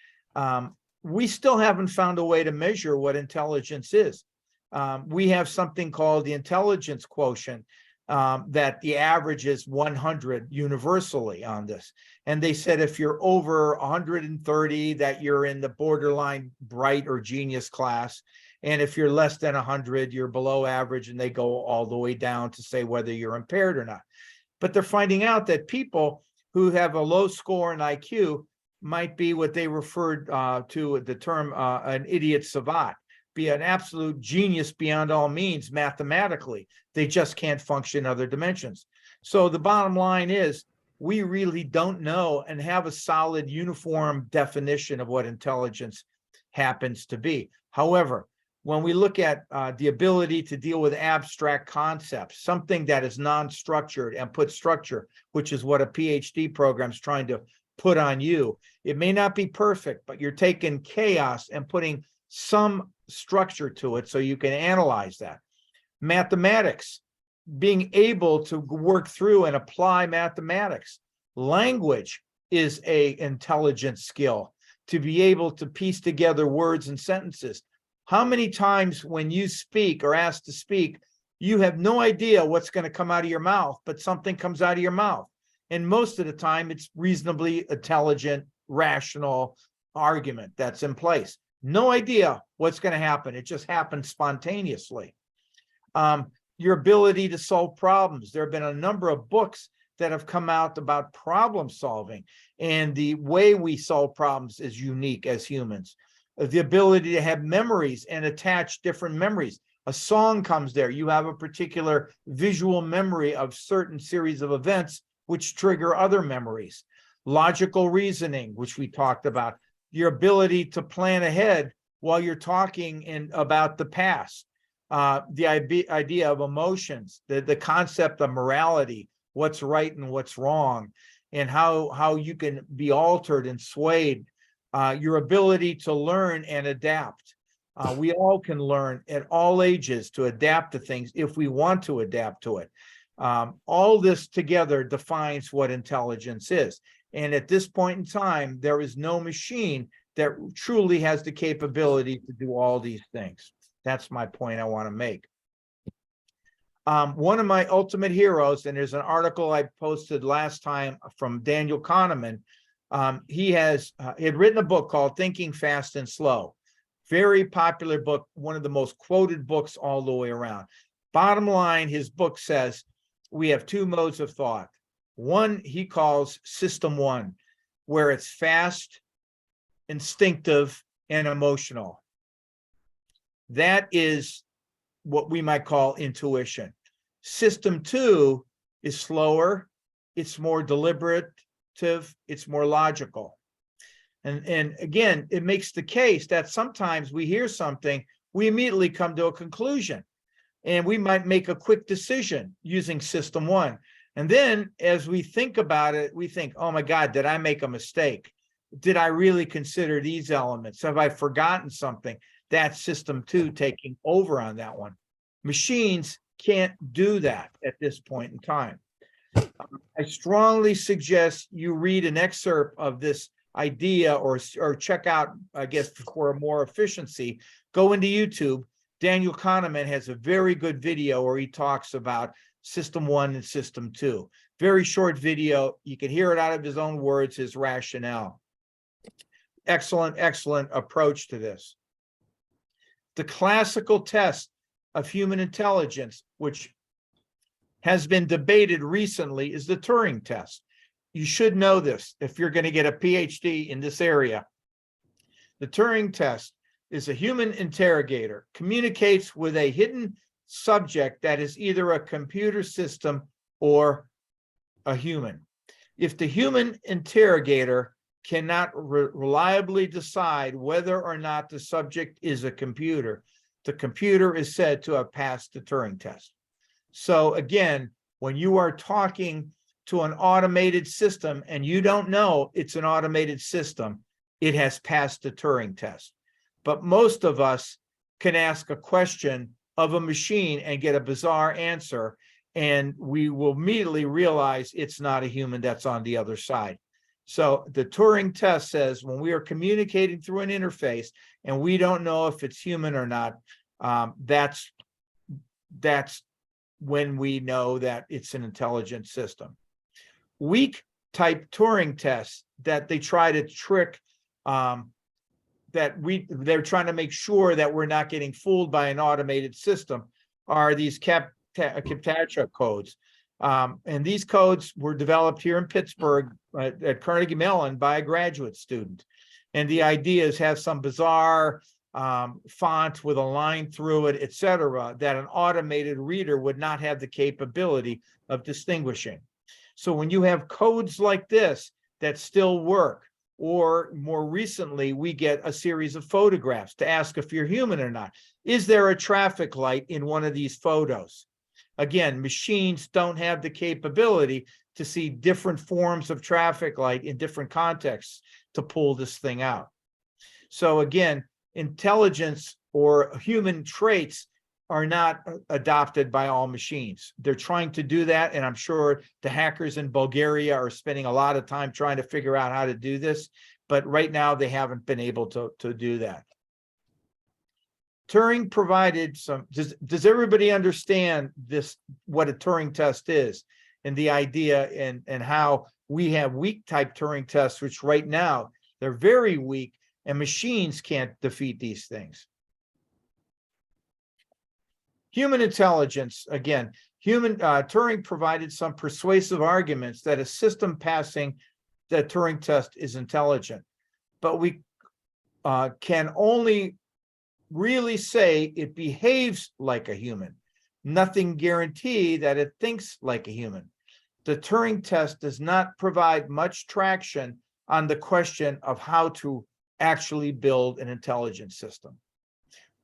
we still haven't found a way to measure what intelligence is. We have something called the intelligence quotient, that the average is 100 universally on this. And they said if you're over 130, that you're in the borderline bright or genius class. And if you're less than 100, you're below average, and they go all the way down to say whether you're impaired or not. But they're finding out that people who have a low score in IQ might be what they referred to the term an idiot savant, be an absolute genius beyond all means mathematically. They just can't function in other dimensions. So the bottom line is we really don't know and have a solid uniform definition of what intelligence happens to be. However, when we look at the ability to deal with abstract concepts, something that is non-structured and put structure, which is what a PhD program is trying to put on you. It may not be perfect, but you're taking chaos and putting some structure to it so you can analyze that. Mathematics, being able to work through and apply mathematics. Language is an intelligent skill, to be able to piece together words and sentences. How many times when you speak or asked to speak, you have no idea what's going to come out of your mouth, but something comes out of your mouth. And most of the time, it's reasonably intelligent, rational argument that's in place. No idea what's going to happen. It just happens spontaneously. Your ability to solve problems. There have been a number of books that have come out about problem solving, and the way we solve problems is unique as humans. The ability to have memories and attach different memories. A song comes there. You have a particular visual memory of certain series of events which trigger other memories. Logical reasoning, which we talked about. Your ability to plan ahead while you're talking about the past. The idea of emotions, the concept of morality, what's right and what's wrong, and how you can be altered and swayed. Your ability to learn and adapt. We all can learn at all ages to adapt to things if we want to adapt to it. All this together defines what intelligence is. And at this point in time, there is no machine that truly has the capability to do all these things. That's my point I want to make. One of my ultimate heroes, and there's an article I posted last time from Daniel Kahneman. He had written a book called Thinking Fast and Slow. Very popular book, one of the most quoted books all the way around. Bottom line, his book says we have two modes of thought. One he calls System 1, where it's fast, instinctive, and emotional. That is what we might call intuition. System 2 is slower, it's more deliberative, it's more logical. And again, it makes the case that sometimes we hear something, we immediately come to a conclusion, and we might make a quick decision using System 1. And then as we think about it, we think, oh my God, did I make a mistake? did I really consider these elements? Have I forgotten something? That's system 2 taking over on that one. Machines can't do that at this point in time. I strongly suggest you read an excerpt of this idea or check out, I guess, for more efficiency, go into YouTube. Daniel Kahneman has a very good video where he talks about system 1 and system 2. Very short video. You can hear it out of his own words, his rationale. Excellent, excellent approach to this. The classical test of human intelligence, which has been debated recently, is the Turing test. You should know this if you're going to get a PhD in this area. The Turing test is a human interrogator, communicates with a hidden subject that is either a computer system or a human. If the human interrogator cannot reliably decide whether or not the subject is a computer, the computer is said to have passed the Turing test. So again, when you are talking to an automated system and you don't know it's an automated system, it has passed the Turing test. But most of us can ask a question of a machine and get a bizarre answer, and we will immediately realize it's not a human that's on the other side. So the Turing test says when we are communicating through an interface and we don't know if it's human or not, that's when we know that it's an intelligent system. Weak type Turing tests that they try to trick, they're trying to make sure that we're not getting fooled by an automated system, are these CAPTCHA codes. And these codes were developed here in Pittsburgh at Carnegie Mellon by a graduate student. And the idea is have some bizarre font with a line through it, etc., that an automated reader would not have the capability of distinguishing. So when you have codes like this that still work, or more recently, we get a series of photographs to ask if you're human or not. Is there a traffic light in one of these photos? Again, machines don't have the capability to see different forms of traffic light in different contexts to pull this thing out. So again, intelligence or human traits are not adopted by all machines. They're trying to do that, and I'm sure the hackers in Bulgaria are spending a lot of time trying to figure out how to do this, but right now they haven't been able to do that. Turing provided some, does everybody understand this, what a Turing test is, and the idea and how we have weak type Turing tests, which right now they're very weak and machines can't defeat these things. Human intelligence, again, Turing provided some persuasive arguments that a system passing the Turing test is intelligent, but we can only really say it behaves like a human. Nothing guarantee that it thinks like a human. The Turing test does not provide much traction on the question of how to actually build an intelligent system.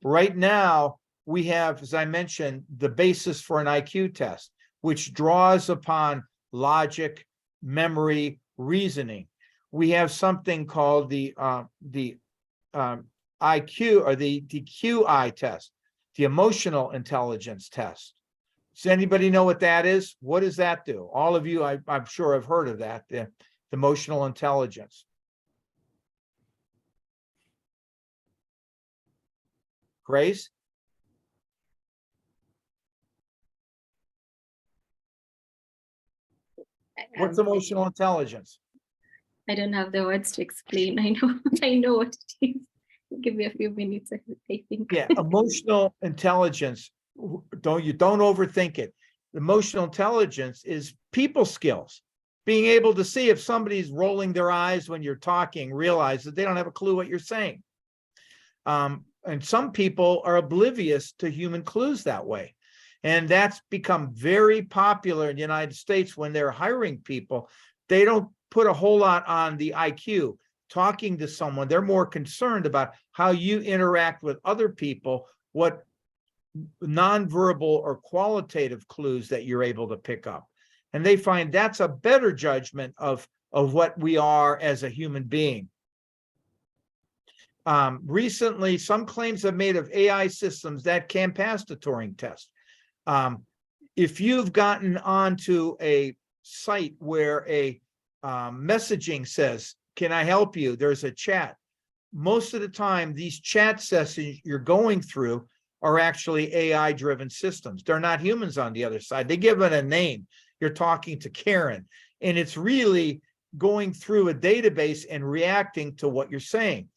Right now, we have, as I mentioned, the basis for an IQ test, which draws upon logic, memory, reasoning. We have something called the IQ or the QI test, the emotional intelligence test. Does anybody know what that is? What does that do? All of you, I'm sure, have heard of that, the emotional intelligence. Grace? What's emotional intelligence? I don't have the words to explain. I know what it is. Give me a few minutes, I think. Yeah, emotional intelligence, don't overthink it. Emotional intelligence is people skills. Being able to see if somebody's rolling their eyes when you're talking, realize that they don't have a clue what you're saying. And some people are oblivious to human clues that way. And that's become very popular in the United States when they're hiring people. They don't put a whole lot on the IQ. Talking to someone, they're more concerned about how you interact with other people, what nonverbal or qualitative clues that you're able to pick up. And they find that's a better judgment of what we are as a human being. Recently, some claims have made of AI systems that can pass the Turing test. If you've gotten onto a site where a messaging says, "Can I help you?" There's a chat. Most of the time, these chat sessions you're going through are actually AI-driven systems. They're not humans on the other side. They give it a name. You're talking to Karen, and it's really going through a database and reacting to what you're saying.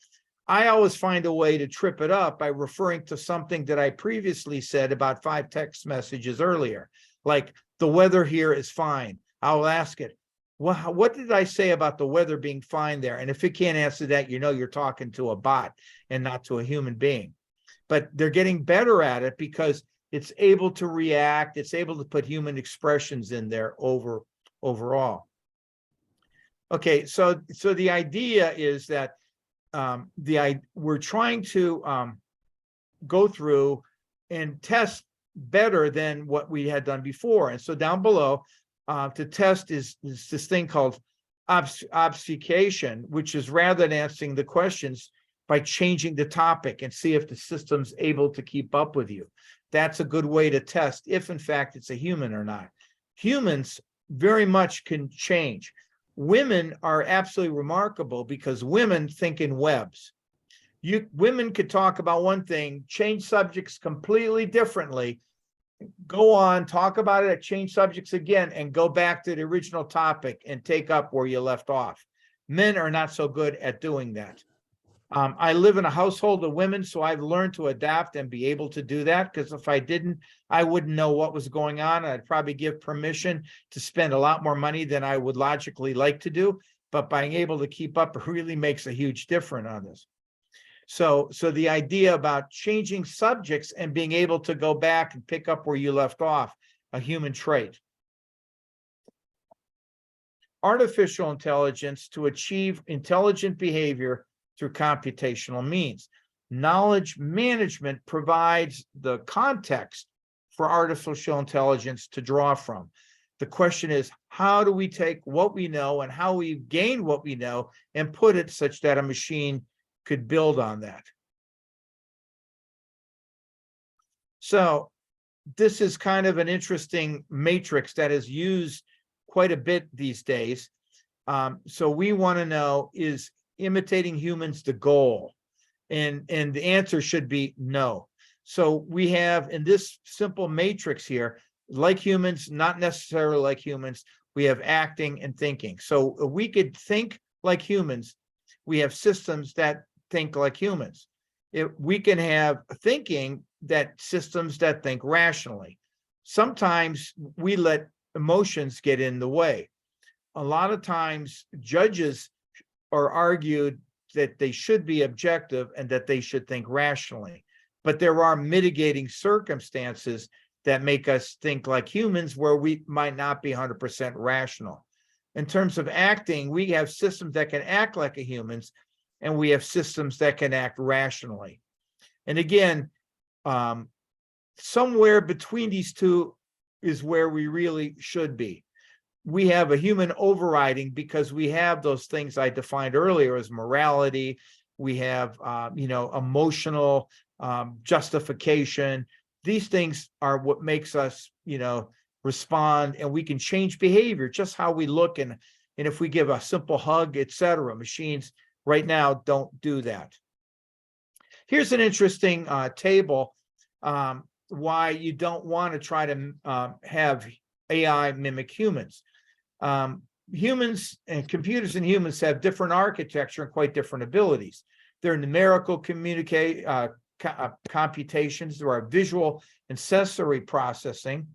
I always find a way to trip it up by referring to something that I previously said about 5 text messages earlier, like the weather here is fine. I'll ask it, well, what did I say about the weather being fine there? And if it can't answer that, you know you're talking to a bot and not to a human being. But they're getting better at it because it's able to react. It's able to put human expressions in there overall. Okay, so the idea is that we're trying to go through and test better than what we had done before. And so down below, to test is this thing called obfuscation, which is rather than answering the questions by changing the topic and see if the system's able to keep up with you. That's a good way to test if in fact it's a human or not. Humans very much can change. Women are absolutely remarkable because women think in webs. Women could talk about one thing, change subjects completely differently, go on, talk about it, change subjects again, and go back to the original topic and take up where you left off. Men are not so good at doing that. I live in a household of women, so I've learned to adapt and be able to do that, because if I didn't, I wouldn't know what was going on. I'd probably give permission to spend a lot more money than I would logically like to do, but being able to keep up really makes a huge difference on this. So the idea about changing subjects and being able to go back and pick up where you left off, a human trait. Artificial intelligence to achieve intelligent behavior through computational means. Knowledge management provides the context for artificial intelligence to draw from. The question is, how do we take what we know and how we gain what we know and put it such that a machine could build on that? So this is kind of an interesting matrix that is used quite a bit these days. So we want to know, is imitating humans the goal? And the answer should be no. So we have in this simple matrix here, like humans, not necessarily like humans, we have acting and thinking. So we could think like humans. We have systems that think like humans. We can have thinking that systems that think rationally. Sometimes we let emotions get in the way. A lot of times judges are argued that they should be objective and that they should think rationally. But there are mitigating circumstances that make us think like humans where we might not be 100% rational. In terms of acting, we have systems that can act like a humans, and we have systems that can act rationally. And again, somewhere between these two is where we really should be. We have a human overriding because we have those things I defined earlier as morality. We have, emotional justification. These things are what makes us, respond, and we can change behavior, just how we look. And if we give a simple hug, etc. Machines right now don't do that. Here's an interesting table why you don't want to try to have AI mimic humans. Humans and computers and humans have different architecture and quite different abilities. There are numerical computations, there are visual and sensory processing,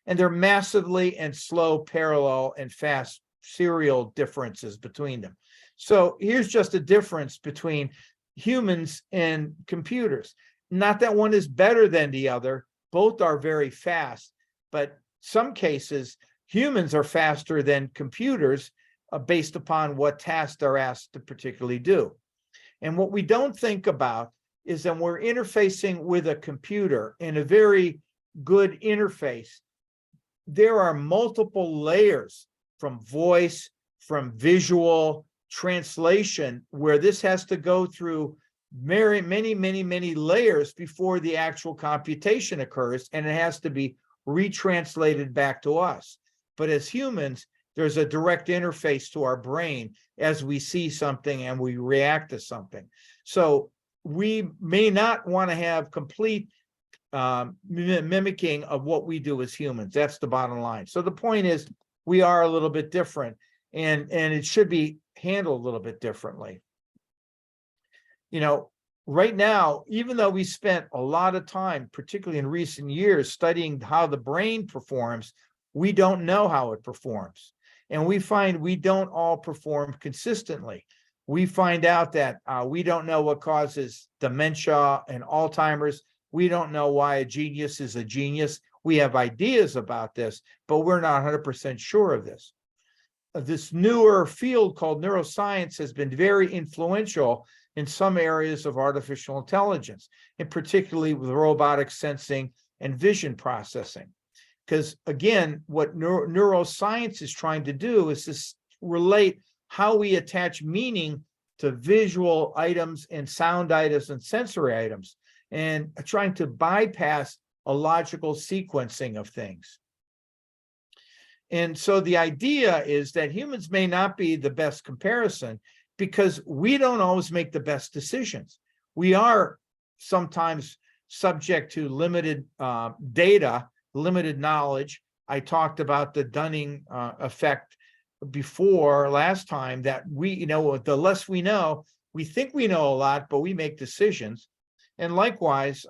and there are massively and slow parallel and fast serial differences between them. So here's just a difference between humans and computers. Not that one is better than the other, both are very fast, but some cases humans are faster than computers based upon what tasks they're asked to particularly do. And what we don't think about is that we're interfacing with a computer in a very good interface. There are multiple layers from voice, from visual, translation, where this has to go through many layers before the actual computation occurs, and it has to be retranslated back to us. But as humans, there's a direct interface to our brain as we see something and we react to something. So we may not want to have complete mimicking of what we do as humans. That's the bottom line. So the point is, we are a little bit different, and it should be handled a little bit differently. You know, right now, even though we spent a lot of time, particularly in recent years, studying how the brain performs, we don't know how it performs. And we find we don't all perform consistently. We find out that we don't know what causes dementia and Alzheimer's. We don't know why a genius is a genius. We have ideas about this, but we're not 100% sure of this. This newer field called neuroscience has been very influential in some areas of artificial intelligence, and particularly with robotic sensing and vision processing. Because again, what neuroscience is trying to do is to relate how we attach meaning to visual items and sound items and sensory items, and trying to bypass a logical sequencing of things. And so the idea is that humans may not be the best comparison because we don't always make the best decisions. We are sometimes subject to limited data, limited knowledge. I talked about the Dunning effect before last time, that we, you know, the less we know, we think we know a lot, but we make decisions. And likewise,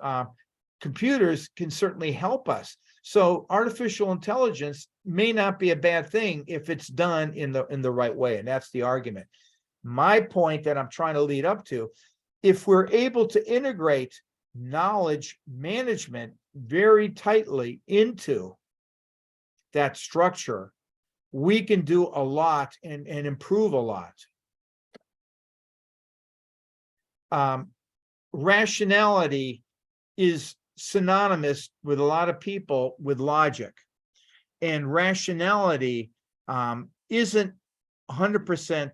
computers can certainly help us. So artificial intelligence may not be a bad thing if it's done in the right way. And that's the argument. My point that I'm trying to lead up to, if we're able to integrate knowledge management very tightly into that structure, we can do a lot and improve a lot. Rationality is synonymous with a lot of people with logic, and rationality isn't 100%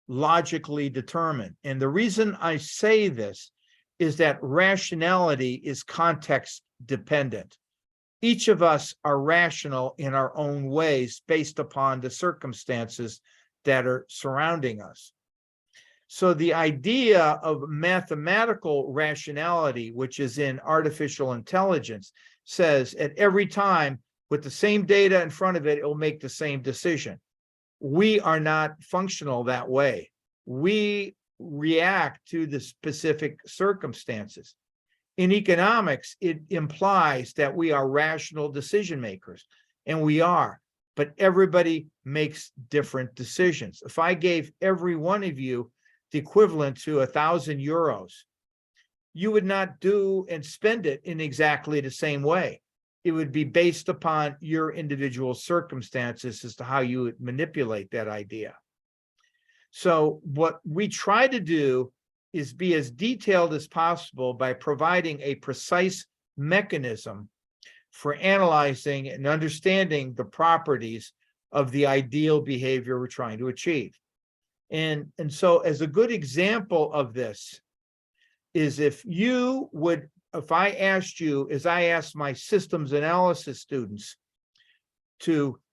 logically determined. And the reason I say this is that rationality is context dependent. Each of us are rational in our own ways based upon the circumstances that are surrounding us. So the idea of mathematical rationality, which is in artificial intelligence, says at every time with the same data in front of it, it will make the same decision. We are not functional that way. We react to the specific circumstances. In economics, it implies that we are rational decision makers, and we are, but everybody makes different decisions. If I gave every one of you the equivalent to 1,000 euros, you would not do and spend it in exactly the same way. It would be based upon your individual circumstances as to how you would manipulate that idea. So what we try to do is be as detailed as possible by providing a precise mechanism for analyzing and understanding the properties of the ideal behavior we're trying to achieve. And so as a good example of this is if I asked you, as I asked my systems analysis students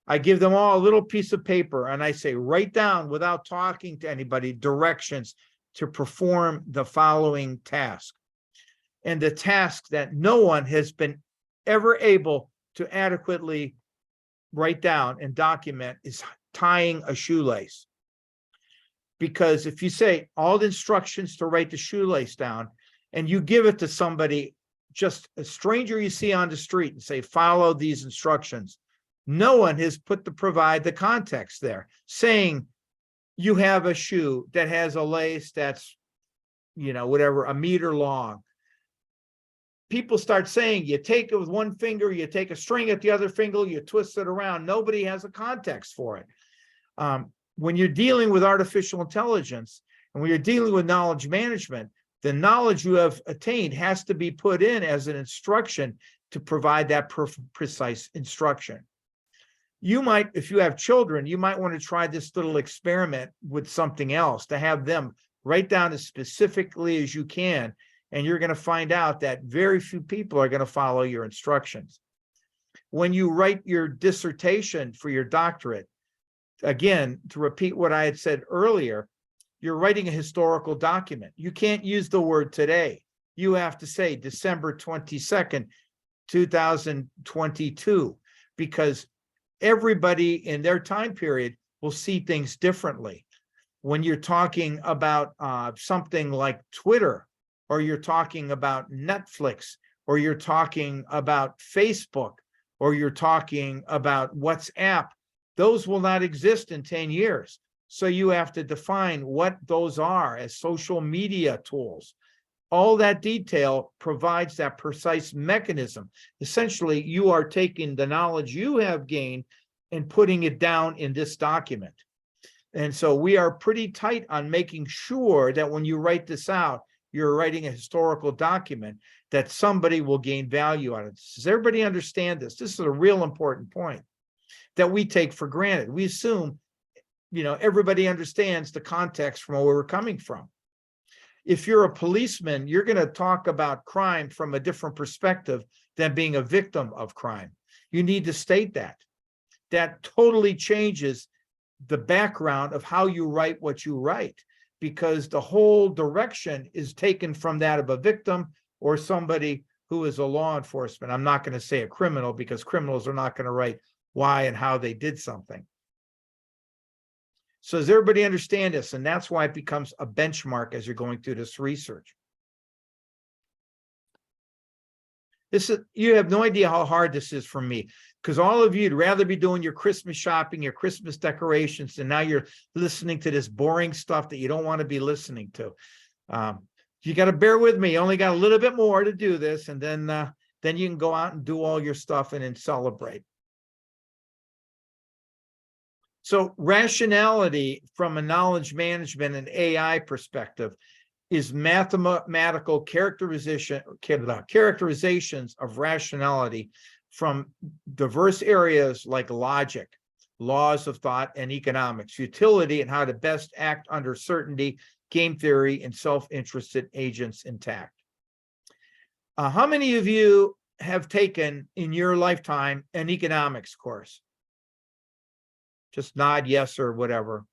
I give them all a little piece of paper and I say, write down without talking to anybody directions to perform the following task. And the task that no one has been ever able to adequately write down and document is tying a shoelace. Because if you say all the instructions to write the shoelace down and you give it to somebody, just a stranger you see on the street, and say, follow these instructions, no one has provide the context there, saying you have a shoe that has a lace that's, whatever, a meter long. People start saying you take it with one finger, you take a string at the other finger, you twist it around. Nobody has a context for it. When you're dealing with artificial intelligence and when you're dealing with knowledge management, the knowledge you have attained has to be put in as an instruction to provide that precise instruction. You might, if you have children, you might want to try this little experiment with something else to have them Write down as specifically as you can, and you're going to find out that very few people are going to follow your instructions. When you write your dissertation for your doctorate, again, to repeat what I had said earlier, you're writing a historical document. You can't use the word today. You have to say December 22nd, 2022, because everybody in their time period will see things differently. When you're talking about something like Twitter, or you're talking about Netflix, or you're talking about Facebook, or you're talking about WhatsApp, those will not exist in 10 years. So you have to define what those are as social media tools. All that detail provides that precise mechanism. Essentially, you are taking the knowledge you have gained and putting it down in this document. And so we are pretty tight on making sure that when you write this out, you're writing a historical document that somebody will gain value out of. Does everybody understand this? This is a real important point that we take for granted. We assume, everybody understands the context from where we're coming from. If you're a policeman, you're going to talk about crime from a different perspective than being a victim of crime. You need to state that. That totally changes the background of how you write what you write, because the whole direction is taken from that of a victim or somebody who is a law enforcement. I'm not going to say a criminal, because criminals are not going to write why and how they did something. So does everybody understand this? And that's why it becomes a benchmark as you're going through this research. You have no idea how hard this is for me, because all of you'd rather be doing your Christmas shopping, your Christmas decorations, and now you're listening to this boring stuff that you don't want to be listening to. You got to bear with me. You only got a little bit more to do this, and then you can go out and do all your stuff and then celebrate. So rationality from a knowledge management and AI perspective is mathematical characterizations of rationality from diverse areas like logic, laws of thought, and economics, utility, and how to best act under certainty, game theory, and self-interested agents intact. How many of you have taken in your lifetime an economics course? Just nod yes or whatever.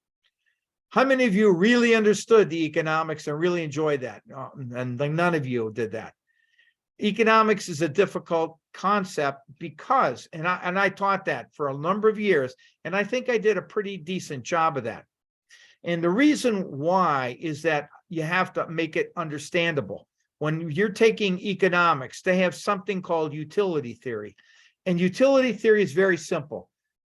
How many of you really understood the economics and really enjoyed that? And none of you did that. Economics is a difficult concept because, and I taught that for a number of years, and I think I did a pretty decent job of that. And the reason why is that you have to make it understandable. When you're taking economics, they have something called utility theory. And utility theory is very simple.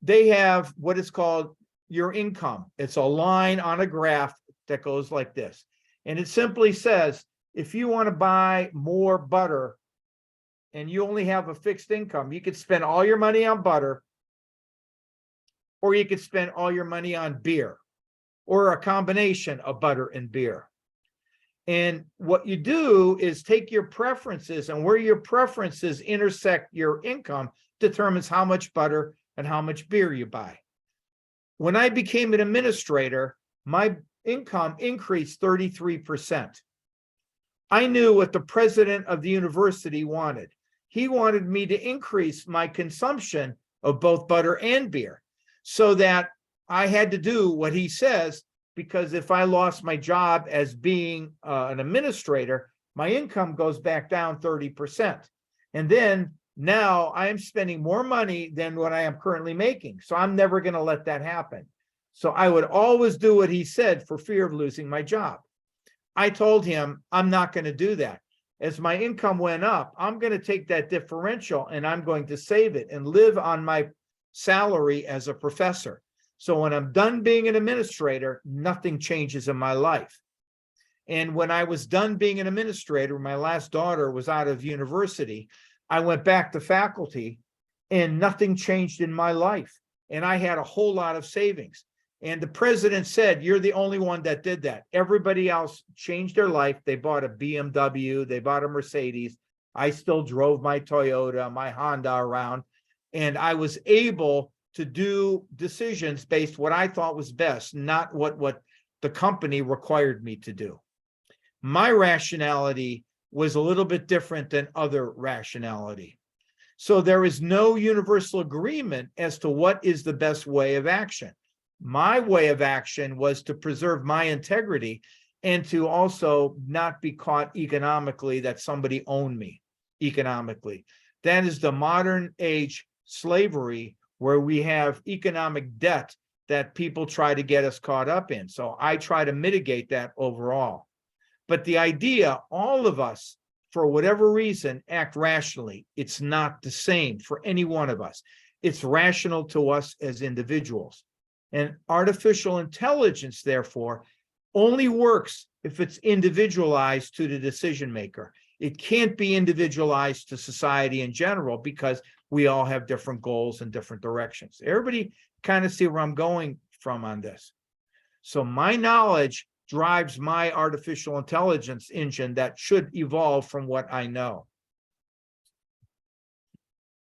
They have what is called your income. It's a line on a graph that goes like this. And it simply says, if you want to buy more butter and you only have a fixed income, you could spend all your money on butter, or you could spend all your money on beer, or a combination of butter and beer. And what you do is take your preferences, and where your preferences intersect your income determines how much butter and how much beer you buy. When I became an administrator, my income increased 33%. I knew what the president of the university wanted. He wanted me to increase my consumption of both butter and beer, so that I had to do what he says, because if I lost my job as being an administrator, my income goes back down 30%. And then now I am spending more money than what I am currently making. So I'm never going to let that happen. So I would always do what he said for fear of losing my job. I told him, I'm not going to do that. As my income went up, I'm going to take that differential and I'm going to save it and live on my salary as a professor. So when I'm done being an administrator, nothing changes in my life. And when I was done being an administrator, my last daughter was out of university, I went back to faculty and nothing changed in my life. And I had a whole lot of savings. And the president said, you're the only one that did that. Everybody else changed their life. They bought a BMW, they bought a Mercedes. I still drove my Toyota, my Honda around, and I was able to do decisions based what I thought was best, not what the company required me to do. My rationality was a little bit different than other rationality. So there is no universal agreement as to what is the best way of action. My way of action was to preserve my integrity and to also not be caught economically that somebody owned me economically. That is the modern age slavery where we have economic debt that people try to get us caught up in. So I try to mitigate that overall. But the idea, all of us, for whatever reason, act rationally. It's not the same for any one of us. It's rational to us as individuals. And artificial intelligence, therefore, only works if it's individualized to the decision maker. It can't be individualized to society in general because we all have different goals and different directions. Everybody kind of see where I'm going from on this. So my knowledge drives my artificial intelligence engine that should evolve from what I know.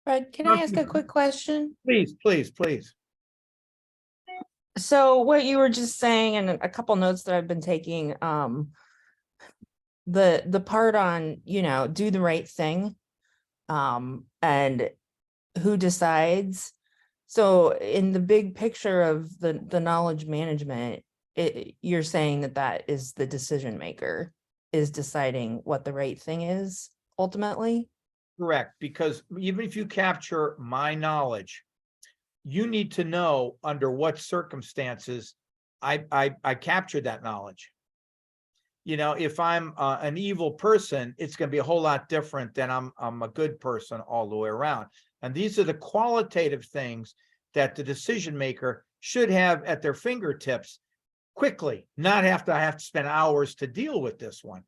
Fred, can I ask a quick question? Please, please, please. So what you were just saying, and a couple notes that I've been taking, the part on, do the right thing, and who decides. So in the big picture of the knowledge management, you're saying that is the decision maker is deciding what the right thing is ultimately? Correct, because even if you capture my knowledge, you need to know under what circumstances I captured that knowledge. If I'm an evil person, it's going to be a whole lot different than I'm a good person all the way around. And these are the qualitative things that the decision maker should have at their fingertips quickly, not have to spend hours to deal with this one.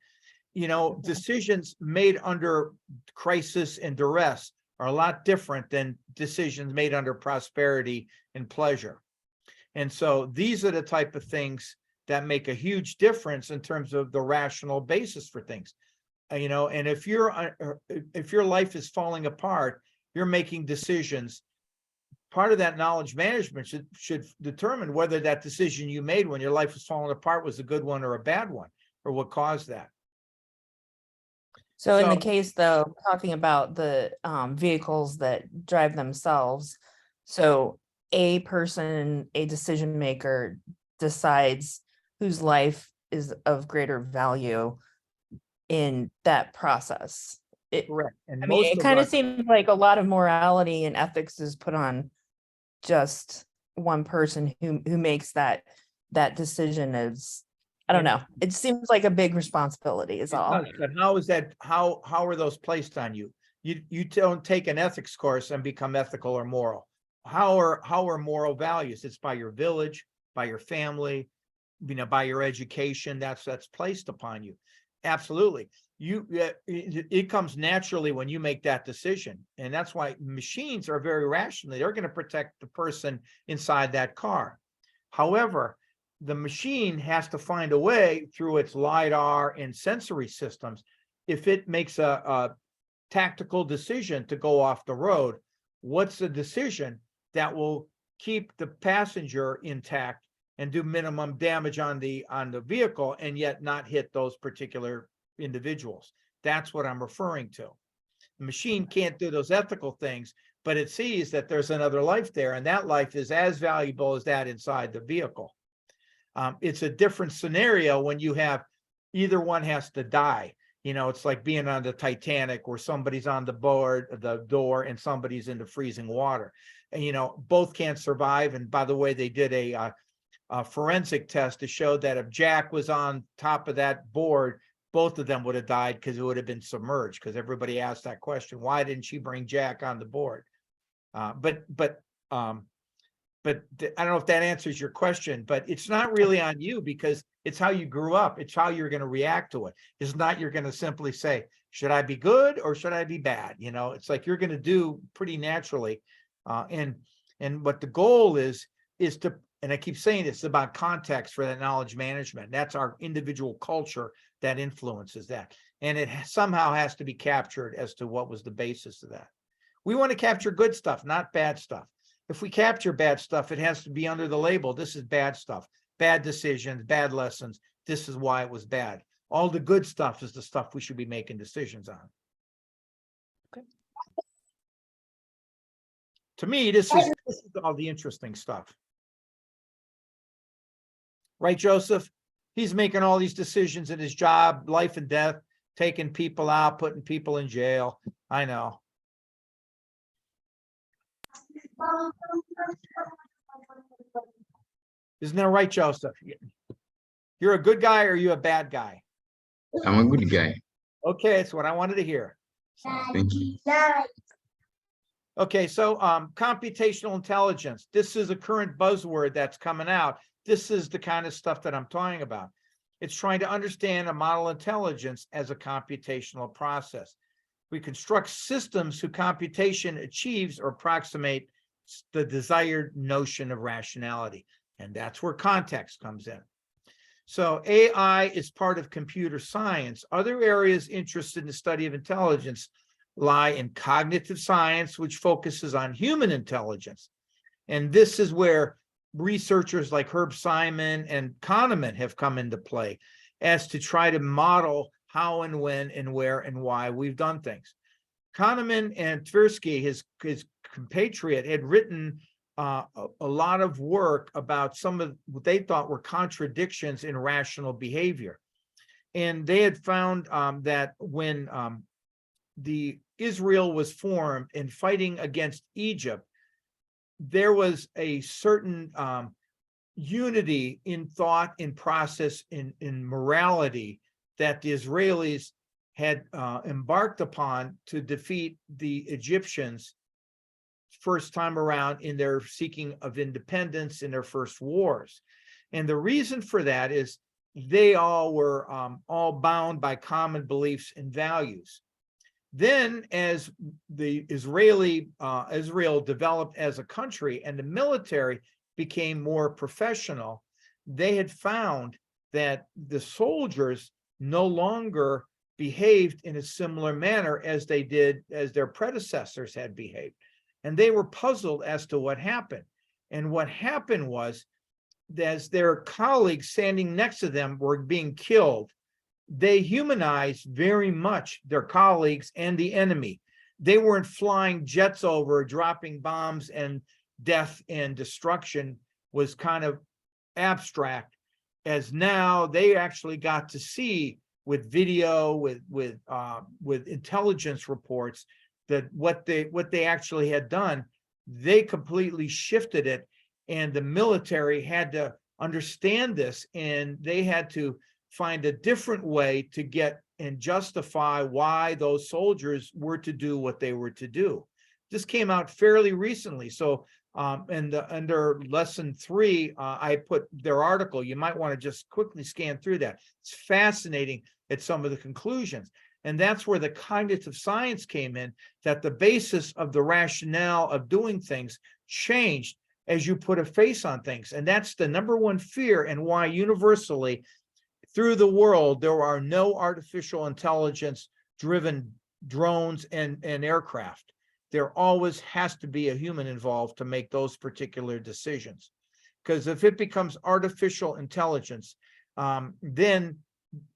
Decisions made under crisis and duress are a lot different than decisions made under prosperity and pleasure. And so these are the type of things that make a huge difference in terms of the rational basis for things. And if your life is falling apart, you're making decisions. Part of that knowledge management should determine whether that decision you made when your life was falling apart was a good one or a bad one, or what caused that. So in the So- case, though, talking about the vehicles that drive themselves, so a person, a decision maker decides whose life is of greater value in that process. Correct. And I mean, most it of kind of us- seems like a lot of morality and ethics is put on just one person who makes that decision. As I don't know. It seems like a big responsibility is It all. does, but how is that? How are those placed on you? You don't take an ethics course and become ethical or moral. How are moral values? It's by your village, by your family, by your education. That's placed upon you. Absolutely. It comes naturally when you make that decision. And that's why machines are very rational. They're going to protect the person inside that car. However, the machine has to find a way through its LiDAR and sensory systems. If it makes a tactical decision to go off the road, what's the decision that will keep the passenger intact and do minimum damage on the vehicle and yet not hit those particular individuals? That's what I'm referring to. The machine can't do those ethical things, but it sees that there's another life there, and that life is as valuable as that inside the vehicle. It's a different scenario when you have either one has to die. It's like being on the Titanic where somebody's on the door and somebody's in the freezing water. And, both can't survive. And by the way, they did a forensic test to show that if Jack was on top of that board, both of them would have died because it would have been submerged, because everybody asked that question. Why didn't she bring Jack on the board? But I don't know if that answers your question, but it's not really on you because it's how you grew up. It's how you're going to react to it. It's not you're going to simply say, should I be good or should I be bad? It's like you're going to do pretty naturally. And what the goal is to, and I keep saying it's about context for that knowledge management. That's our individual culture that influences that. And it somehow has to be captured as to what was the basis of that. We want to capture good stuff, not bad stuff. If we capture bad stuff, it has to be under the label, this is bad stuff. bad decisions, bad lessons. This is why it was bad. All the good stuff is the stuff we should be making decisions on. Okay. To me, this is all the interesting stuff. Right, Joseph? He's making all these decisions in his job, life and death, taking people out, putting people in jail. I know. Isn't that right, Joseph? You're a good guy or are you a bad guy? I'm a good guy. Okay, that's what I wanted to hear. Thank you. Okay, so computational intelligence. This is a current buzzword that's coming out. This is the kind of stuff that I'm talking about. It's trying to understand and model intelligence as a computational process. We construct systems whose computation achieves or approximate the desired notion of rationality. And that's where context comes in. So AI is part of computer science. Other areas interested in the study of intelligence lie in cognitive science, which focuses on human intelligence. And this is where researchers like Herb Simon and Kahneman have come into play as to try to model how and when and where and why we've done things. Kahneman and Tversky, his compatriot, had written a lot of work about some of what they thought were contradictions in rational behavior. And they had found that when Israel was formed and fighting against Egypt, there was a certain unity in thought, in process, in morality that the Israelis had embarked upon to defeat the Egyptians first time around in their seeking of independence in their first wars. And the reason for that is they all were all bound by common beliefs and values. Then as the Israel developed as a country and the military became more professional, they had found that the soldiers no longer behaved in a similar manner as they did, as their predecessors had behaved. And they were puzzled as to what happened. And what happened was, as their colleagues standing next to them were being killed, they humanized very much their colleagues and the enemy. They weren't flying jets over, dropping bombs, and death and destruction was kind of abstract, as now they actually got to see with video, with intelligence reports, that what they actually had done, they completely shifted it, and the military had to understand this, and they had to find a different way to get and justify why those soldiers were to do what they were to do. This came out fairly recently. So under lesson 3, I put their article. You might want to just quickly scan through that. It's fascinating at some of the conclusions. And that's where the cognitive science came in, that the basis of the rationale of doing things changed as you put a face on things. And that's the number one fear, and why universally through the world, there are no artificial intelligence driven drones and aircraft. There always has to be a human involved to make those particular decisions. Because if it becomes artificial intelligence, then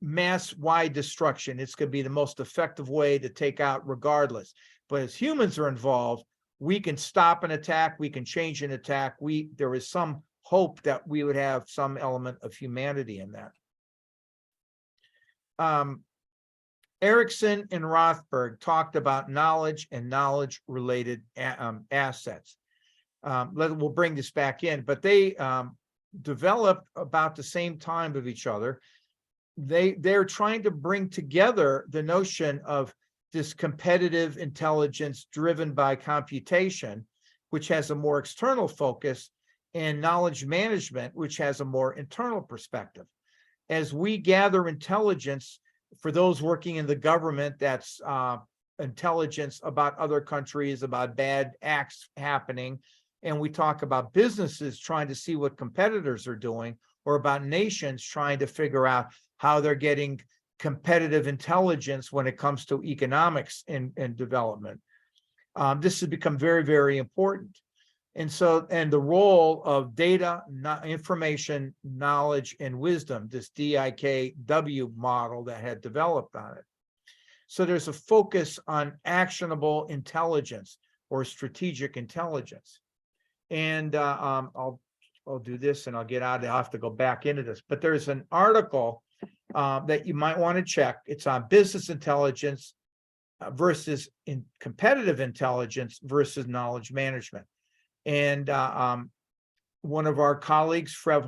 mass-wide destruction, it's going to be the most effective way to take out regardless. But as humans are involved, we can stop an attack, we can change an attack. There is some hope that we would have some element of humanity in that. Erickson and Rothberg talked about knowledge and knowledge-related assets. We'll bring this back in, but they developed about the same time of each other. They're trying to bring together the notion of this competitive intelligence driven by computation, which has a more external focus, and knowledge management, which has a more internal perspective. As we gather intelligence, for those working in the government, that's intelligence about other countries, about bad acts happening. And we talk about businesses trying to see what competitors are doing, or about nations trying to figure out how they're getting competitive intelligence when it comes to economics and development. This has become very, very important. And so, and the role of data, information, knowledge, and wisdom, this DIKW model that had developed on it. So there's a focus on actionable intelligence or strategic intelligence. And I'll do this and I'll get out. I'll have to go back into this, but there's an article that you might want to check. It's on business intelligence versus competitive intelligence versus knowledge management. And one of our colleagues, Fred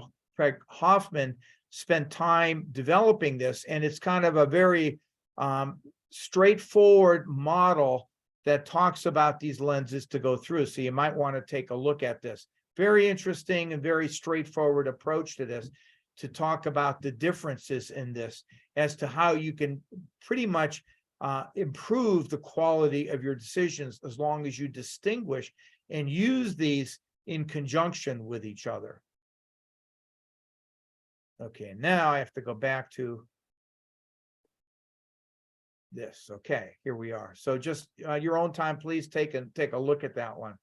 Hoffman, spent time developing this, and it's kind of a very straightforward model that talks about these lenses to go through. So you might want to take a look at this. Very interesting and very straightforward approach to this, to talk about the differences in this as to how you can pretty much improve the quality of your decisions as long as you distinguish and use these in conjunction with each other. Okay, now I have to go back to this. Okay, here we are. So just your own time, please take a look at that one.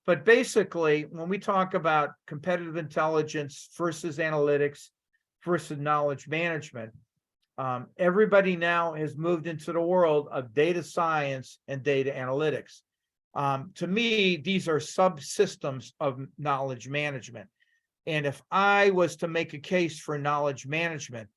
But basically, when we talk about competitive intelligence versus analytics versus knowledge management, everybody now has moved into the world of data science and data analytics. To me, these are subsystems of knowledge management. And if I was to make a case for knowledge management,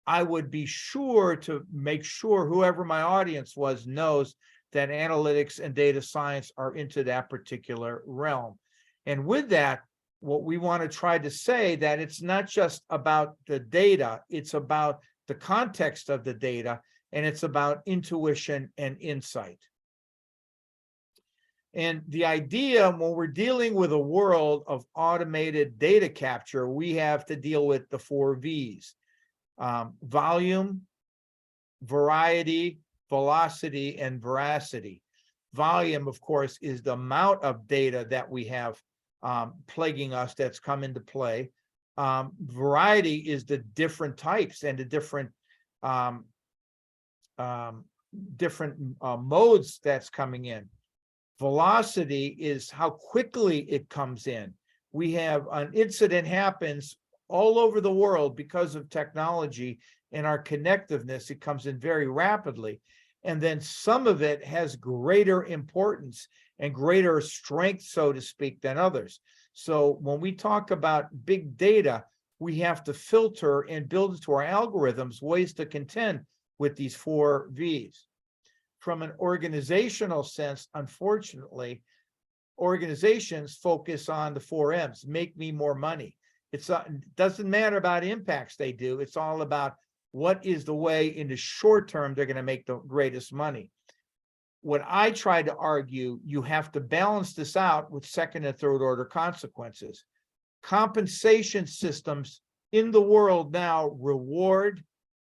I would be sure to make sure whoever my audience was knows that analytics and data science are into that particular realm. And with that, what we want to try to say that it's not just about the data, it's about the context of the data, and it's about intuition and insight. And the idea, when we're dealing with a world of automated data capture, we have to deal with the 4 V's: volume, variety, velocity, and veracity. Volume, of course, is the amount of data that we have plaguing us that's come into play. Variety is the different types and the different modes that's coming in. Velocity is how quickly it comes in. We have an incident happens all over the world because of technology and our connectiveness. It comes in very rapidly. And then some of it has greater importance and greater strength, so to speak, than others. So when we talk about big data, we have to filter and build into our algorithms ways to contend with these 4 V's. From an organizational sense, unfortunately, organizations focus on the 4 M's: make me more money. It doesn't matter about impacts they do. It's all about what is the way in the short term they're going to make the greatest money. What I try to argue, you have to balance this out with second and third order consequences. Compensation systems in the world now reward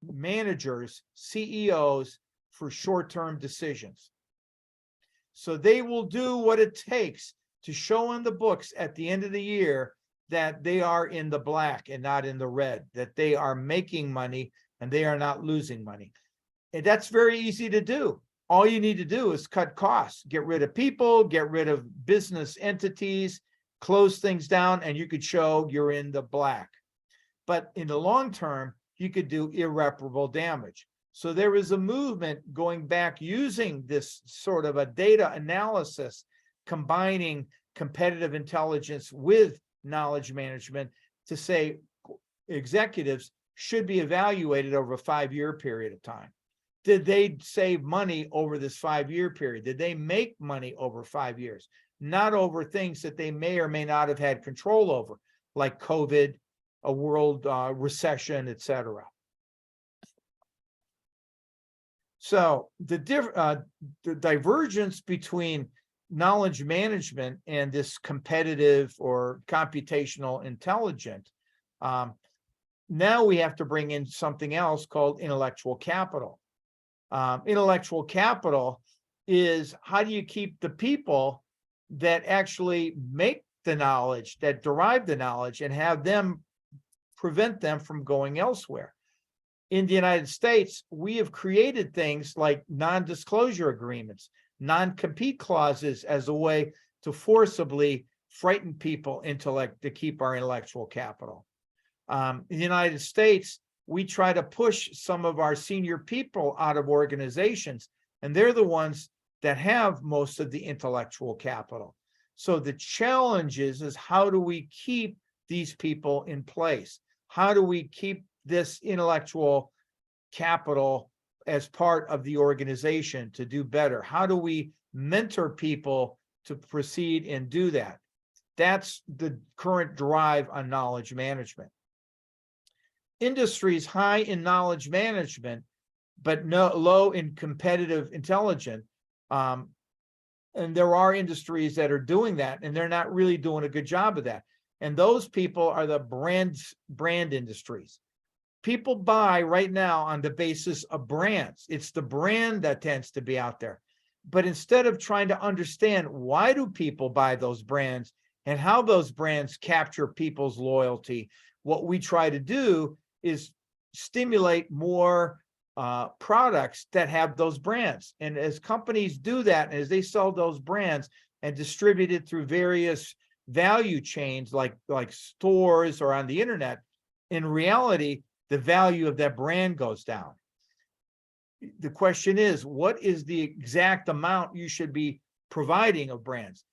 managers, CEOs, for short-term decisions. So they will do what it takes to show on the books at the end of the year that they are in the black and not in the red, that they are making money and they are not losing money. And that's very easy to do. All you need to do is cut costs, get rid of people, get rid of business entities, close things down, and you could show you're in the black. But in the long term, you could do irreparable damage. So there is a movement going back using this sort of a data analysis, combining competitive intelligence with knowledge management, to say executives should be evaluated over a 5-year period of time. Did they save money over this 5-year period? Did they make money over 5 years? Not over things that they may or may not have had control over, like COVID, a world recession, etc. So the divergence between knowledge management and this competitive or computational intelligence, now we have to bring in something else called intellectual capital. Intellectual capital is how do you keep the people that actually make the knowledge, that derive the knowledge, and have them prevent them from going elsewhere. In the United States, we have created things like non-disclosure agreements, non-compete clauses as a way to forcibly frighten people to keep our intellectual capital. In the United States, we try to push some of our senior people out of organizations, and they're the ones that have most of the intellectual capital. So the challenge is how do we keep these people in place? How do we keep this intellectual capital as part of the organization to do better? How do we mentor people to proceed and do that? That's the current drive on knowledge management. Industries high in knowledge management, but low in competitive intelligence. And there are industries that are doing that, and they're not really doing a good job of that. And those people are the brand industries. People buy right now on the basis of brands. It's the brand that tends to be out there. But instead of trying to understand why do people buy those brands and how those brands capture people's loyalty, what we try to do is stimulate more products that have those brands. And as companies do that, and as they sell those brands and distribute it through various value chains like stores or on the internet, in reality, the value of that brand goes down. The question is, what is the exact amount you should be providing of brands?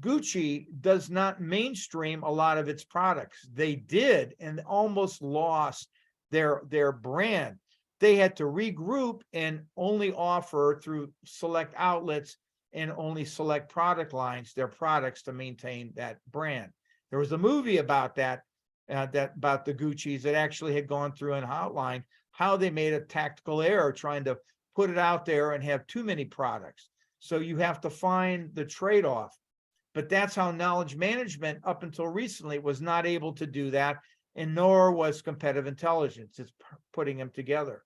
Gucci does not mainstream a lot of its products. They did and almost lost their brand. They had to regroup and only offer through select outlets and only select product lines their products to maintain that brand. There was a movie about that, about the Gucci's that actually had gone through and outlined how they made a tactical error trying to put it out there and have too many products. So you have to find the trade-off. But that's how knowledge management up until recently was not able to do that, and nor was competitive intelligence. It's putting them together.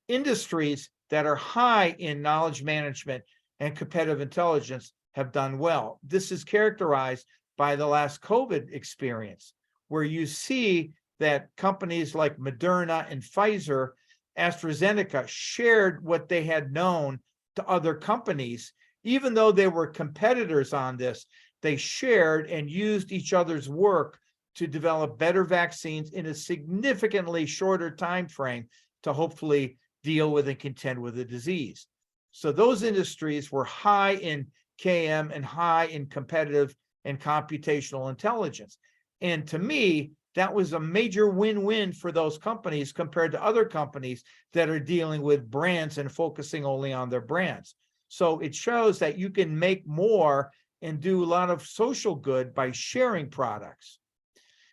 Industries that are high in knowledge management and competitive intelligence have done well. This is characterized by the last COVID experience, where you see that companies like Moderna and Pfizer, AstraZeneca shared what they had known to other companies. Even though they were competitors on this, they shared and used each other's work to develop better vaccines in a significantly shorter time frame to hopefully deal with and contend with the disease. So those industries were high in KM and high in competitive and computational intelligence. And to me, that was a major win-win for those companies compared to other companies that are dealing with brands and focusing only on their brands. So it shows that you can make more and do a lot of social good by sharing products.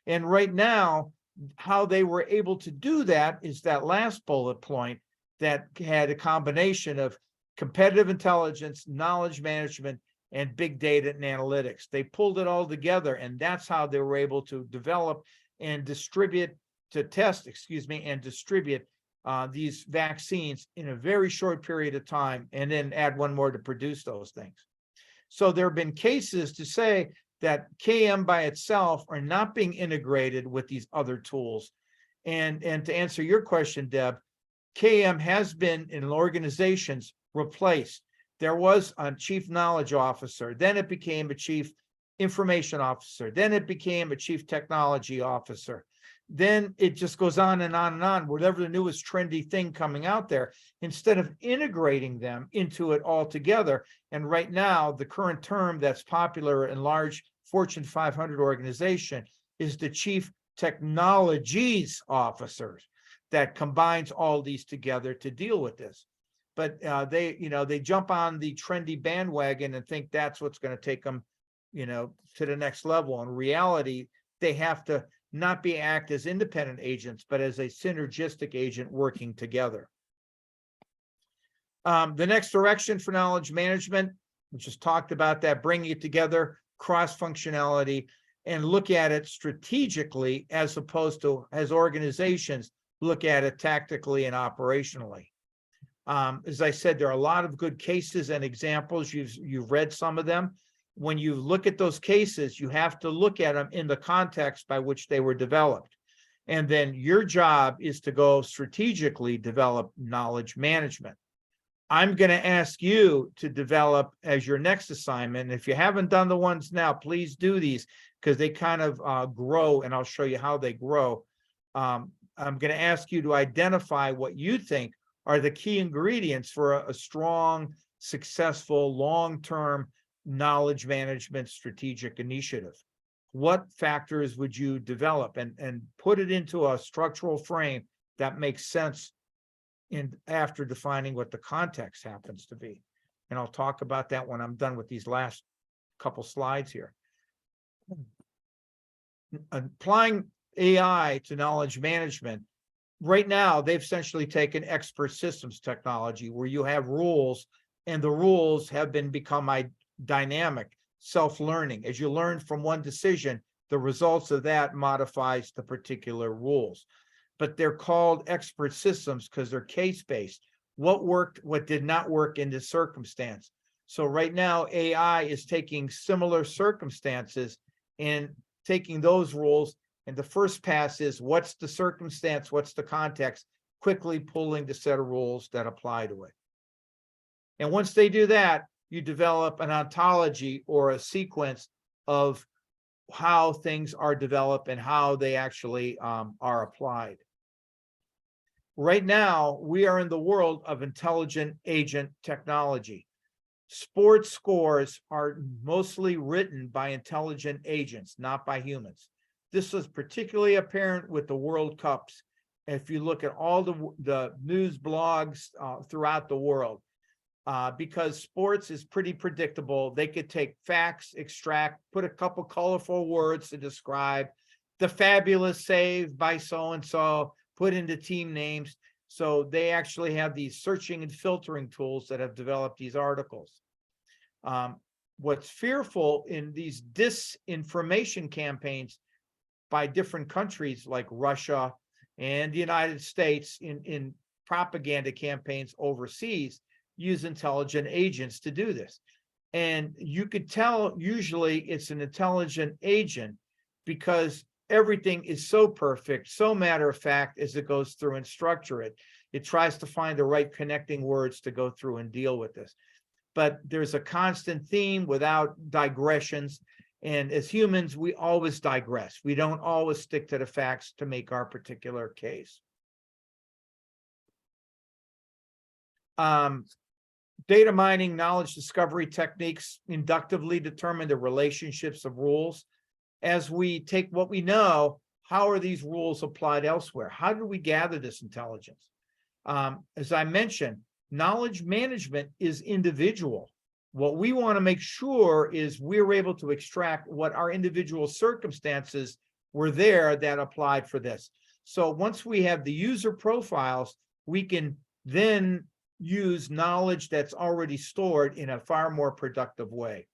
And right now, how they were able to do that is that last bullet point that had a combination of competitive intelligence, knowledge management, and big data and analytics. They pulled it all together, and that's how they were able to develop and distribute, and distribute these vaccines in a very short period of time, and then add one more to produce those things. So there have been cases to say that KM by itself are not being integrated with these other tools. And to answer your question, Deb, KM has been in organizations replaced. There was a chief knowledge officer, then it became a chief information officer, then it became a chief technology officer. Then it just goes on and on and on, whatever the newest trendy thing coming out there, instead of integrating them into it all together. And right now, the current term that's popular in large Fortune 500 organization is the chief technologies officers, that combines all these together to deal with this. But they jump on the trendy bandwagon and think that's what's going to take them, to the next level. In reality, they have to not act as independent agents, but as a synergistic agent working together. The next direction for knowledge management, we just talked about that, bringing it together, cross-functionality, and look at it strategically as opposed to as organizations look at it tactically and operationally. As I said, there are a lot of good cases and examples. You've read some of them. When you look at those cases, you have to look at them in the context by which they were developed. And then your job is to go strategically develop knowledge management. I'm going to ask you to develop as your next assignment. If you haven't done the ones now, please do these because they kind of grow, and I'll show you how they grow. I'm going to ask you to identify what you think are the key ingredients for a strong, successful, long-term knowledge management strategic initiative. What factors would you develop and put it into a structural frame that makes sense after defining what the context happens to be? And I'll talk about that when I'm done with these last couple slides here. Applying AI to knowledge management. Right now, they've essentially taken expert systems technology where you have rules, and the rules have become dynamic, self-learning. As you learn from one decision, the results of that modifies the particular rules. But they're called expert systems because they're case-based. What worked, what did not work in this circumstance. So right now, AI is taking similar circumstances and taking those rules, and the first pass is what's the circumstance, what's the context, quickly pulling the set of rules that apply to it. And once they do that, you develop an ontology or a sequence of how things are developed and how they actually are applied. Right now, we are in the world of intelligent agent technology. Sports scores are mostly written by intelligent agents, not by humans. This was particularly apparent with the World Cups. If you look at all the news blogs throughout the world, because sports is pretty predictable. They could take facts, extract, put a couple colorful words to describe the fabulous save by so-and-so, put into team names. So they actually have these searching and filtering tools that have developed these articles. What's fearful in these disinformation campaigns by different countries like Russia and the United States in propaganda campaigns overseas use intelligent agents to do this. And you could tell usually it's an intelligent agent because everything is so perfect, so matter of fact as it goes through and structure it. It tries to find the right connecting words to go through and deal with this. But there's a constant theme without digressions. And as humans, we always digress. We don't always stick to the facts to make our particular case. Data mining, knowledge discovery techniques inductively determine the relationships of rules. As we take what we know, how are these rules applied elsewhere? How do we gather this intelligence? As I mentioned, knowledge management is individual. What we want to make sure is we're able to extract what our individual circumstances were there that applied for this. So once we have the user profiles, we can then use knowledge that's already stored in a far more productive way.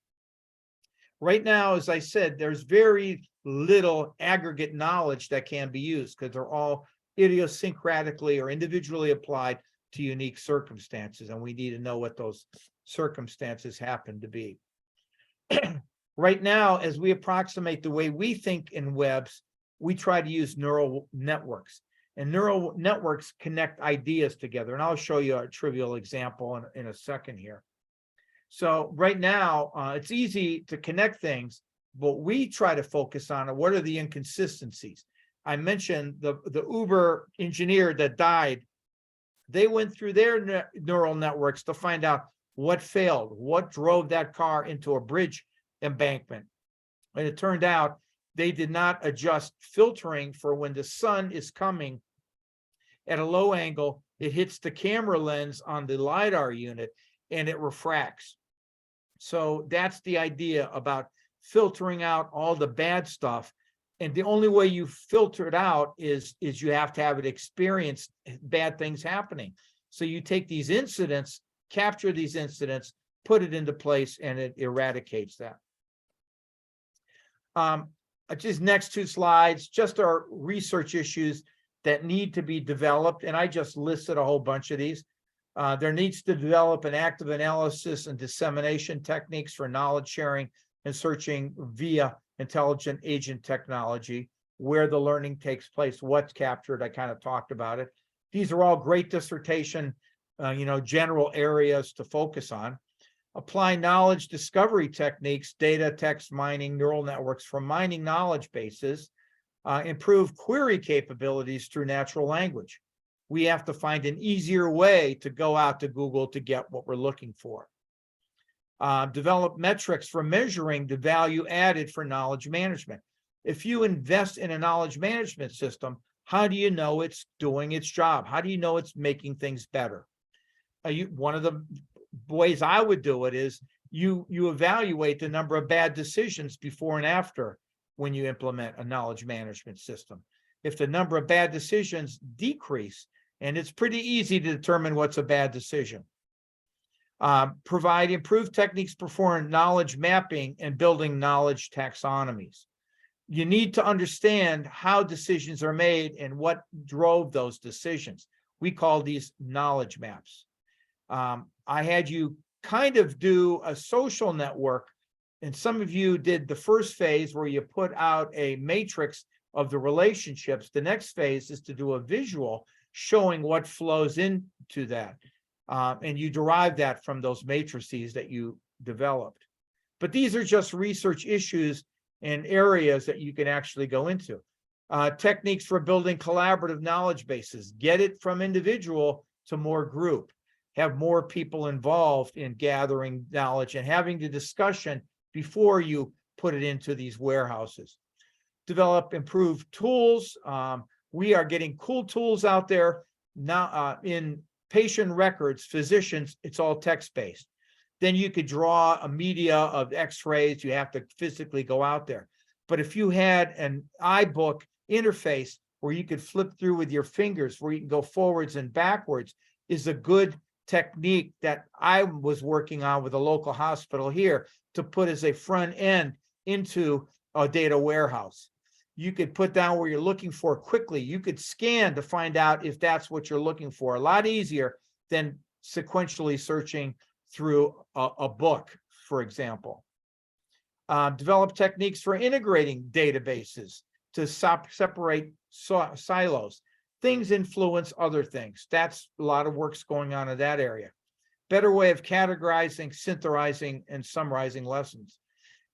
Right now, as I said, there's very little aggregate knowledge that can be used because they're all idiosyncratically or individually applied to unique circumstances, and we need to know what those circumstances happen to be. Right now, as we approximate the way we think in webs, we try to use neural networks. And neural networks connect ideas together. And I'll show you a trivial example in a second here. So right now, it's easy to connect things, but we try to focus on what are the inconsistencies. I mentioned the Uber engineer that died. They went through their neural networks to find out what failed, what drove that car into a bridge embankment. And it turned out they did not adjust filtering for when the sun is coming at a low angle, it hits the camera lens on the LiDAR unit and it refracts. So that's the idea about filtering out all the bad stuff. And the only way you filter it out is you have to have it experience bad things happening. So you take these incidents, capture these incidents, put it into place, and it eradicates that. Just next two slides, just our research issues that need to be developed. And I just listed a whole bunch of these. There needs to develop an active analysis and dissemination techniques for knowledge sharing and searching via intelligent agent technology, where the learning takes place, what's captured. I kind of talked about it. These are all great dissertation general areas to focus on. Apply knowledge discovery techniques, data, text mining, neural networks from mining knowledge bases. Improve query capabilities through natural language. We have to find an easier way to go out to Google to get what we're looking for. Develop metrics for measuring the value added for knowledge management. If you invest in a knowledge management system, how do you know it's doing its job? How do you know it's making things better? One of the ways I would do it is you evaluate the number of bad decisions before and after when you implement a knowledge management system. If the number of bad decisions decrease, and it's pretty easy to determine what's a bad decision. Provide improved techniques for knowledge mapping and building knowledge taxonomies. You need to understand how decisions are made and what drove those decisions. We call these knowledge maps. I had you kind of do a social network, and some of you did the first phase where you put out a matrix of the relationships. The next phase is to do a visual showing what flows into that. And you derive that from those matrices that you developed. But these are just research issues and areas that you can actually go into. Techniques for building collaborative knowledge bases. Get it from individual to more group. Have more people involved in gathering knowledge and having the discussion before you put it into these warehouses. Develop improved tools. We are getting cool tools out there now in patient records, physicians, it's all text-based. Then you could draw a media of x-rays, you have to physically go out there. But if you had an iBook interface where you could flip through with your fingers, where you can go forwards and backwards, is a good technique that I was working on with a local hospital here to put as a front end into a data warehouse. You could put down where you're looking for quickly. You could scan to find out if that's what you're looking for. A lot easier than sequentially searching through a book, for example. Develop techniques for integrating databases to separate silos. Things influence other things. That's a lot of work's going on in that area. Better way of categorizing, synthesizing, and summarizing lessons.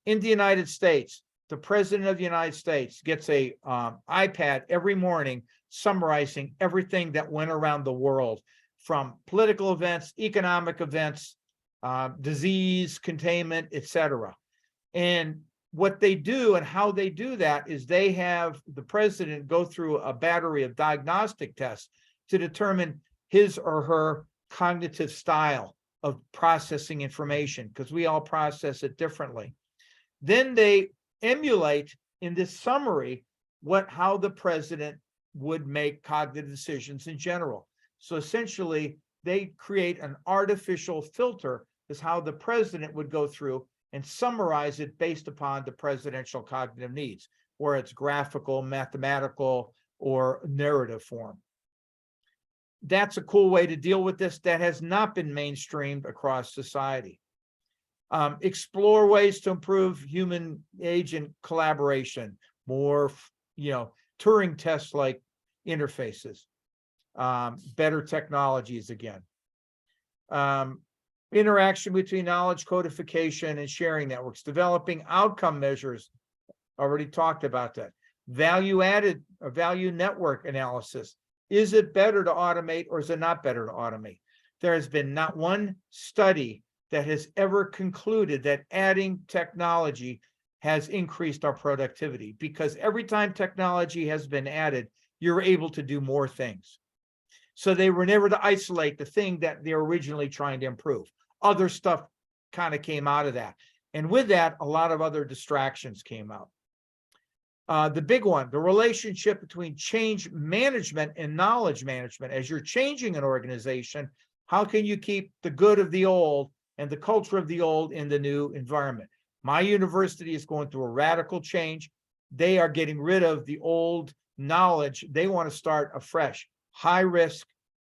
In the United States, the President of the United States gets a iPad every morning summarizing everything that went around the world, from political events, economic events, disease containment, etc. And what they do and how they do that is they have the president go through a battery of diagnostic tests to determine his or her cognitive style of processing information, because we all process it differently. Then they emulate in this summary how the president would make cognitive decisions in general. So essentially, they create an artificial filter as how the president would go through and summarize it based upon the presidential cognitive needs, where it's graphical, mathematical, or narrative form. That's a cool way to deal with this that has not been mainstreamed across society. Explore ways to improve human agent collaboration, more, Turing tests like interfaces, better technologies again. Interaction between knowledge codification and sharing networks, developing outcome measures, already talked about that. Value added, or value network analysis. Is it better to automate or is it not better to automate? There has been not one study that has ever concluded that adding technology has increased our productivity, because every time technology has been added, you're able to do more things. So they were never to isolate the thing that they're originally trying to improve. Other stuff kind of came out of that. And with that, a lot of other distractions came out. The big one, the relationship between change management and knowledge management. As you're changing an organization, how can you keep the good of the old and the culture of the old in the new environment? My university is going through a radical change. They are getting rid of the old knowledge. They want to start afresh. High risk,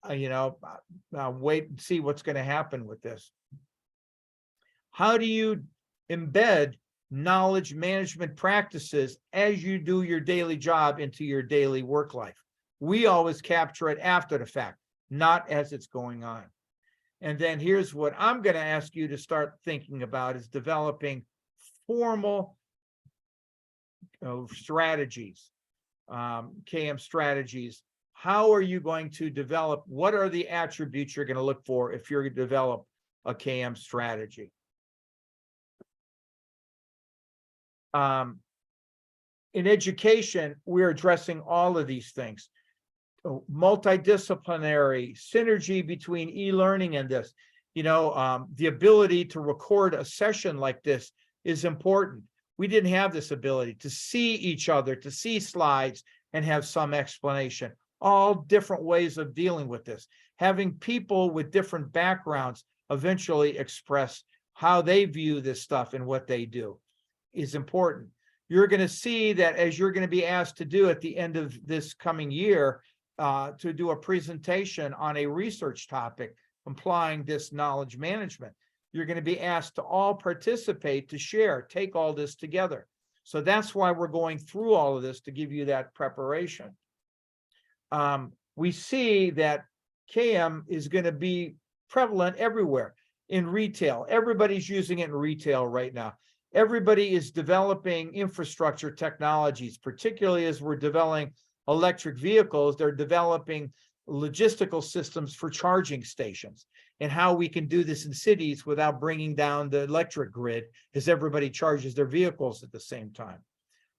wait and see what's going to happen with this. How do you embed knowledge management practices as you do your daily job into your daily work life? We always capture it after the fact, not as it's going on. And then here's what I'm going to ask you to start thinking about is developing formal strategies, KM strategies. How are you going to develop? What are the attributes you're going to look for if you're going to develop a KM strategy? In education, we're addressing all of these things. Multidisciplinary synergy between e-learning and this. The ability to record a session like this is important. We didn't have this ability to see each other, to see slides and have some explanation. All different ways of dealing with this. Having people with different backgrounds eventually express how they view this stuff and what they do is important. You're going to see that as you're going to be asked to do at the end of this coming year, to do a presentation on a research topic, applying this knowledge management. You're going to be asked to all participate, to share, take all this together. So that's why we're going through all of this, to give you that preparation. We see that KM is going to be prevalent everywhere in retail. Everybody's using it in retail right now. Everybody is developing infrastructure technologies, particularly as we're developing electric vehicles. They're developing logistical systems for charging stations and how we can do this in cities without bringing down the electric grid as everybody charges their vehicles at the same time.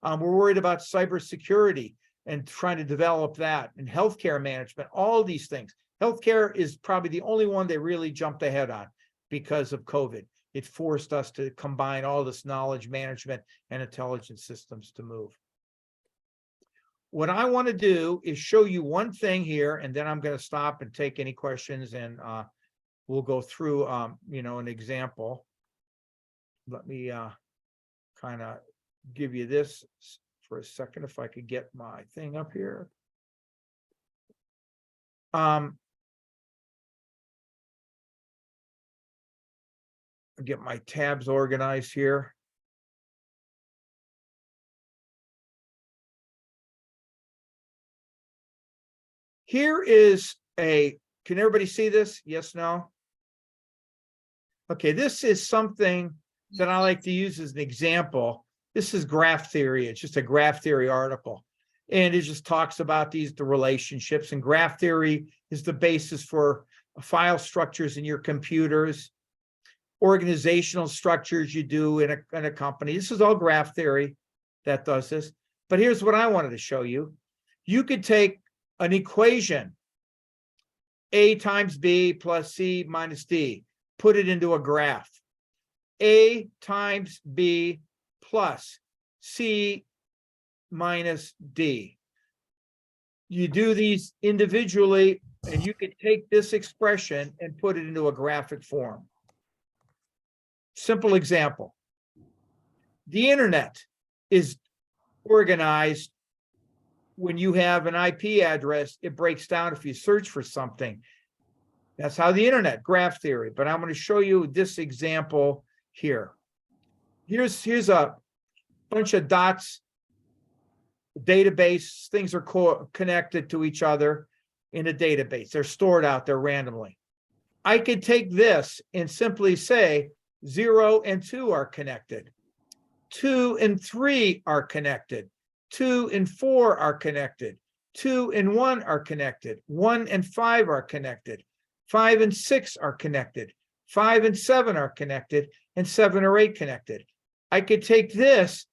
We're worried about cybersecurity and trying to develop that, and healthcare management, all these things. Healthcare is probably the only one they really jumped ahead on because of COVID. It forced us to combine all this knowledge management and intelligence systems to move. What I want to do is show you one thing here, and then I'm going to stop and take any questions, and we'll go through, an example. Let me kind of give you this for a second, if I could get my thing up here. Get my tabs organized here. Here is can everybody see this? Yes, no? Okay, this is something that I like to use as an example. This is graph theory. It's just a graph theory article. And it just talks about the relationships. And graph theory is the basis for file structures in your computers, organizational structures you do in a company. This is all graph theory that does this. But here's what I wanted to show you. You could take an equation, A times B plus C minus D, put it into a graph. A times B plus C minus D. You do these individually, and you can take this expression and put it into a graphic form. Simple example. The internet is organized. When you have an IP address, it breaks down if you search for something. That's how the internet, graph theory. But I'm going to show you this example here. Here's a bunch of dots, database. Things are connected to each other in a database. They're stored out there randomly. I could take this and simply say 0 and 2 are connected. 2 and 3 are connected. 2 and 4 are connected. 2 and 1 are connected. 1 and 5 are connected. 5 and 6 are connected. 5 and 7 are connected. And 7 or 8 connected. I could take this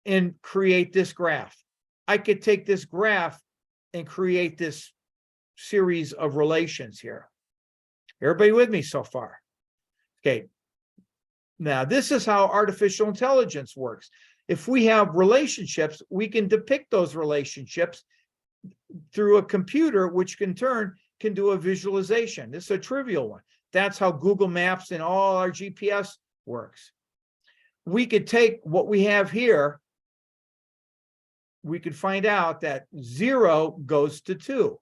and create this graph. I could take this graph and create this series of relations here. Everybody with me so far? Okay. Now, this is how artificial intelligence works. If we have relationships, we can depict those relationships through a computer, which in turn can do a visualization. This is a trivial one. That's how Google Maps and all our GPS works. We could take what we have here. We could find out that 0 goes to 2.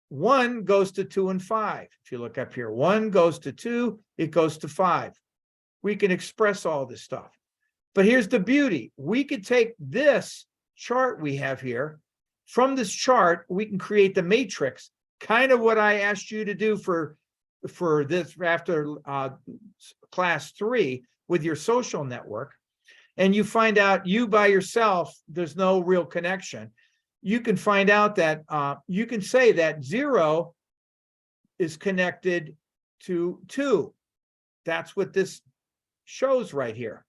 1 goes to 2 and 5. If you look up here, 1 goes to 2, it goes to 5. We can express all this stuff. But here's the beauty. We could take this chart we have here. From this chart, we can create the matrix, kind of what I asked you to do for for this after class 3 with your social network, and you find out you by yourself, there's no real connection, you can find out that you can say that 0 is connected to 2. That's what this shows right here.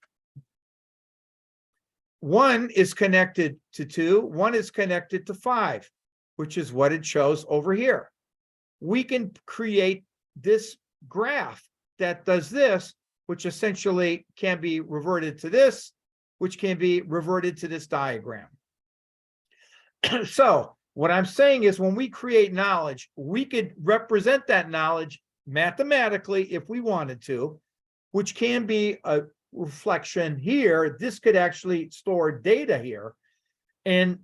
1 is connected to 2, 1 is connected to 5, which is what it shows over here. We can create this graph that does this, which essentially can be reverted to this, which can be reverted to this diagram. So what I'm saying is when we create knowledge, we could represent that knowledge mathematically if we wanted to, which can be a reflection here. This could actually store data here. And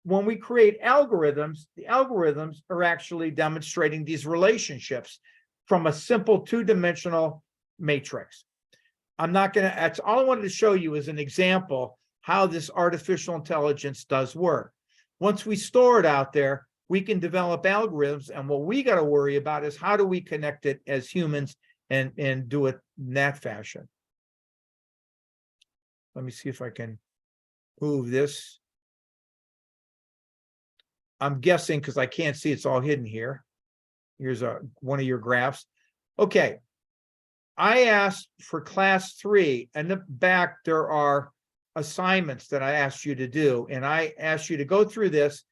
when we create algorithms, the algorithms are actually demonstrating these relationships from a simple 2-dimensional matrix. I'm not going to, that's all I wanted to show you is an example how this artificial intelligence does work. Once we store it out there, we can develop algorithms, and what we got to worry about is how do we connect it as humans and do it in that fashion. Let me see if I can move this. I'm guessing because I can't see, it's all hidden here. Here's one of your graphs. Okay. I asked for class 3, and the back there are assignments that I asked you to do, and I asked you to go through this.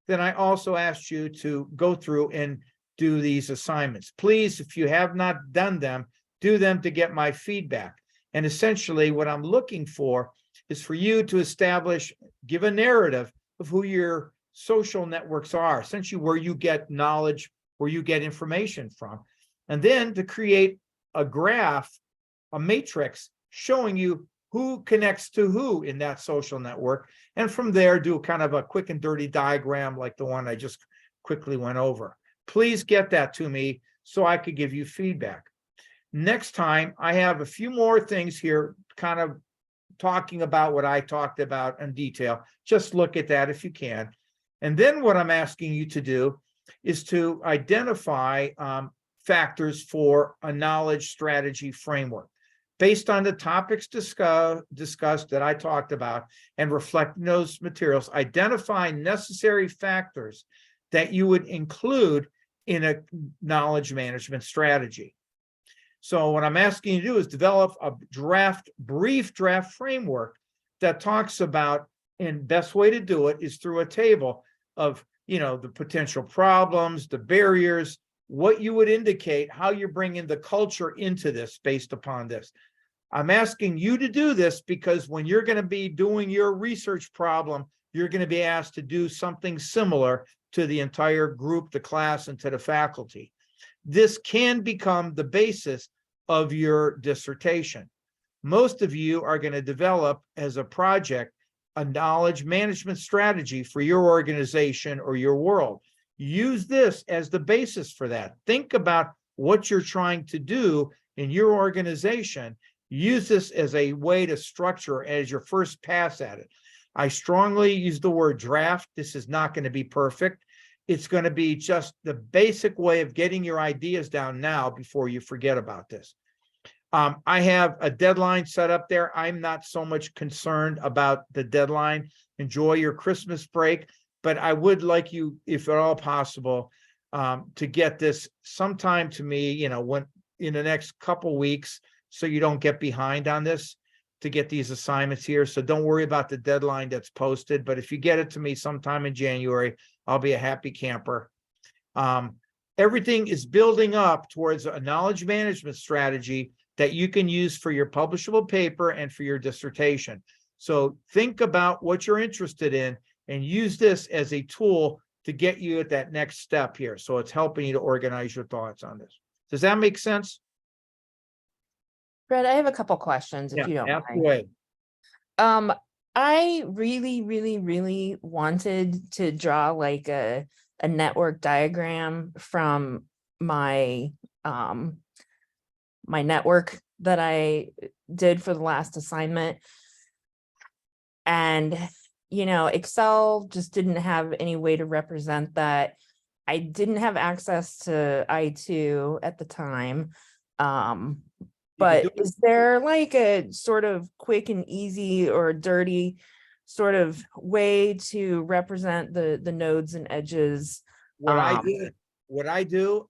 Then I also asked you to go through and do these assignments. Please, if you have not done them, do them to get my feedback. And essentially what I'm looking for is for you to establish, give a narrative of who your social networks are, essentially where you get knowledge, where you get information from, and then to create a graph, a matrix showing you who connects to who in that social network. And from there, do kind of a quick and dirty diagram like the one I just quickly went over. Please get that to me so I could give you feedback. Next time, I have a few more things here, kind of talking about what I talked about in detail. Just look at that if you can. And then what I'm asking you to do is to identify factors for a knowledge strategy framework. Based on the topics discussed that I talked about and reflecting those materials, identify necessary factors that you would include in a knowledge management strategy. So what I'm asking you to do is develop a brief draft framework that talks about, and best way to do it is through a table of, the potential problems, the barriers, what you would indicate, how you're bringing the culture into this based upon this. I'm asking you to do this because when you're going to be doing your research problem, you're going to be asked to do something similar to the entire group, the class, and to the faculty. This can become the basis of your dissertation. Most of you are going to develop as a project a knowledge management strategy for your organization or your world. Use this as the basis for that. Think about what you're trying to do in your organization. Use this as a way to structure as your first pass at it. I strongly use the word draft. This is not going to be perfect. It's going to be just the basic way of getting your ideas down now before you forget about this. I have a deadline set up there. I'm not so much concerned about the deadline. Enjoy your Christmas break, but I would like you, if at all possible, to get this sometime to me, when in the next couple weeks, so you don't get behind on this, to get these assignments here. So don't worry about the deadline that's posted, but if you get it to me sometime in January, I'll be a happy camper. Everything is building up towards a knowledge management strategy that you can use for your publishable paper and for your dissertation. So think about what you're interested in and use this as a tool to get you at that next step here. So it's helping you to organize your thoughts on this. Does that make sense? Fred, I have a couple questions if you don't ask mind. away. I really wanted to draw like a network diagram from my my network that I did for the last assignment. And, Excel just didn't have any way to represent that. I didn't have access to I2 at the time. You can do But is there like a sort of quick and easy or dirty sort of way to represent the nodes and edges? What I do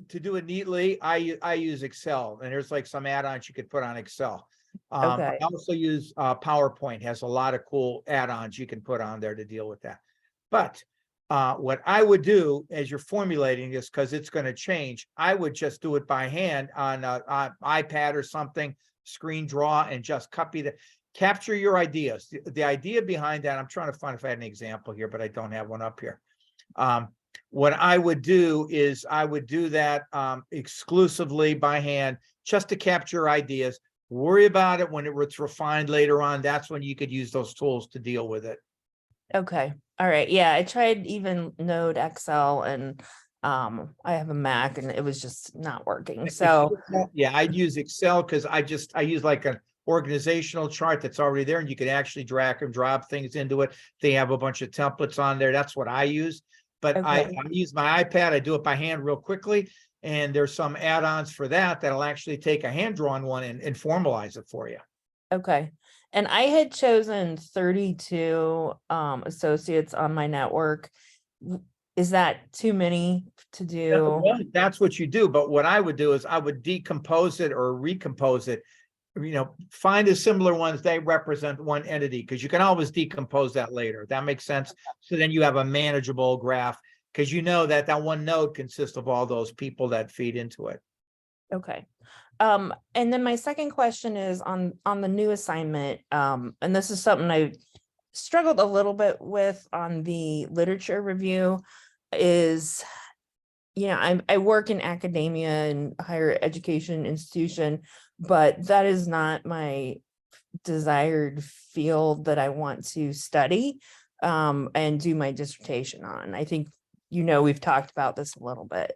to do it neatly, I use Excel, and there's like some add-ons you could put on Excel. Okay. I also use PowerPoint, has a lot of cool add-ons you can put on there to deal with that. But what I would do as you're formulating this, because it's going to change, I would just do it by hand on an iPad or something, screen draw, and just capture your ideas. The idea behind that, I'm trying to find if I had an example here, but I don't have one up here. What I would do is I would do that exclusively by hand, just to capture ideas. Worry about it when it's refined later on. That's when you could use those tools to deal with it. Okay. All right. Yeah, I tried even Node Excel, and I have a Mac, and it was just not working. So Yeah, I'd use Excel because I use like an organizational chart that's already there, and you can actually drag and drop things into it. They have a bunch of templates on there. That's what I use. But I okay. use my iPad. I do it by hand real quickly. And there's some add-ons for that'll actually take a hand-drawn one and formalize it for you. Okay. And I had chosen 32 associates on my network. Is that too many to do? Well, that's what you do. But what I would do is I would decompose it or recompose it. Find the similar ones, they represent one entity, because you can always decompose that later. That makes sense. So then you have a manageable graph, because that one node consists of all those people that feed into it. Okay. And then my second question is on the new assignment. And this is something I struggled a little bit with on the literature review is, I work in academia and higher education institution, but that is not my desired field that I want to study and do my dissertation on. I think, we've talked about this a little bit.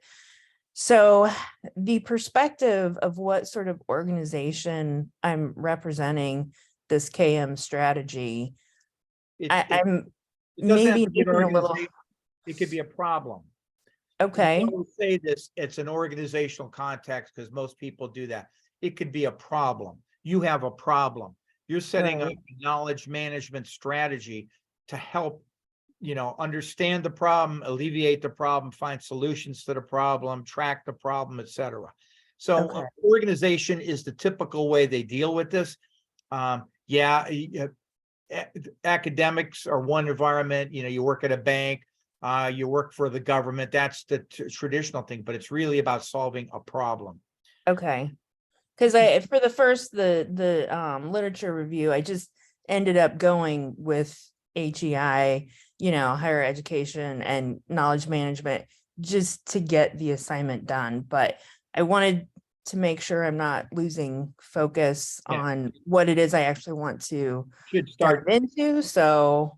So the perspective of what sort of organization I'm representing this KM strategy, I'm It doesn't have maybe to be an making a little, organization. It could be a problem. okay, When we say this, it's an organizational context, because most people do that. It could be a problem. You have a problem. You're setting up Right. a knowledge management strategy to help, understand the problem, alleviate the problem, find solutions to the problem, track the problem, etc. So Okay. organization is the typical way they deal with this. Academics are one environment. You work at a bank, you work for the government. That's the traditional thing, but it's really about solving a problem. Okay. Because for the first, the literature review, I just ended up going with HEI, higher education and knowledge management, just to get the assignment done. But I wanted to make sure I'm not losing focus on what it is I actually want to Should start dive into. So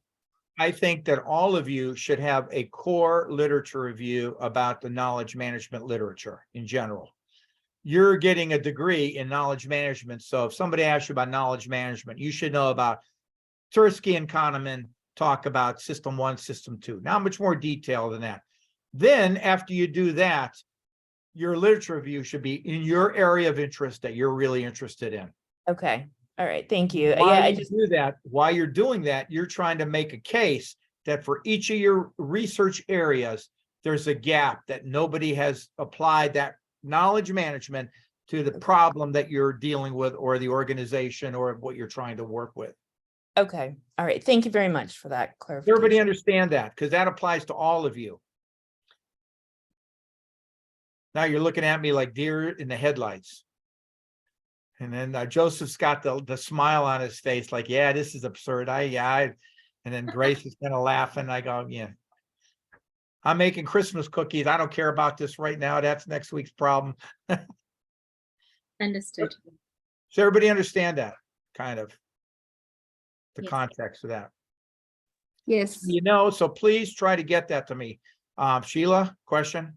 I think that all of you should have a core literature review about the knowledge management literature in general. You're getting a degree in knowledge management. So if somebody asks you about knowledge management, you should know about Tursky and Kahneman talk about system 1, system 2. Not much more detail than that. Then after you do that, your literature review should be in your area of interest that you're really interested in. okay. All right. Thank you. While you're doing that, you're trying to make a case that for each of your research areas, there's a gap that nobody has applied that knowledge management to the problem that you're dealing with, or the organization, or what you're trying to work with. Okay. All right. Thank you very much for that clarification. Everybody understand that, because that applies to all of you. Now you're looking at me like deer in the headlights. And then Joseph's got the smile on his face, like, yeah, this is absurd. And then Grace is kind of laughing. I go, yeah. I'm making Christmas cookies. I don't care about this right now. That's next week's problem. Understood. So everybody understand that, kind of, the Yes. context of that. Yes. So please try to get that to me. Sheila, question?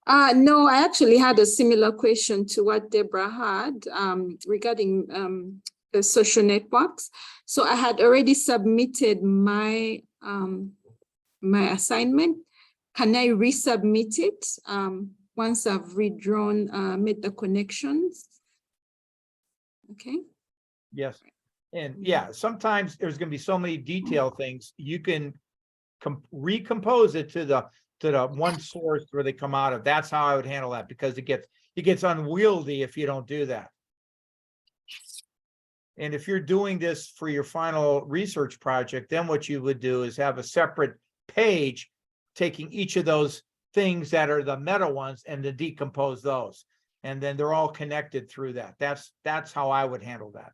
No, I actually had a similar question to what Deborah had regarding the social networks. So I had already submitted my my assignment. can I resubmit it once I've redrawn, made the connections? Okay. Yes. And yeah, sometimes there's gonna be so many detail things, you can recompose it to the one source where they come out of. That's how I would handle that, because it gets unwieldy if you don't do that. And if you're doing this for your final research project, then what you would do is have a separate page taking each of those things that are the meta ones and to decompose those. And then they're all connected through that. That's how I would handle that.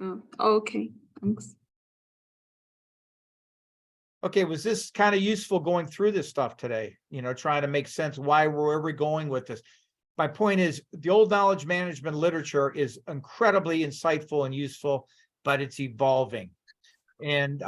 Oh, okay, thanks. Okay, was this kind of useful going through this stuff today? You know, trying to make sense where we're going with this. My point is, the old knowledge management literature is incredibly insightful and useful, but it's evolving. And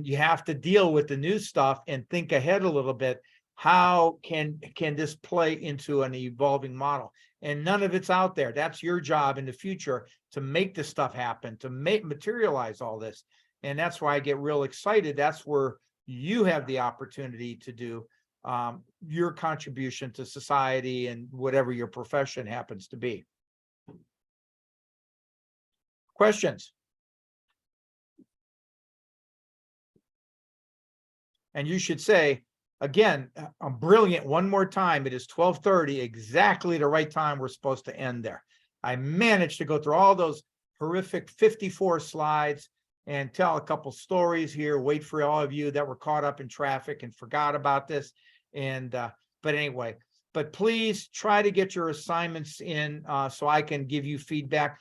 you have to deal with the new stuff and think ahead a little bit. How can this play into an evolving model? And none of it's out there. That's your job in the future, to make this stuff happen, to materialize all this. And that's why I get real excited. That's where you have the opportunity to do your contribution to society and whatever your profession happens to be. Questions? And you should say, again, I'm brilliant one more time. It is 12:30, exactly the right time we're supposed to end there. I managed to go through all those horrific 54 slides and tell a couple stories here, wait for all of you that were caught up in traffic and forgot about this. And, but anyway, but please try to get your assignments in so I can give you feedback.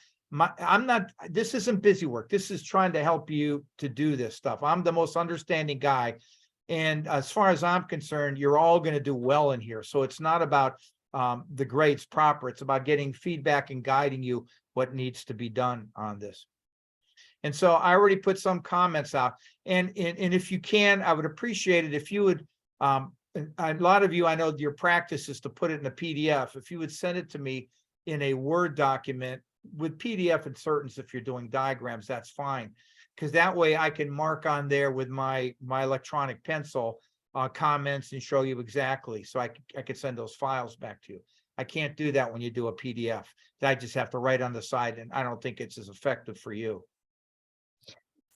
This isn't busy work. This is trying to help you to do this stuff. I'm the most understanding guy. And as far as I'm concerned, you're all going to do well in here. So it's not about the grades proper. It's about getting feedback and guiding you what needs to be done on this. And so I already put some comments out. And if you can, I would appreciate it if you would, a lot of you, I know your practice is to put it in a PDF. If you would send it to me in a Word document with PDF insertions, if you're doing diagrams, that's fine. Because that way I can mark on there with my electronic pencil comments and show you exactly. So I could send those files back to you. I can't do that when you do a PDF. I just have to write on the side, and I don't think it's as effective for you.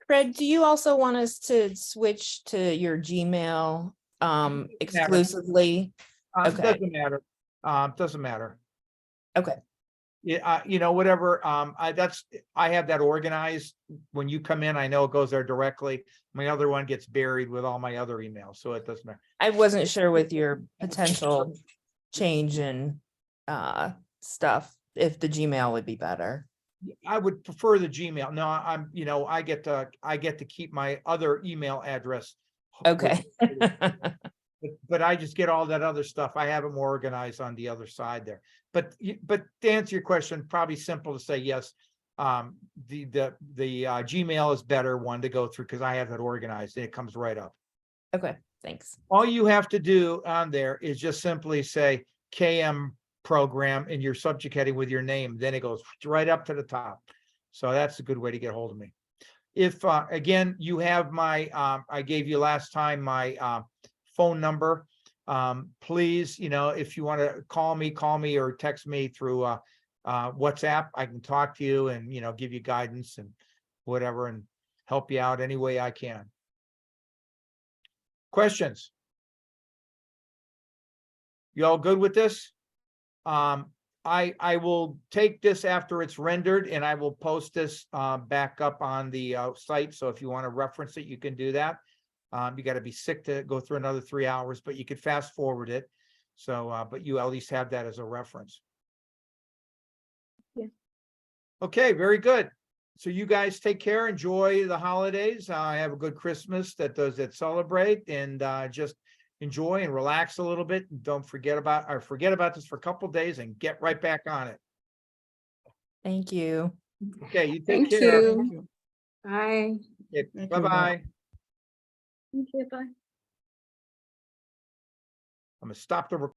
Fred, do you also want us to switch to your Gmail exclusively? Okay. Doesn't matter. Doesn't matter. Okay. Yeah, you know, whatever. I have that organized. When you come in, I know it goes there directly. My other one gets buried with all my other emails, so it doesn't matter. I wasn't sure with your potential change in stuff if the Gmail would be better. I would prefer the Gmail. No, you know, I get to keep my other email address. Okay. But I just get all that other stuff. I have them organized on the other side there. But to answer your question, probably simple to say yes. The Gmail is better one to go through because I have that organized and it comes right up. Okay, thanks. All you have to do on there is just simply say KM program in your subject heading with your name. Then it goes right up to the top. So that's a good way to get a hold of me. If again, you have my I gave you last time my phone number. Please, you know, if you want to call me or text me through WhatsApp. I can talk to you and, you know, give you guidance and whatever and help you out any way I can. Questions? You all good with this? I will take this after it's rendered and I will post this back up on the site. So if you want to reference it, you can do that. You got to be sick to go through another 3 hours, but you could fast forward it. So, but you at least have that as a reference. Yeah. Okay, very good. So you guys take care, enjoy the holidays. Have a good Christmas that those that celebrate, and just enjoy and relax a little bit. Don't forget about this for a couple of days and get right back on it. Thank you. Okay, you take Thank care. you. Bye. Bye-bye. Thank you. Bye. I'm gonna stop the recording.